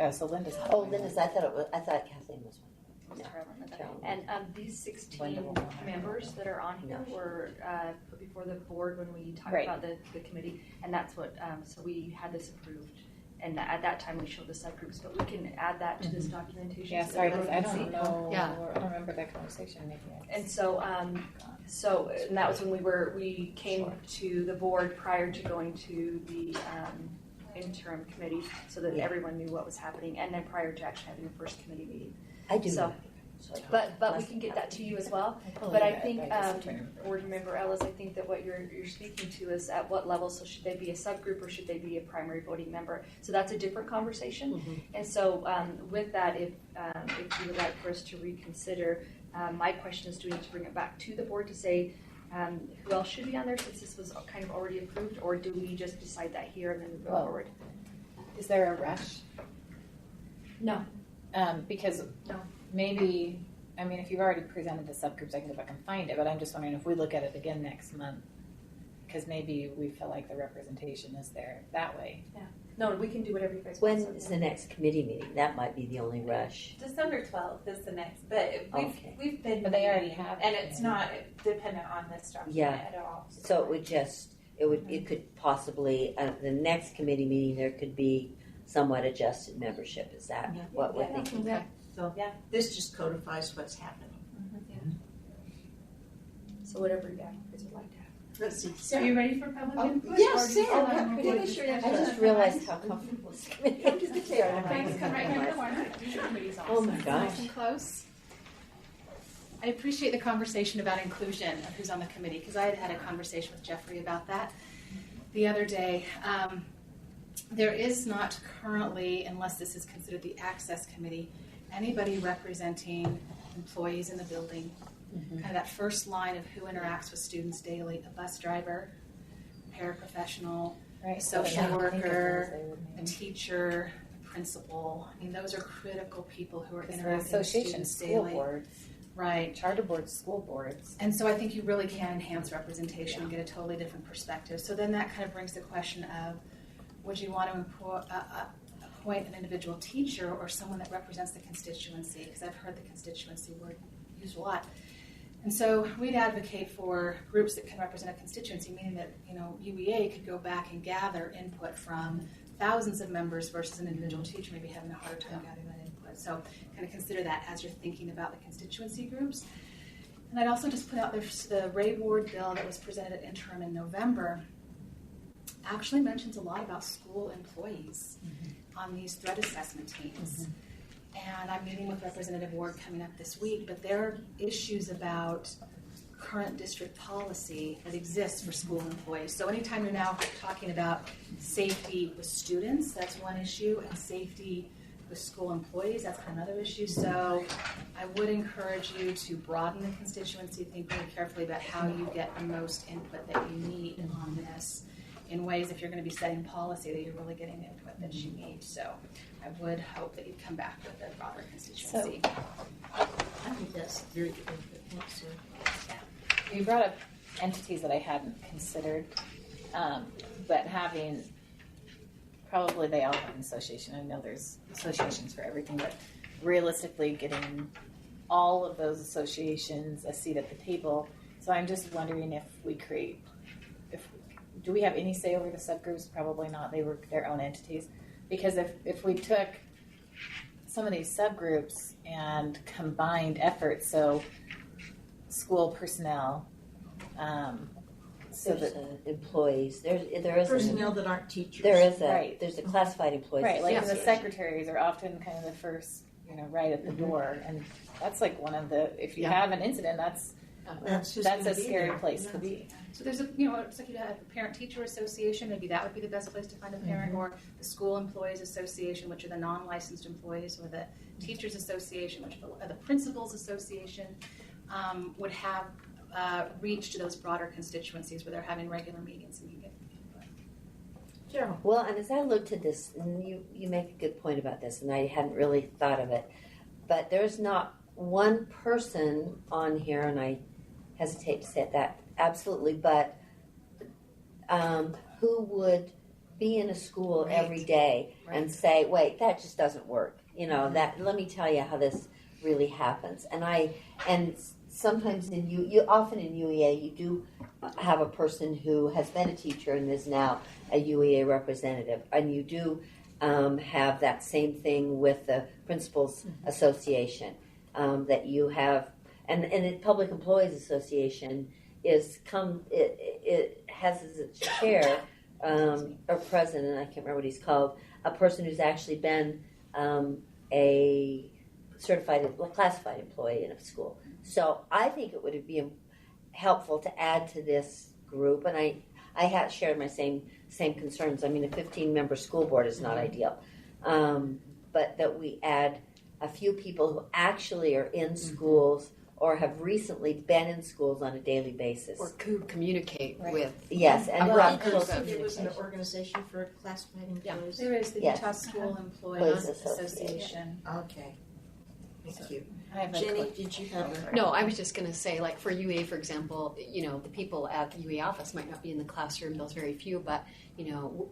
Oh, so Linda's. Oh, Linda's. I thought Kathleen was one. No. And these 16 members that are on here were put before the board when we talked about the committee, and that's what. So we had this approved, and at that time we showed the subgroups, but we can add that to this documentation. Yeah, sorry, because I don't know. Yeah, I don't remember that conversation. And so, and that was when we came to the board prior to going to the interim committee, so that everyone knew what was happening, and then prior to actually having the first committee meeting. I do. So, but we can get that to you as well. But I think, board member Ellis, I think that what you're speaking to is at what level. So should they be a subgroup or should they be a primary voting member? So that's a different conversation. Mm-hmm. And so with that, if you would like for us to reconsider, my question is, do we need to bring it back to the board to say who else should be on there since this was kind of already approved, or do we just decide that here and then move forward? Is there a rush? No. Because maybe, if you've already presented the subgroups, I can go back and find it, but I'm just wondering if we look at it again next month, because maybe we feel like the representation is there that way. Yeah. No, we can do whatever you guys want. When is the next committee meeting? That might be the only rush. December 12th is the next, but we've been. But they already have. And it's not dependent on this document at all. So it could possibly, the next committee meeting, there could be somewhat adjusted membership. Is that what we're thinking? Yeah. So this just codifies what's happening. Mm-hmm. So whatever you guys would like to have. Let's see. Sarah. Are you ready for public input? Yes, Sarah. I just realized how comfortable this committee is. Thanks, come right here. Oh my gosh. Close. I appreciate the conversation about inclusion of who's on the committee, because I had a conversation with Jeffrey about that the other day. There is not currently, unless this is considered the access committee, anybody representing employees in the building. Mm-hmm. Kind of that first line of who interacts with students daily: a bus driver, paraprofessional, a social worker, a teacher, a principal. Those are critical people who are interacting with students daily. Boards. Right. Charter boards, school boards. And so I think you really can enhance representation and get a totally different perspective. So then that kind of brings the question of, would you want to appoint an individual teacher or someone that represents the constituency? Because I've heard the constituency word used a lot. And so we'd advocate for groups that can represent a constituency, meaning that UEA could go back and gather input from thousands of members versus an individual teacher maybe having a harder time gathering that input. So kind of consider that as you're thinking about the constituency groups. And I'd also just put out there the Ray Ward bill that was presented at interim in November actually mentions a lot about school employees on these threat assessment teams. And I'm meeting with Representative Ward coming up this week, but there are issues about current district policy that exists for school employees. So anytime you're now talking about safety with students, that's one issue, and safety with school employees, that's another issue. So I would encourage you to broaden the constituency, think very carefully about how you get the most input that you need on this in ways, if you're going to be setting policy, that you're really getting the input that you need. So I would hope that you'd come back with a broader constituency. I think that's very good input. Thanks, sir. You brought up entities that I hadn't considered, but having, probably they all have an association. I know there's associations for everything, but realistically getting all of those associations a seat at the table. So I'm just wondering if we create, do we have any say over the subgroups? Probably not. They were their own entities. Because if we took some of these subgroups and combined efforts, so school personnel, so There's that employees. There is Personnel that aren't teachers. There's a classified employees. right, like the association. secretaries are often kind of the first, right at the door, and that's like one of the. If you have an incident, that's a scary place to be. So there's it's like you have a parent-teacher association, maybe that would be the best place to find a parent, or the school employees association, which are the non-licensed employees, or the teachers association, which are the principals association, would have reach to those broader constituencies where they're having regular meetings and you get input. Gerald. Well, and as I looked at this, and you make a good point about this, and I hadn't really thought of it, but there's not one person on here, and I hesitate to say that absolutely, but who would be in a school every day and say, wait, that just doesn't work. That, let me tell you how this really happens. And sometimes often in UEA, you do have a person who has been a teacher and is now a UEA representative, and you do have that same thing with the Principals Association that you have, and the Public Employees Association it has as its chair or president, I can't remember what he's called, a person who's actually been a classified employee in a school. So I think it would be helpful to add to this group, and I have shared my same concerns. I mean, a 15-member school board is not ideal, but that we add a few people who actually are in schools or have recently been in schools on a daily basis. Or who communicate with. Yes, and I broad think there was an organization for classified employees. There is the Utah School Employees Association. Okay. Thank you. Jenny, did you have a... No, I was just going to say, like for UEA, for example, the people at the UEA office might not be in the classroom, those very few, but,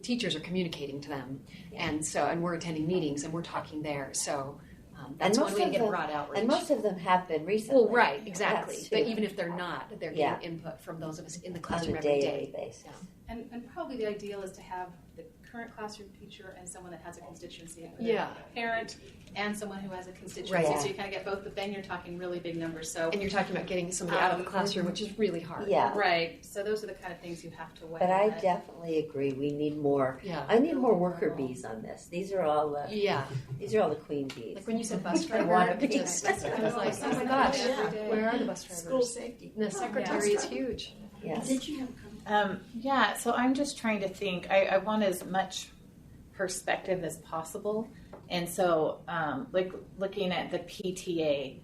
teachers are communicating to them. And we're attending meetings and we're talking there. So that's one way to get broad outreach. And most of them have been recently. Well, right, exactly. But even if they're not, they're getting input from those of us in the classroom every day. Basis. Yeah. And probably the ideal is to have the current classroom teacher and someone that has a constituency. Yeah. A parent and someone who has a constituency. Right. So you kind of get both, but then you're talking really big numbers. So and you're talking about getting somebody out of the classroom, which is really hard. Yeah. Right. So those are the kind of things you have to weigh. But I definitely agree. We need more. Yeah. I need more worker bees on this. These are all the These are all the queen bees. Like when you said bus driver, I was like, oh my gosh, where are the bus drivers? School safety. The secretary is huge. Yes. Did you have a comment? Yeah, so I'm just trying to think. I want as much perspective as possible. And so, looking at the PTA,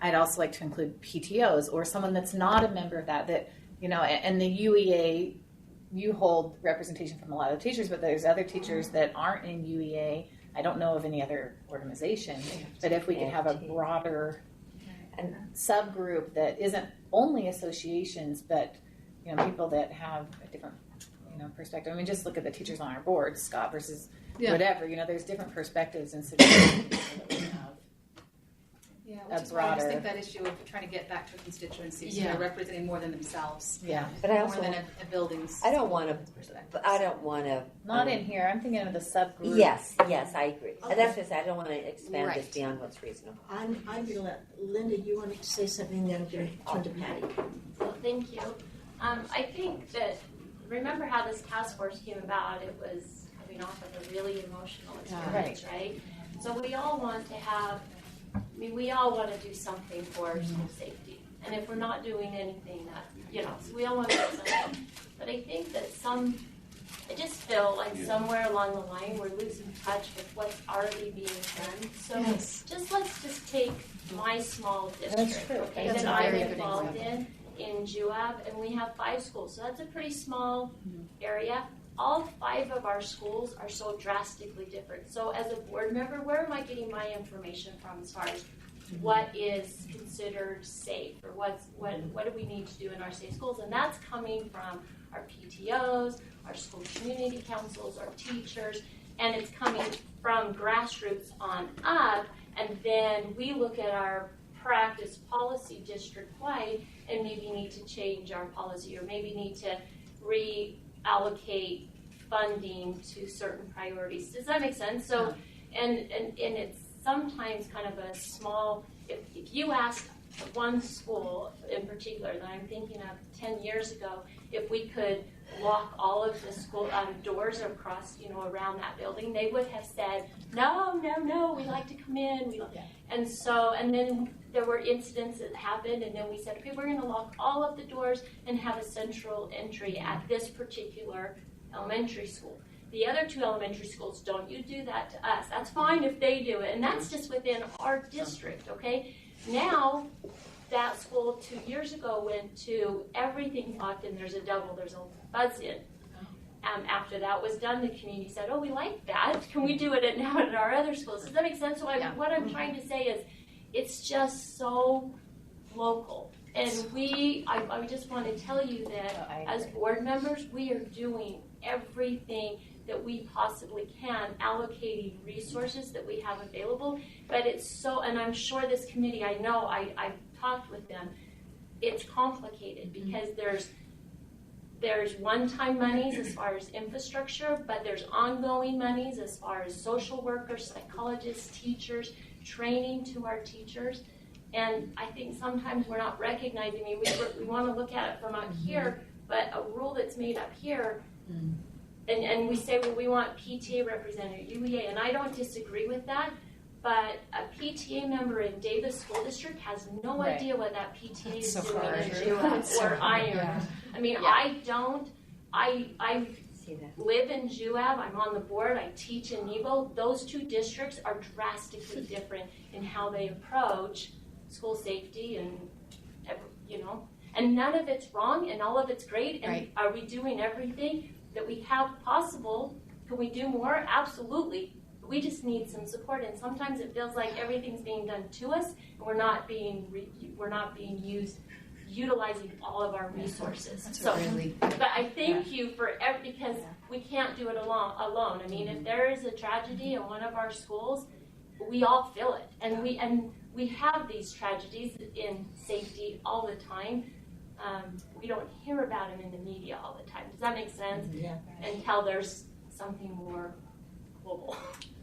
I'd also like to include PTOs or someone that's not a member of that, and the UEA, you hold representation from a lot of teachers, but there's other teachers that aren't in UEA. I don't know of any other organization, but if we could have a broader subgroup that isn't only associations, but people that have a different perspective. I mean, just look at the teachers on our board, Scott versus whatever. There's different perspectives and situations that we have. Yeah, Which is why I just think that issue of trying to get back to a constituency, so Yeah. they're representing more than themselves. Yeah. But I more also than want- a building's. I don't want to. Not in here. I'm thinking of the subgroup. Yes, I agree. Okay. That's what I said. I don't want to expand this Right. beyond what's reasonable. I'm gonna let Linda. You wanted to say something, then I'm gonna turn to Patty. Well, thank you. I think that, remember how this task force came about? It was coming off of a really emotional experience, right? So we all want to have, we all want to do something for school safety. And if we're not doing anything, so we all want to do something. But I think that I just feel like somewhere along the line we're losing touch with what's already being done. So let's just take my small district, true. okay, That's that a I'm very good involved in JUAB, and we have 5 schools. So that's a pretty small area. All 5 of our schools are so drastically different. So as a board member, where am I getting my information from as far as what is considered safe, or what do we need to do in our safe schools? And that's coming from our PTOs, our school community councils, our teachers, and it's coming from grassroots on up. And then we look at our practice policy district-wide and maybe need to change our policy, or maybe need to reallocate funding to certain priorities. Does that make sense? So, and it's sometimes kind of a small, if you ask one school in particular that I'm thinking of 10 years ago, if we could lock all of the school doors across, around that building, they would have said, no, we like to come in. And then there were incidents that happened, and then we said, okay, we're going to lock all of the doors and have a central entry at this particular elementary school. The other 2 elementary schools, don't you do that to us. That's fine if they do it, and that's just within our district, okay? Now, that school 2 years ago went to everything locked in. There's a buzz-in. After that was done, the community said, oh, we like that. Can we do it now at our other schools? Does that make sense? So what I'm trying to say is it's just so local. And I just want to tell you that as board members, we are doing everything that we possibly can, allocating resources that we have available. But it's so, and I'm sure this committee, I know, I've talked with them, it's complicated because there's one-time monies as far as infrastructure, but there's ongoing monies as far as social workers, psychologists, teachers, training to our teachers. And I think sometimes we're not recognizing, we want to look at it from up here, but a rule that's made up here, and we say, well, we want PTA representative, UEA, and I don't disagree with that, but a PTA member in Davis School District has no idea what that PTA is doing in JUAB or IRON. I mean, I live in JUAB, I'm on the board, I teach in Nebo. Those 2 districts are drastically different in how they approach school safety and, and none of it's wrong and all of it's great. And are we doing everything that we have possible? Can we do more? Absolutely. We just need some support, and sometimes it feels like everything's being done to us, and we're not being utilizing all of our resources. But I thank you for because we can't do it alone. I mean, if there is a tragedy in one of our schools, we all feel it, and we have these tragedies in safety all the time. We don't hear about them in the media all the time. Does that make sense? Yeah. Until there's something more global.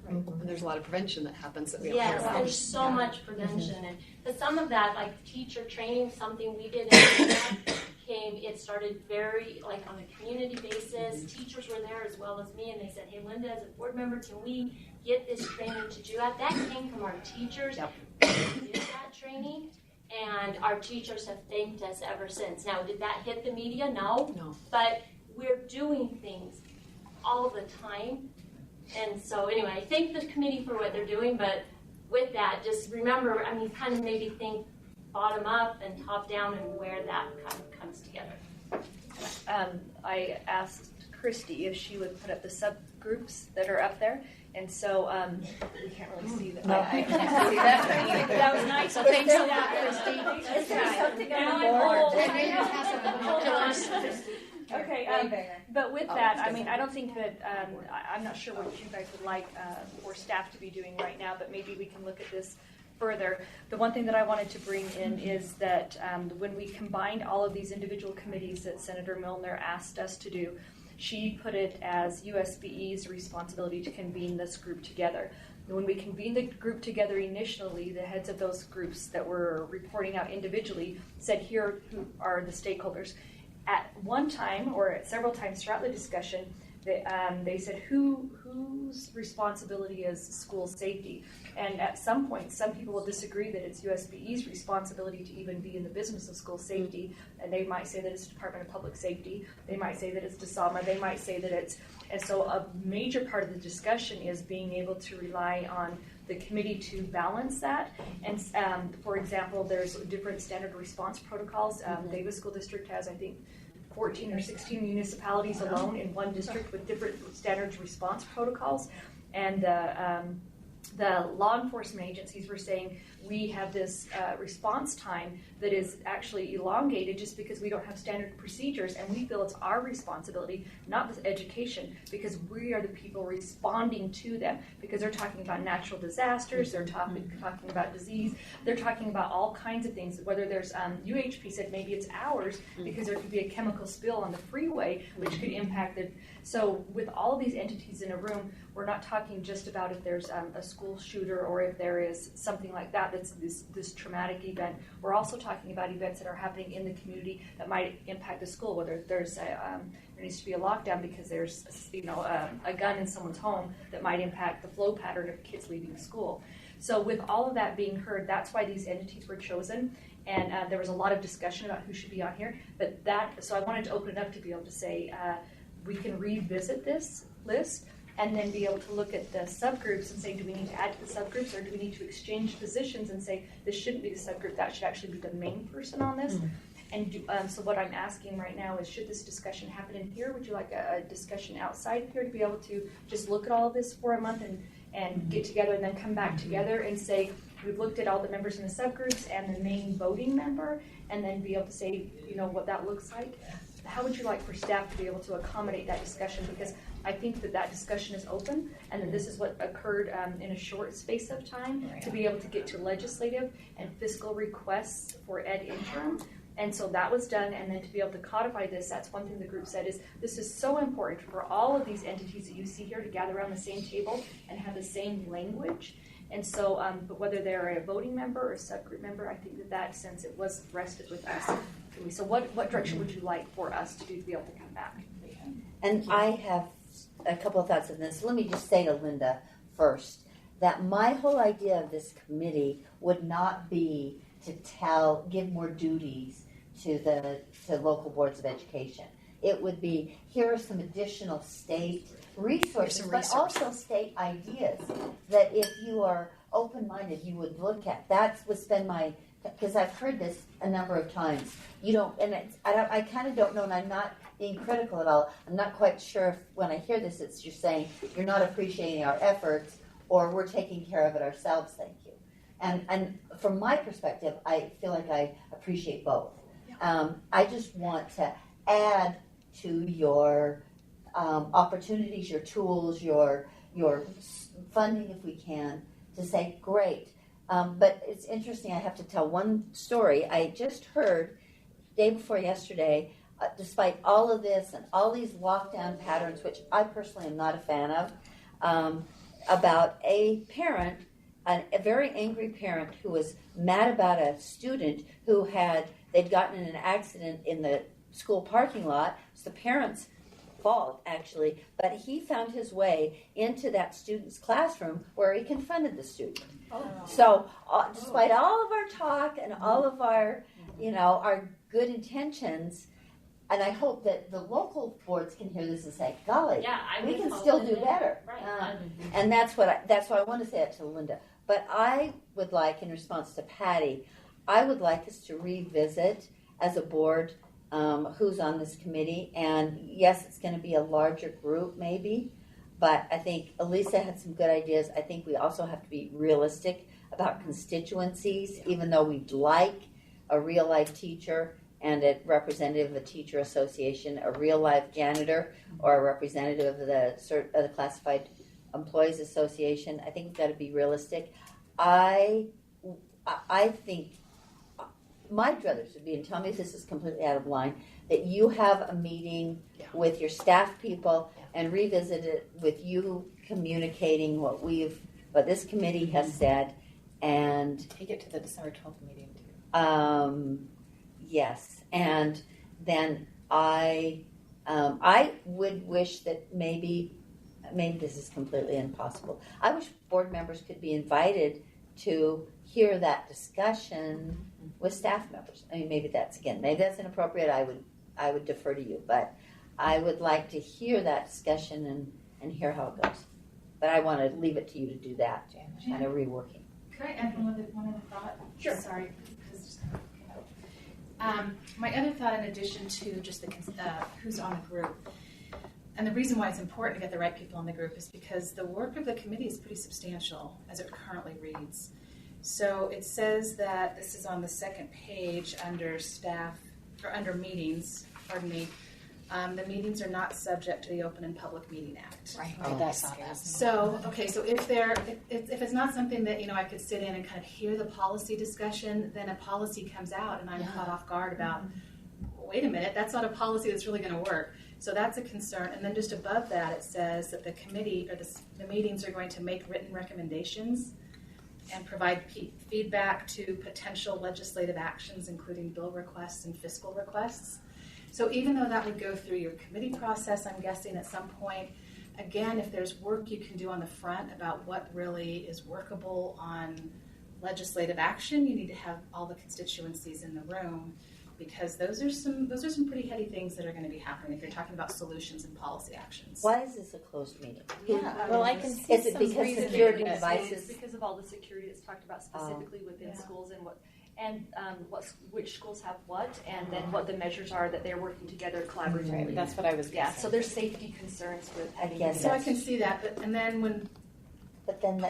And there's a lot of prevention that happens that we don't hear Yes, about. there's so much prevention, but some of that, like teacher training, something we did it started very like on a community basis. Teachers were there as well as me, and they said, hey, Linda, as a board member, can we get this training to JUAB? That came from our teachers. We did that training, and our teachers have thanked us ever since. Now, did that hit the media? No. But we're doing things all the time. And so anyway, I thank the committee for what they're doing, but with that, just remember, kind of maybe think bottom up and top down and where that kind of comes together. I asked Christy if she would put up the subgroups that are up there. And so we can't really see that. No. I can't see that. That was nice. So thanks for that, Christy. Is there something on the board? Okay, but with that, I don't think that, I'm not sure what you guys would like for staff to be doing right now, but maybe we can look at this further, the one thing that I wanted to bring in is that when we combined all of these individual committees that Senator Milner asked us to do, she put it as USBE's responsibility to convene this group together. When we convened the group together initially, the heads of those groups that were reporting out individually said, here who are the stakeholders. At one time, or at several times throughout the discussion, they said, whose responsibility is school safety? And at some point, some people will disagree that it's USBE's responsibility to even be in the business of school safety, and they might say that it's Department of Public Safety, they might say that it's DSAMA, they might say that it's, and so a major part of the discussion is being able to rely on the committee to balance that. And for example, there's different standard response protocols. Davis School District has, I think, 14 or 16 municipalities alone in one district with different standards response protocols. And the law enforcement agencies were saying we have this response time that is actually elongated just because we don't have standard procedures, and we feel it's our responsibility, not the education, because we are the people responding to them, because they're talking about natural disasters, they're talking about disease, they're talking about all kinds of things, whether there's, UHP said maybe it's hours because there could be a chemical spill on the freeway which could impact it. So with all of these entities in a room, we're not talking just about if there's a school shooter or if there is something like that that's this traumatic event. We're also talking about events that are happening in the community that might impact the school, whether there's there needs to be a lockdown because there's a gun in someone's home that might impact the flow pattern of kids leaving school. So with all of that being heard, that's why these entities were chosen. And there was a lot of discussion about who should be on here. But so I wanted to open it up to be able to say, we can revisit this list and then be able to look at the subgroups and say, do we need to add to the subgroups, or do we need to exchange positions and say, this shouldn't be the subgroup, that should actually be the main person on this? And so what I'm asking right now is, should this discussion happen in here? Would you like a discussion outside of here to be able to just look at all of this for a month and get together and then come back together and say, we've looked at all the members in the subgroups and the main voting member, and then be able to say, what that looks like? How would you like for staff to be able to accommodate that discussion? Because I think that discussion is open, and that this is what occurred in a short space of time to be able to get to legislative and fiscal requests for ed interim. And so that was done, and then to be able to codify this, that's one thing the group said is, this is so important for all of these entities that you see here to gather around the same table and have the same language. And so, but whether they're a voting member or a subgroup member, I think that since it was rested with us. So what direction would you like for us to do to be able to come back? And I have a couple of thoughts on this. Let me just say to Linda first that my whole idea of this committee would not be to give more duties to local boards of education. It would be, here are some additional state resources, but also state ideas that if you are open-minded, you would look at. That would spend because I've heard this a number of times. I kind of don't know, and I'm not being critical at all. I'm not quite sure if when I hear this, it's just saying, you're not appreciating our efforts, or we're taking care of it ourselves, thank you. And from my perspective, I feel like I appreciate both. I just want to add to your opportunities, your tools, your funding, if we can, to say, great. But it's interesting, I have to tell one story. I just heard, day before yesterday, despite all of this and all these lockdown patterns, which I personally am not a fan of, about a parent, a very angry parent who was mad about a student who they'd gotten in an accident in the school parking lot. It's the parent's fault, actually, but he found his way into that student's classroom where he confronted the student. So despite all of our talk and all of our, our good intentions, and I hope that the local boards can hear this and say, golly, we can still do better. Right. And that's why I want to say that to Linda. But I would like, in response to Patty, I would like us to revisit as a board who's on this committee. And yes, it's going to be a larger group maybe, but I think Elisa had some good ideas. I think we also have to be realistic about constituencies, even though we'd like a real life teacher and a representative of a teacher association, a real life janitor, or a representative of the Classified Employees Association. I think we've got to be realistic. I I think my druthers would be, and tell me if this is completely out of line, that you have a meeting with your staff people and revisit it with you communicating what this committee has said, and take it to the December 12th meeting too. Yes, and then I would wish that maybe this is completely impossible. I wish board members could be invited to hear that discussion with staff members. I mean, maybe that's inappropriate. I would defer to you, but I would like to hear that discussion and hear how it goes. But I want to leave it to you to do that, kind of reworking. Could I add one other thought? Sure. Sorry. My other thought, in addition to just who's on the group, and the reason why it's important to get the right people on the group is because the work of the committee is pretty substantial as it currently reads. So it says that this is on the second page under staff, or under meetings, pardon me. The meetings are not subject to the Open and Public Meeting Act. Right. So if it's not something that I could sit in and kind of hear the policy discussion, then a policy comes out and I'm caught off guard about, wait a minute, that's not a policy that's really going to work. So that's a concern. And then just above that, it says that the committee or the meetings are going to make written recommendations and provide feedback to potential legislative actions, including bill requests and fiscal requests. So even though that would go through your committee process, I'm guessing at some point, again, if there's work you can do on the front about what really is workable on legislative action, you need to have all the constituencies in the room, because those are some pretty heady things that are going to be happening if you're talking about solutions and policy actions. Why is this a closed meeting? Well, I can see Is it some because reason security it's devices? because of all the security that's talked about specifically within schools and which schools have what, and then what the measures are that they're working together collaboratively. Right, that's what I was. So there's safety concerns with. So I can see that, but then when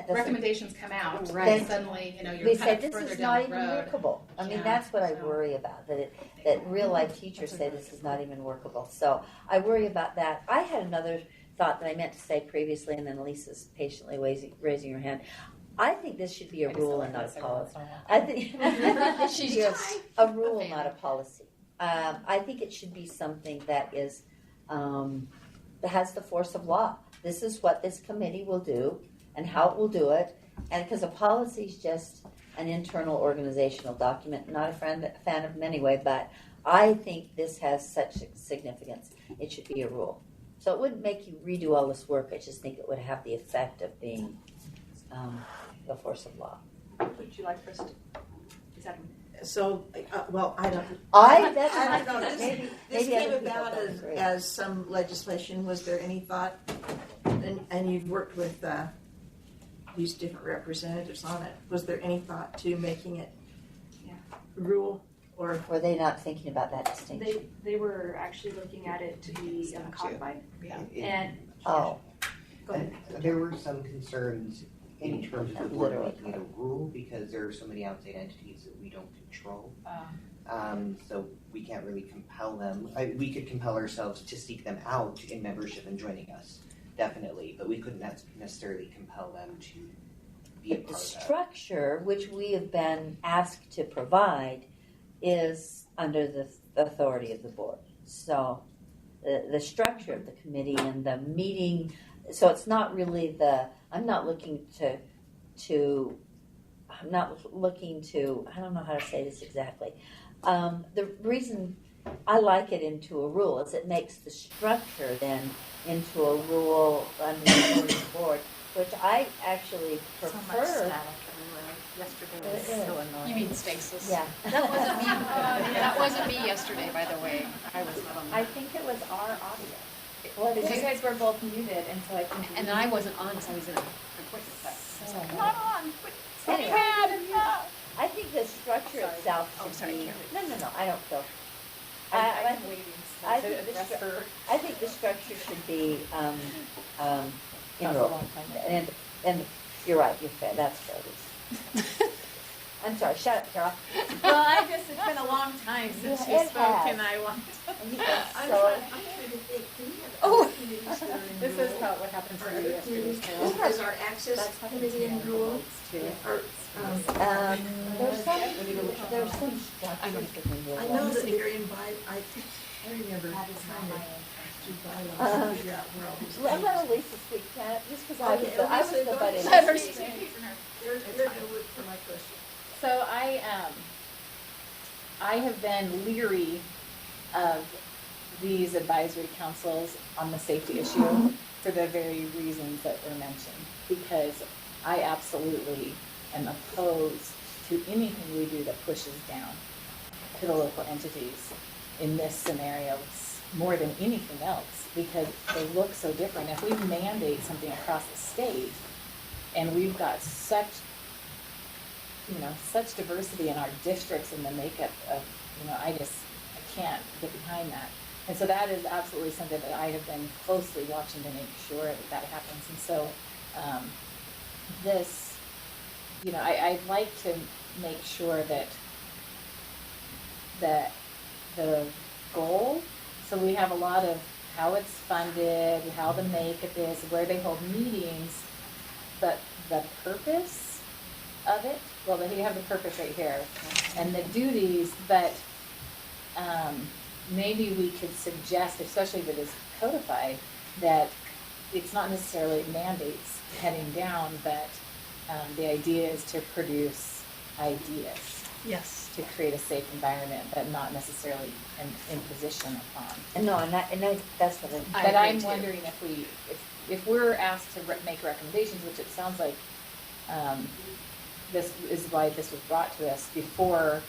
recommendations come out, then suddenly you're kind of further down the road. This is not even workable. I mean, that's what I worry about. That real life teachers say this is not even workable. So I worry about that. I had another thought that I meant to say previously, and then Lisa's patiently raising her hand. I think this should be a rule and not a policy. I think a rule, not a policy. I think it should be something that is that has the force of law. This is what this committee will do and how it will do it. And because a policy is just an internal organizational document, not a fan of them anyway, but I think this has such significance. It should be a rule. So it wouldn't make you redo all this work. I just think it would have the effect of being the force of law. Would you like for us to? Is that? So, well, I don't. I don't know. Maybe This came about as some legislation. Was there any thought? And you've worked with these different representatives on it. Was there any thought to making it rule, or were they not thinking about that distinction? They were actually looking at it to be codified. And go ahead. There were some concerns in terms of the board making it a rule, because there are so many outside entities that we don't control. So we can't really compel them. We could compel ourselves to seek them out in membership and joining us, definitely, but we couldn't necessarily compel them to be a part of that. The structure, which we have been asked to provide, is under the authority of the board. So the structure of the committee and the meeting, so it's not really I'm not looking to, I don't know how to say this exactly. The reason I like it into a rule is it makes the structure then into a rule under the board, which I actually prefer. So much static everywhere. Yesterday was so annoying. You mean stasis? Yeah. That wasn't me. That wasn't me yesterday, by the way. I was not on that. I think it was our audio. Because you guys were both muted, and so I think. And then I wasn't on because I was in an appointment. But Not on. Anyway, I think the structure itself should be. No, I don't feel. I'm waiting. I think the structure should be enrolled. And you're right. You're fair. That's fair. I'm sorry, shut up, Carol. Well, it's been a long time since you It spoke, has. and I want. I'm I'm trying to think, do we have Oh. other committees that are in This rule? is what happened Or to you other yesterday, committees? Carol. Is our access committee in rule? Or, There's some structures within the I know that they're in I think, I remember trying to do bylaws, figure out where all these. Let Lisa speak, Kat, just because I was Okay, the, I was Lisa, the go butt ahead. in. Let her speak. There's no word for my question. So I have been leery of these advisory councils on the safety issue for the very reasons that were mentioned, because I absolutely am opposed to anything we do that pushes down to the local entities in this scenario more than anything else, because they look so different. If we mandate something across the state and we've got such diversity in our districts and the makeup of, I can't get behind that. And so that is absolutely something that I have been closely watching to make sure that happens. And so I'd like to make sure that the goal, so we have a lot of how it's funded, how the makeup is, where they hold meetings, but the purpose of it, well, you have the purpose right here, and the duties, but maybe we could suggest, especially if it is codified, that it's not necessarily mandates heading down, but the idea is to produce ideas. Yes. To create a safe environment, but not necessarily an imposition upon. No, and that's what But I'm wondering if we're asked to make recommendations, which it sounds like this is why this was brought to us before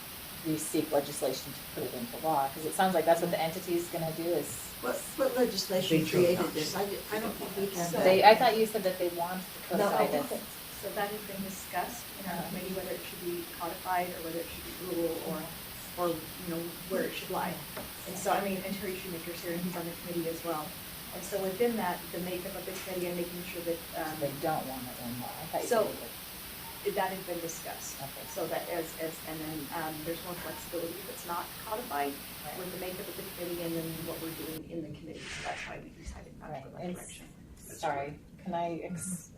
we seek legislation to put it into law, because it sounds like that's what the entity is going to do is. What legislation created this? I don't think we have that. I thought you said that they wanted to codify this. So that has been discussed in our committee, whether it should be codified or whether it should be rule or where it should lie. And so, and Terry Shoemaker's here and he's on the committee as well. And so within that, the makeup of the committee and making sure that. They don't want it in law. That has been discussed. Okay. So that and then there's more flexibility if it's not codified with the makeup of the committee and then what we're doing in the committee. So that's why we decided not to go that direction. Sorry, can I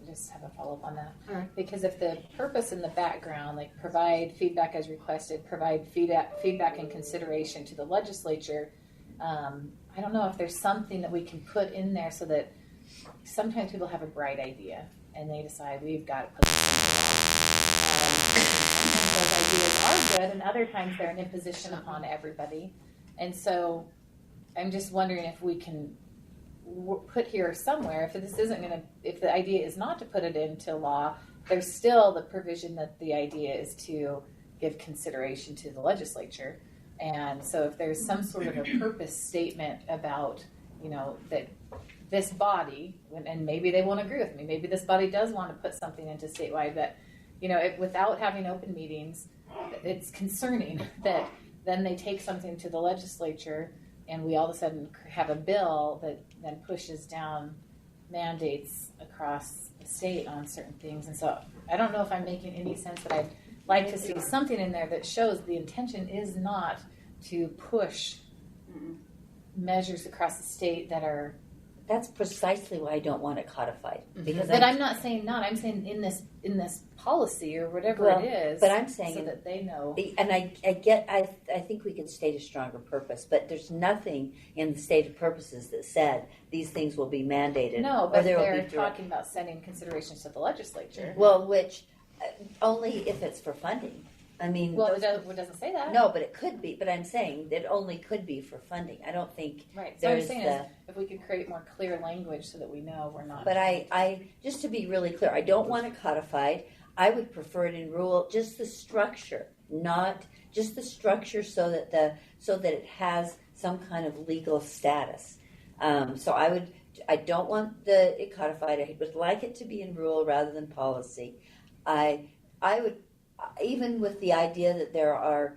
just have a follow-up on that? All right. Because if the purpose in the background, like provide feedback as requested, provide feedback and consideration to the legislature, I don't know if there's something that we can put in there so that sometimes people have a bright idea and they decide we've got to put sometimes those ideas are good and other times they're an imposition upon everybody. And so I'm just wondering if we can put here somewhere, if the idea is not to put it into law, there's still the provision that the idea is to give consideration to the legislature. And so if there's some sort of a purpose statement about, that this body, and maybe they won't agree with me, maybe this body does want to put something into statewide, that, without having open meetings, it's concerning that then they take something to the legislature and we all of a sudden have a bill that then pushes down mandates across the state on certain things. And so I don't know if I'm making any sense, but I'd like to see something in there that shows the intention is not to push measures across the state that are. That's precisely why I don't want it codified. Because But I'm not saying not. I'm saying in this policy or whatever it is. But I'm saying so that they know. And I think we can state a stronger purpose, but there's nothing in the stated purposes that said these things will be mandated. No, but they're be talking about sending considerations to the legislature. Well, which only if it's for funding. Well, it doesn't say that. No, but it could be. But I'm saying it only could be for funding. I don't think right. So what I'm saying is if we can create more clear language so that we know we're not. But I just to be really clear, I don't want it codified. I would prefer it in rule, just the structure, not just the structure, so that it has some kind of legal status. So I don't want it codified. I would like it to be in rule rather than policy. I would. Even with the idea that there are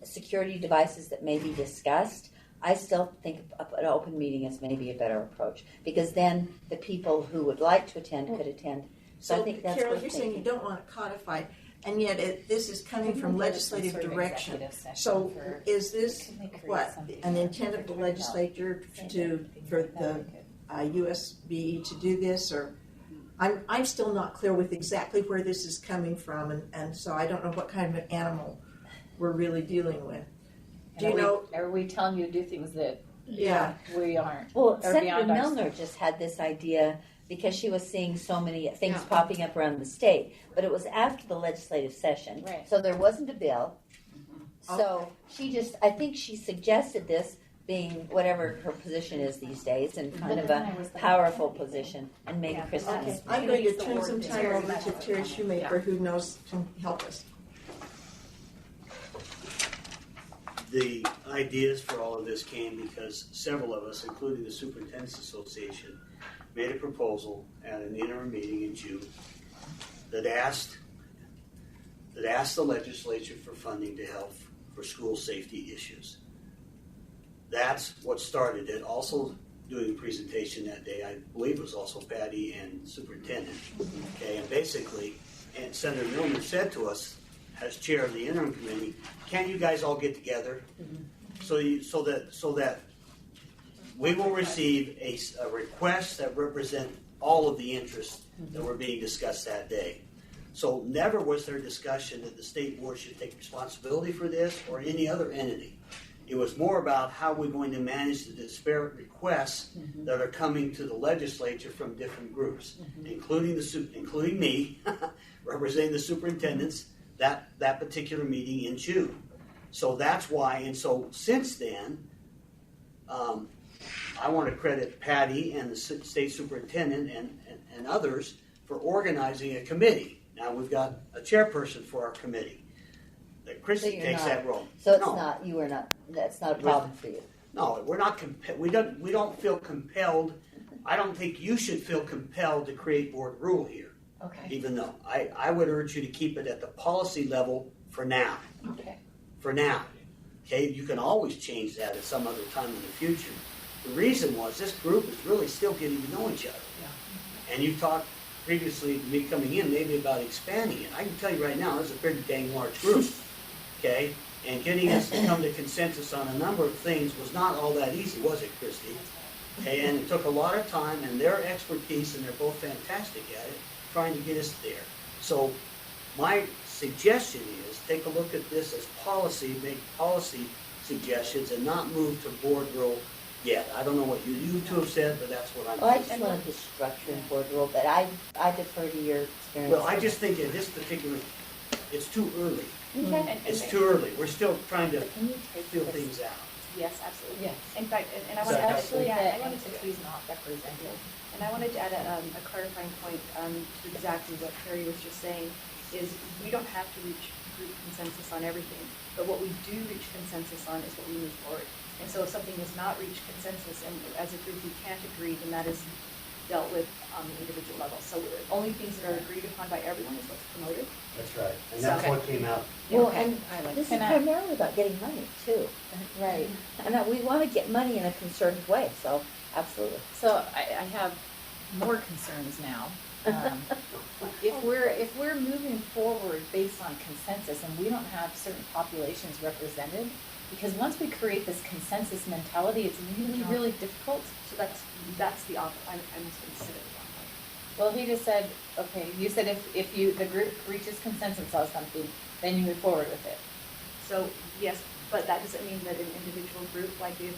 security devices that may be discussed, I still think an open meeting is maybe a better approach, because then the people who would like to attend could attend. So I think that's Carol, what you're saying you don't want it codified, and yet this is coming from legislative direction. So is this what, an intent of the legislature for the USB to do this, or I'm still not clear with exactly where this is coming from, and so I don't know what kind of an animal we're really dealing with. Do you know? Are we telling you to do things that we aren't? Well, or Senator beyond our Milner just had this idea because she was seeing so many things popping up around the state, but it was after the legislative session, so there wasn't a bill. So I think she suggested this, being whatever her position is these days, and kind of a powerful position, and maybe Kristen. Okay, I'm going to turn some time over to Terry Shoemaker, who knows can help us. The ideas for all of this came because several of us, including the Superintendent's Association, made a proposal at an interim meeting in June that asked the legislature for funding to help for school safety issues. That's what started it. Also doing a presentation that day, I believe, was also Patty and Superintendent. Okay, and basically, and Senator Milner said to us, as chair of the interim committee, can you guys all get together so that we will receive a request that represent all of the interests that were being discussed that day. So never was there discussion that the state board should take responsibility for this or any other entity. It was more about how we're going to manage the disparate requests that are coming to the legislature from different groups, including me, representing the superintendents, that particular meeting in June. So that's why, and so since then, I want to credit Patty and the state superintendent and others for organizing a committee. Now we've got a chairperson for our committee. That Christy takes that role. So it's that's not a problem for you. No, we're not we don't feel compelled. I don't think you should feel compelled to create board rule here. Okay. Even though I would urge you to keep it at the policy level for now. Okay. For now. Okay, you can always change that at some other time in the future. The reason was this group is really still getting to know each other. Yeah. And you've talked previously to me coming in maybe about expanding it. I can tell you right now, this is a pretty dang large group. Okay? And getting us to come to consensus on a number of things was not all that easy, was it, Christy? Okay, and it took a lot of time and their expertise, and they're both fantastic at it, trying to get us there. So my suggestion is take a look at this as policy, make policy suggestions, and not move to board rule yet. I don't know what you two have said, but that's what I'm Well, I just wanted to structure in board rule, but I defer to your experience. Well, I just think in this particular, it's too early. Okay. It's too early. We're still trying to feel things out. Yes, absolutely. Yes. In fact, and I Does want that to help? actually, I wanted to He's not represented. And I wanted to add a clarifying point to exactly what Carrie was just saying, is we don't have to reach group consensus on everything, but what we do reach consensus on is what we move forward. And so if something does not reach consensus, and as a group we can't agree, then that is dealt with on the individual level. So only things that are agreed upon by everyone is what's promoted. That's right. And that's what came out. Well, and this is primarily about getting money, too. Right. And we want to get money in a concerted way, so absolutely. So I have more concerns now. If we're moving forward based on consensus and we don't have certain populations represented, because once we create this consensus mentality, it's really, really difficult. So that's the opposite. I'm just going to sit it wrong way. Well, he just said, okay, you said if the group reaches consensus on something, then you move forward with it. So yes, but that doesn't mean that an individual group, like if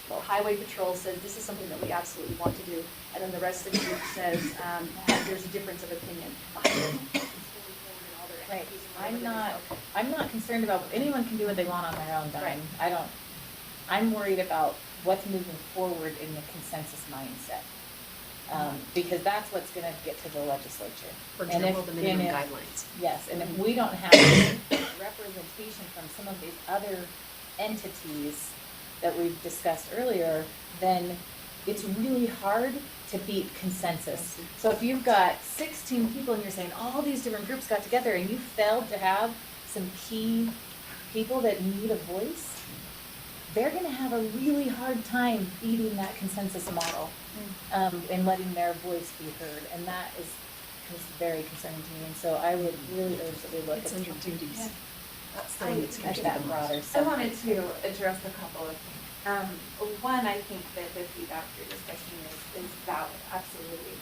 Highway Patrol says this is something that we absolutely want to do, and then the rest of the group says there's a difference of opinion. Right. I'm not concerned about anyone can do what they want on their own dime. Right. I'm worried about what's moving forward in the consensus mindset. Because that's what's going to get to the legislature. For example, the minimum guidelines. Yes, and if we don't have representation from some of these other entities that we've discussed earlier, then it's really hard to beat consensus. So if you've got 16 people and you're saying all these different groups got together and you failed to have some key people that need a voice, they're going to have a really hard time beating that consensus model and letting their voice be heard. And very concerning to me, and so I would really urge that we look It's at under duties. That's the I- one that's going at to that be the broader. most. I wanted to address a couple of things. One, I think that the feedback you're discussing is valid, absolutely.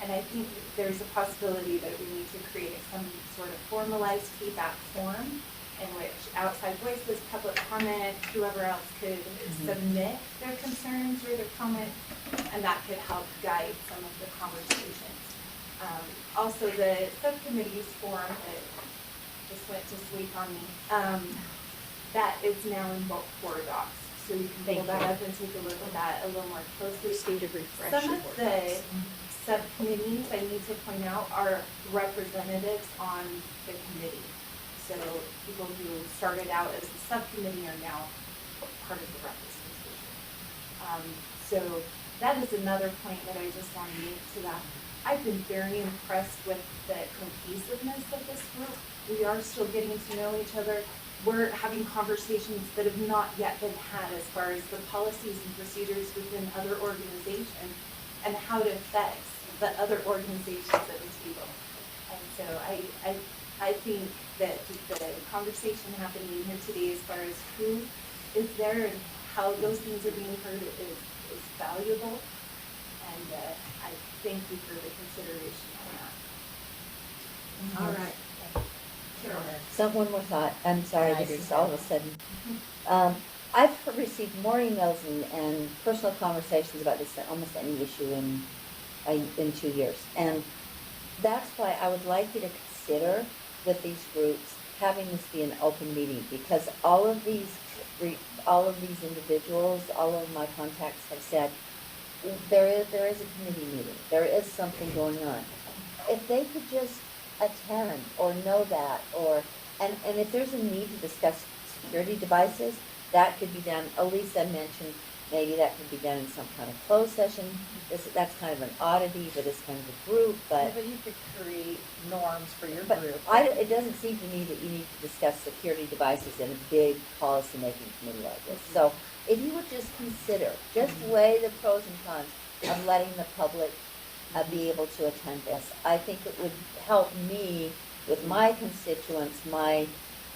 And I think there's a possibility that we need to create some sort of formalized feedback form in which outside voices, public comment, whoever else could submit their concerns or their comments, and that could help guide some of the conversations. Also, the subcommittees form that just went to sleep on me, that is now in bulk Word docs. So you can pull that up and take a look at that a little more closely. Need to refresh Some your of Word the docs. subcommittees, I need to point out, are representatives on the committee. So people who started out as a subcommittee are now part of the representation. So that is another point that I just want to make to that. I've been very impressed with the cohesiveness of this group. We are still getting to know each other. We're having conversations that have not yet been had as far as the policies and procedures within other organizations and how it affects the other organizations at the table. And so I think that the conversation happening here today as far as who is there and how those things are being heard is valuable. And I thank you for the consideration on that. All right. One more thought. I'm sorry, this is all of a sudden. I've received more emails and personal conversations about this than almost any issue in 2 years. And that's why I would like you to consider with these groups having this be an open meeting, because all of these individuals, all of my contacts have said there is a committee meeting, there is something going on. If they could just attend or know that, and if there's a need to discuss security devices, that could be done. Elisa mentioned maybe that could be done in some kind of closed session. That's kind of an oddity for this kind of a group, but you could create norms for your but group. it doesn't seem to me that you need to discuss security devices in a big policy-making committee like this. So if you would just consider, just weigh the pros and cons of letting the public be able to attend this. I think it would help me with my constituents, the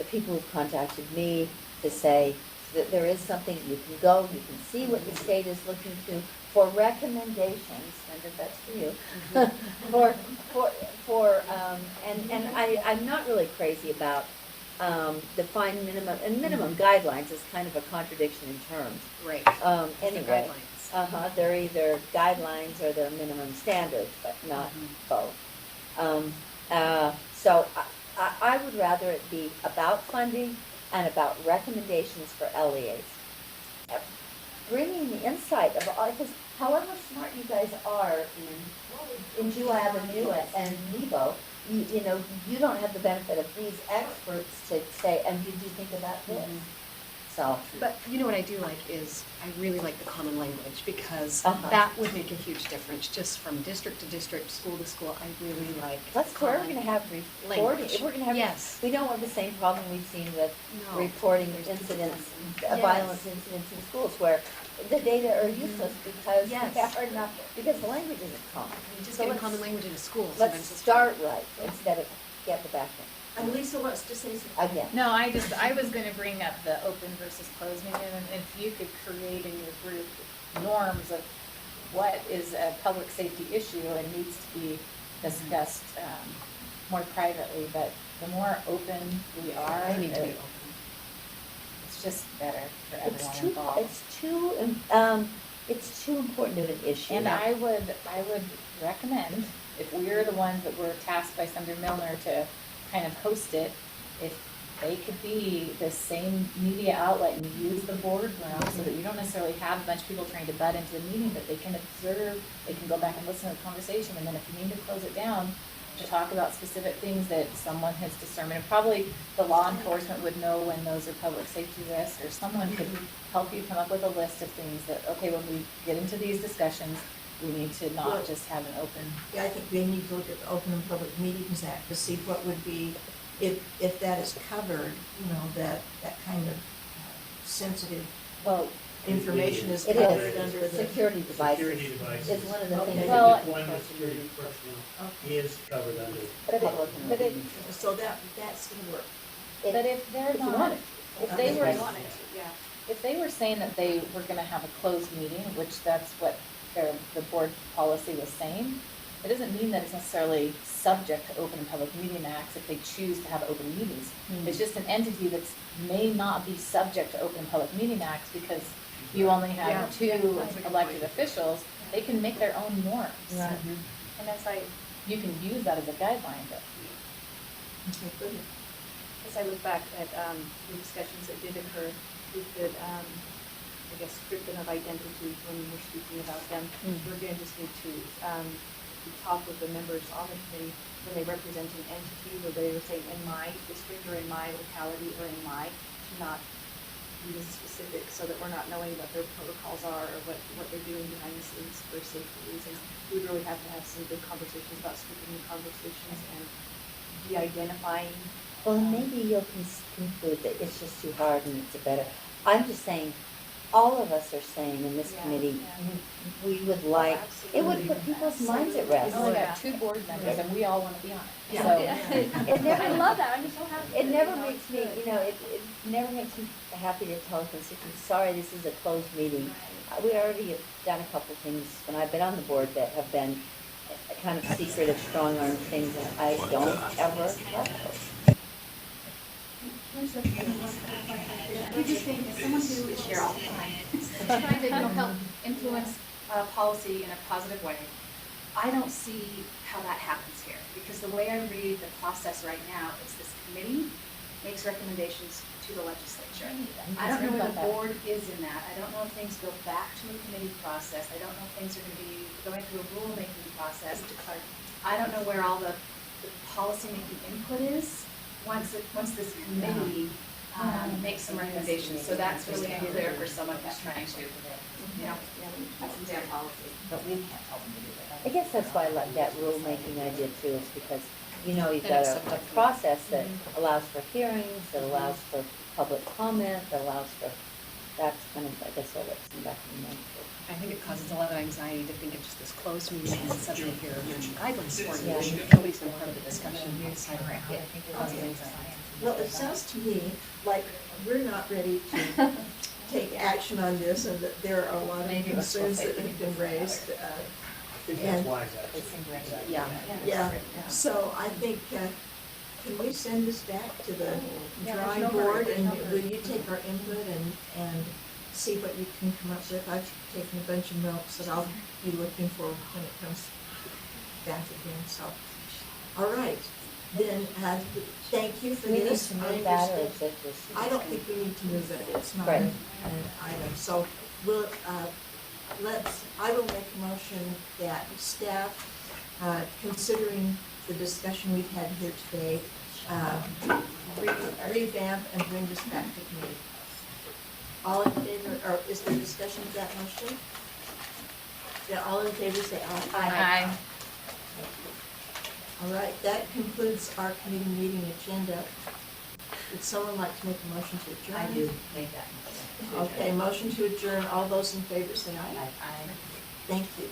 people who've contacted me, to say that there is something you can go, you can see what the state is looking to for recommendations, and that's for you. I'm not really crazy about defined minimum, and minimum guidelines is kind of a contradiction in terms. Right. Anyway. They're either guidelines or they're minimum standards, but not both. So I would rather it be about funding and about recommendations for LEAs. Bringing the insight of all, because however smart you guys are in GWAB and NEBO, you don't have the benefit of these experts to say, and did you think about this? So, but you know what I do like is I really like the common language, because that would make a huge difference just from district to district, school to school. I really like. That's where we're going to have reporting. We're going to have. Yes. We don't have the same problem we've seen with reporting incidents, violence incidents in schools, where the data are useless because they are not, because the language isn't common. You just get a common language in a school. Let's start right instead of get the back end. And Lisa wants to say something. Again. No, I was going to bring up the open versus closed meeting, and if you could create in your group norms of what is a public safety issue and needs to be discussed more privately, but the more open we are, it's just better for everyone involved. It's too important of an issue. And I would recommend, if we're the ones that were tasked by Senator Milner to kind of host it, if they could be the same media outlet and use the boardroom so that you don't necessarily have a bunch of people trying to butt into the meeting, but they can observe, they can go back and listen to the conversation, and then if you need to close it down, to talk about specific things that someone has discerned. And probably the law enforcement would know when those are public safety risks, or someone could help you come up with a list of things that, okay, when we get into these discussions, we need to not just have an open. Yeah, I think we need to look at the Open and Public Meetings Act to see what would be, if that is covered, that kind of sensitive. Well, information is It covered is. under the. Security devices. Security devices. Is one of the Okay. things. Well, Deployment of security personnel is covered under. But it, So that's gonna work. but if they're If you want not, it. if they were, Yeah. if they were saying that they were gonna have a closed meeting, which that's what the board policy was saying, it doesn't mean that it's necessarily subject to open and public meeting acts if they choose to have open meetings. It's just an entity that may not be subject to open and public meeting acts because you only have two elected officials. They can make their own norms. Right. And you can use that as a guideline, but. Okay, good. As I look back at the discussions that did occur, we could, I guess, strip them of identity when we're speaking about them. We're going to just need to talk with the members on the committee when they represent an entity, where they were saying in my district or in my locality or in my, to not be specific so that we're not knowing what their protocols are or what they're doing behind the scenes for safety reasons. We really have to have some good conversations about stripping the conversations and de-identifying. Well, maybe you'll conclude that it's just too hard and it's a better. I'm just saying, all of us are saying in this committee, we would like, it would put people's minds at rest. We only got 2 board members and we all want to be on it. Yeah. So It never, I love that. I'm so happy. it never makes me, it never makes me happy to tell a constituent, sorry, this is a closed meeting. We already have done a couple things when I've been on the board that have been a kind of secretive, strong-arm things, and I don't ever have those. We just think as someone who is here all the time, trying to help influence policy in a positive way, I don't see how that happens here. Because the way I read the process right now is this committee makes recommendations to the legislature. I don't know where the board is in that. I don't know if things go back to a committee process. I don't know if things are going to be going through a rulemaking process. I don't know where all the policy-making input is once this committee makes some recommendations. So that's really unclear for someone who's trying to, have some damn policy. But we can't tell them to do that. I guess that's why I like that rulemaking idea too, is because, you've got a process that allows for hearings, that allows for public comment, that allows for, that's kind of, I guess, what it's recommended. I think it causes a lot of anxiety to think of just this closed meeting and suddenly here are guidelines for Yeah. you. Nobody's been part of the discussion. It causes anxiety. Well, it sounds to me like we're not ready to take action on this, and that there are a lot of concerns that have been raised. I think that's wise, actually. Yeah, so I think, can we send this back to the drawing board, and will you take our input and see what you can come up with? I've taken a bunch of notes that I'll be looking for when it comes back again, so. All right, then, thank you for Do we need this. to move that, or is it just? I don't think we need to move it, it's not Right. an item, so we'll, I will make a motion that staff, considering the discussion we've had here today, revamp and bring this back to committee. All in favor, or is there discussion of that motion? Yeah, all in favor say aye. Aye. All right, that concludes our committee meeting agenda. Would someone like to make a motion to adjourn? I do make that motion. Okay, motion to adjourn. All those in favor say aye. Aye. Thank you.